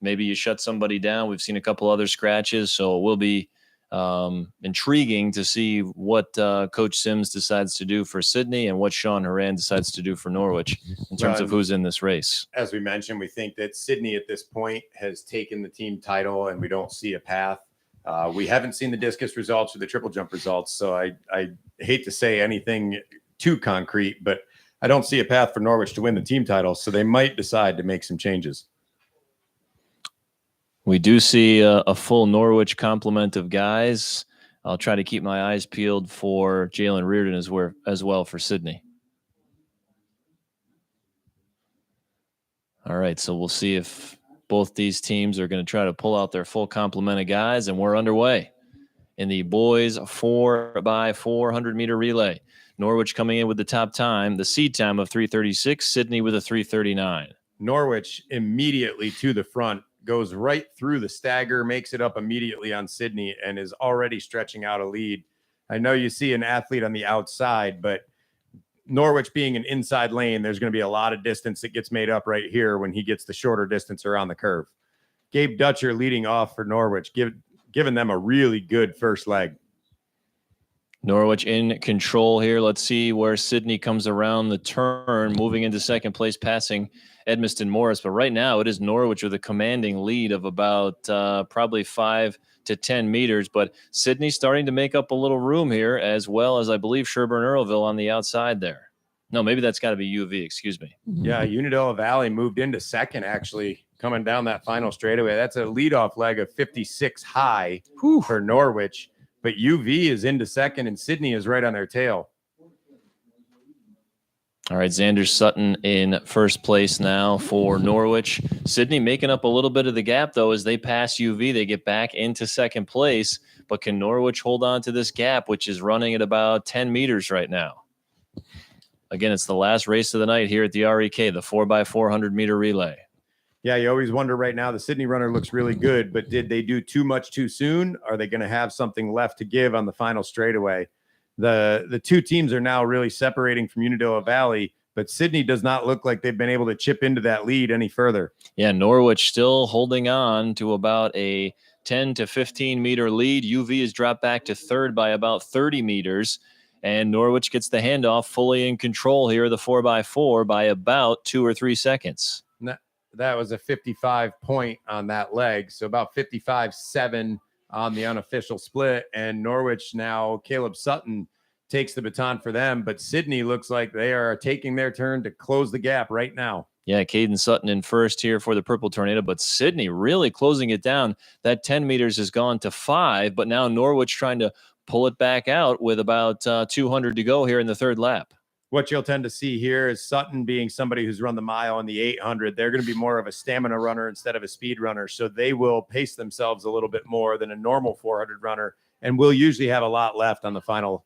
maybe you shut somebody down. We've seen a couple other scratches, so it will be intriguing to see what Coach Sims decides to do for Sydney and what Sean Horan decides to do for Norwich in terms of who's in this race. As we mentioned, we think that Sydney at this point has taken the team title, and we don't see a path. We haven't seen the discus results or the triple jump results, so I hate to say anything too concrete, but I don't see a path for Norwich to win the team title, so they might decide to make some changes. We do see a full Norwich complement of guys. I'll try to keep my eyes peeled for Jalen Reardon as well for Sydney. All right, so we'll see if both these teams are going to try to pull out their full complement of guys, and we're underway in the boys 4x400 meter relay. Norwich coming in with the top time, the seed time of 3:36, Sydney with a 3:39. Norwich immediately to the front, goes right through the stagger, makes it up immediately on Sydney, and is already stretching out a lead. I know you see an athlete on the outside, but Norwich being an inside lane, there's going to be a lot of distance that gets made up right here when he gets the shorter distance around the curve. Gabe Dutcher leading off for Norwich, giving them a really good first leg. Norwich in control here. Let's see where Sydney comes around the turn, moving into second place, passing Edmiston Morris. But right now it is Norwich with a commanding lead of about probably 5 to 10 meters. But Sydney starting to make up a little room here, as well as I believe Sherburne Earlville on the outside there. No, maybe that's got to be UV. Excuse me. Yeah, Unadilla Valley moved into second, actually, coming down that final straightaway. That's a leadoff leg of 56 high for Norwich. But UV is into second, and Sydney is right on their tail. All right, Xander Sutton in first place now for Norwich. Sydney making up a little bit of the gap, though, as they pass UV. They get back into second place. But can Norwich hold on to this gap, which is running at about 10 meters right now? Again, it's the last race of the night here at the REK, the 4x400 meter relay. Yeah, you always wonder right now, the Sydney runner looks really good, but did they do too much too soon? Are they going to have something left to give on the final straightaway? The two teams are now really separating from Unadilla Valley, but Sydney does not look like they've been able to chip into that lead any further. Yeah, Norwich still holding on to about a 10 to 15 meter lead. UV has dropped back to third by about 30 meters, and Norwich gets the handoff fully in control here, the 4x4, by about 2 or 3 seconds. That was a 55 point on that leg. So about 55-7 on the unofficial split. And Norwich now, Caleb Sutton takes the baton for them. But Sydney looks like they are taking their turn to close the gap right now. Yeah, Caden Sutton in first here for the Purple Tornado. But Sydney really closing it down. That 10 meters has gone to 5. But now Norwich trying to pull it back out with about 200 to go here in the third lap. What you'll tend to see here is Sutton being somebody who's run the mile on the 800. They're going to be more of a stamina runner instead of a speed runner. So they will pace themselves a little bit more than a normal 400 runner, and will usually have a lot left on the final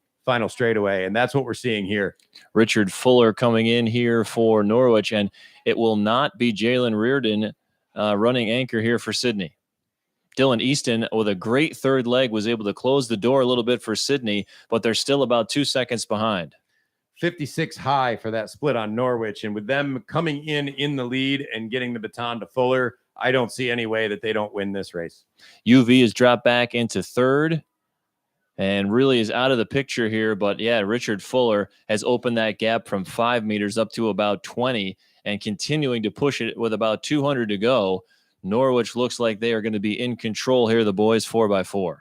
straightaway. And that's what we're seeing here. Richard Fuller coming in here for Norwich, and it will not be Jalen Reardon running anchor here for Sydney. Dylan Easton with a great third leg was able to close the door a little bit for Sydney, but they're still about 2 seconds behind. 56 high for that split on Norwich. And with them coming in the lead and getting the baton to Fuller, I don't see any way that they don't win this race. UV has dropped back into third and really is out of the picture here. But yeah, Richard Fuller has opened that gap from 5 meters up to about 20 and continuing to push it with about 200 to go. Norwich looks like they are going to be in control here, the boys 4x4.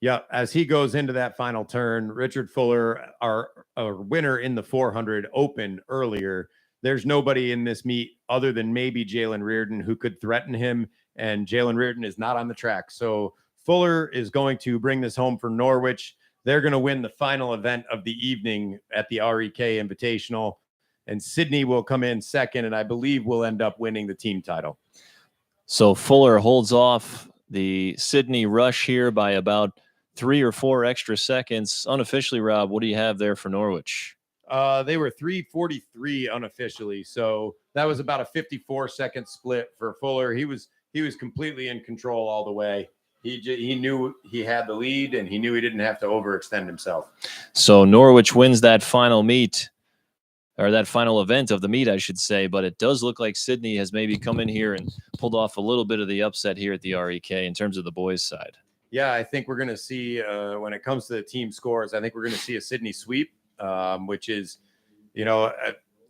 Yeah, as he goes into that final turn, Richard Fuller, our winner in the 400, opened earlier. There's nobody in this meet other than maybe Jalen Reardon who could threaten him, and Jalen Reardon is not on the track. So Fuller is going to bring this home for Norwich. They're going to win the final event of the evening at the REK Invitational, and Sydney will come in second, and I believe will end up winning the team title. So Fuller holds off the Sydney rush here by about 3 or 4 extra seconds. Unofficially, Rob, what do you have there for Norwich? They were 3:43 unofficially, so that was about a 54-second split for Fuller. He was completely in control all the way. He knew he had the lead, and he knew he didn't have to overextend himself. So Norwich wins that final meet, or that final event of the meet, I should say. But it does look like Sydney has maybe come in here and pulled off a little bit of the upset here at the REK in terms of the boys' side. Yeah, I think we're going to see, when it comes to the team scores, I think we're going to see a Sydney sweep, which is,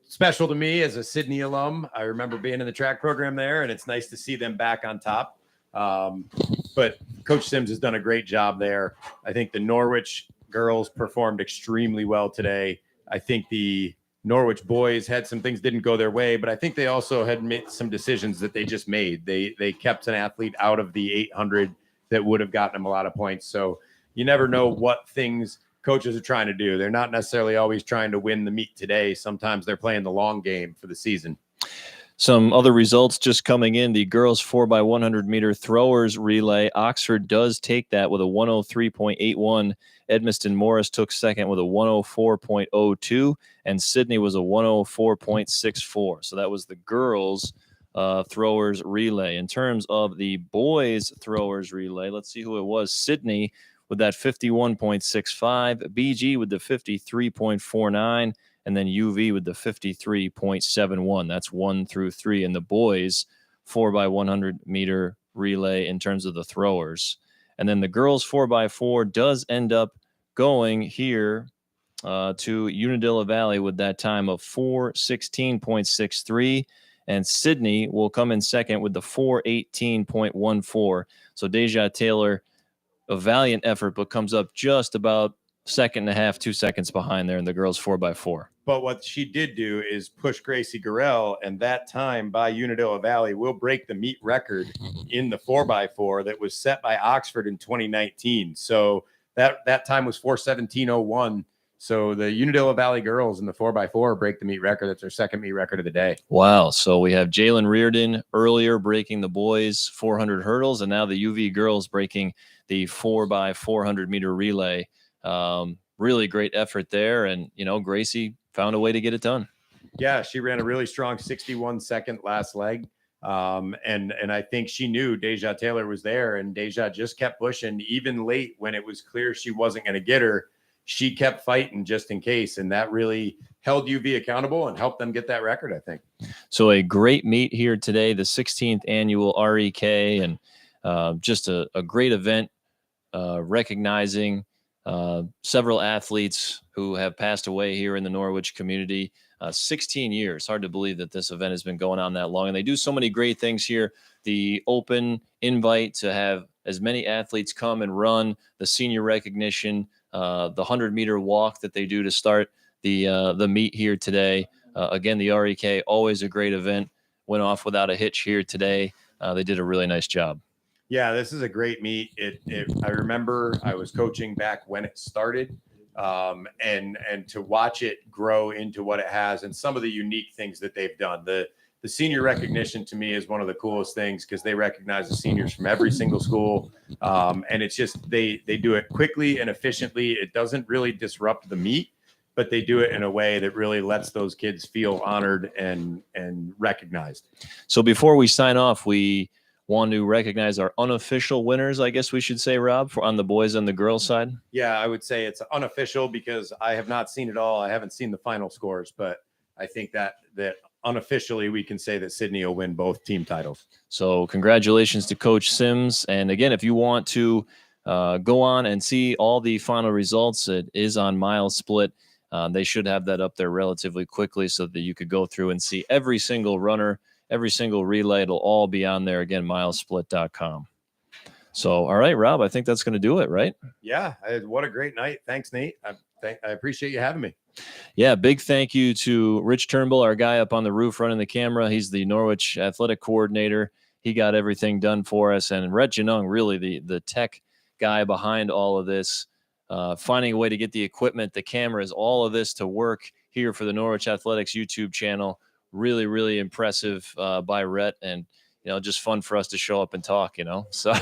special to me as a Sydney alum. I remember being in the track program there, and it's nice to see them back on top. But Coach Sims has done a great job there. I think the Norwich girls performed extremely well today. I think the Norwich boys had some things didn't go their way, but I think they also had made some decisions that they just made. They kept an athlete out of the 800 that would have gotten them a lot of points. So you never know what things coaches are trying to do. They're not necessarily always trying to win the meet today. Sometimes they're playing the long game for the season. Some other results just coming in. The girls 4x100 meter throwers relay. Oxford does take that with a 103.81. Edmiston Morris took second with a 104.02. And Sydney was a 104.64. So that was the girls throwers relay. In terms of the boys throwers relay, let's see who it was. Sydney with that 51.65, BG with the 53.49, and then UV with the 53.71. That's 1 through 3 in the boys 4x100 meter relay in terms of the throwers. And then the girls 4x4 does end up going here to Unadilla Valley with that time of 4:16.63. And Sydney will come in second with the 4:18.14. So Deja Taylor, a valiant effort, but comes up just about 1.5, 2 seconds behind there in the girls 4x4. But what she did do is push Gracie Garrell, and that time by Unadilla Valley will break the meet record in the 4x4 that was set by Oxford in 2019. So that time was 4:17.01. So the Unadilla Valley girls in the 4x4 break the meet record. That's their second meet record of the day. Wow. So we have Jalen Reardon earlier breaking the boys 400 hurdles, and now the UV girls breaking the 4x400 meter relay. Really great effort there. And, Gracie found a way to get it done. Yeah, she ran a really strong 61-second last leg. And I think she knew Deja Taylor was there, and Deja just kept pushing even late when it was clear she wasn't going to get her. She kept fighting just in case, and that really held UV accountable and helped them get that record, I think. So a great meet here today, the 16th annual REK, and just a great event recognizing several athletes who have passed away here in the Norwich community. 16 years. Hard to believe that this event has been going on that long. And they do so many great things here. The open invite to have as many athletes come and run, the senior recognition, the 100-meter walk that they do to start the meet here today. Again, the REK, always a great event. Went off without a hitch here today. They did a really nice job. Yeah, this is a great meet. I remember I was coaching back when it started, and to watch it grow into what it has and some of the unique things that they've done. The senior recognition to me is one of the coolest things because they recognize the seniors from every single school. And it's just, they do it quickly and efficiently. It doesn't really disrupt the meet, but they do it in a way that really lets those kids feel honored and recognized. So before we sign off, we want to recognize our unofficial winners, I guess we should say, Rob, on the boys and the girls side? Yeah, I would say it's unofficial because I have not seen it all. I haven't seen the final scores, but I think that unofficially we can say that Sydney will win both team titles. So congratulations to Coach Sims. And again, if you want to go on and see all the final results, it is on Mile Split. They should have that up there relatively quickly so that you could go through and see every single runner, every single relay. It'll all be on there. Again, milesplit.com. So, all right, Rob, I think that's going to do it, right? Yeah. What a great night. Thanks, Nate. I appreciate you having me. Yeah, big thank you to Rich Turnbull, our guy up on the roof running the camera. He's the Norwich athletic coordinator. He got everything done for us. And Rhett Janung, really the tech guy behind all of this, finding a way to get the equipment, the cameras, all of this to work here for the Norwich Athletics YouTube channel. Really, really impressive by Rhett, and just fun for us to show up and talk. So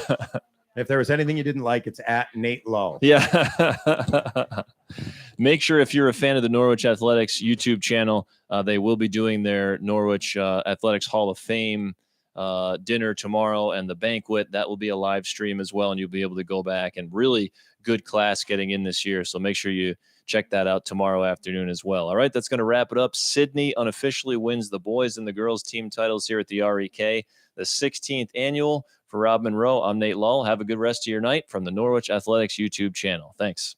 if there was anything you didn't like, it's at Nate Lowe. Yeah. Make sure if you're a fan of the Norwich Athletics YouTube channel, they will be doing their Norwich Athletics Hall of Fame dinner tomorrow, and the banquet that will be a live stream as well, and you'll be able to go back, and really good class getting in this year. So make sure you check that out tomorrow afternoon as well. All right, that's going to wrap it up. Sydney unofficially wins the boys and the girls team titles here at the REK, the 16th annual. For Rob Monroe, I'm Nate Lull. Have a good rest of your night from the Norwich Athletics YouTube channel. Thanks.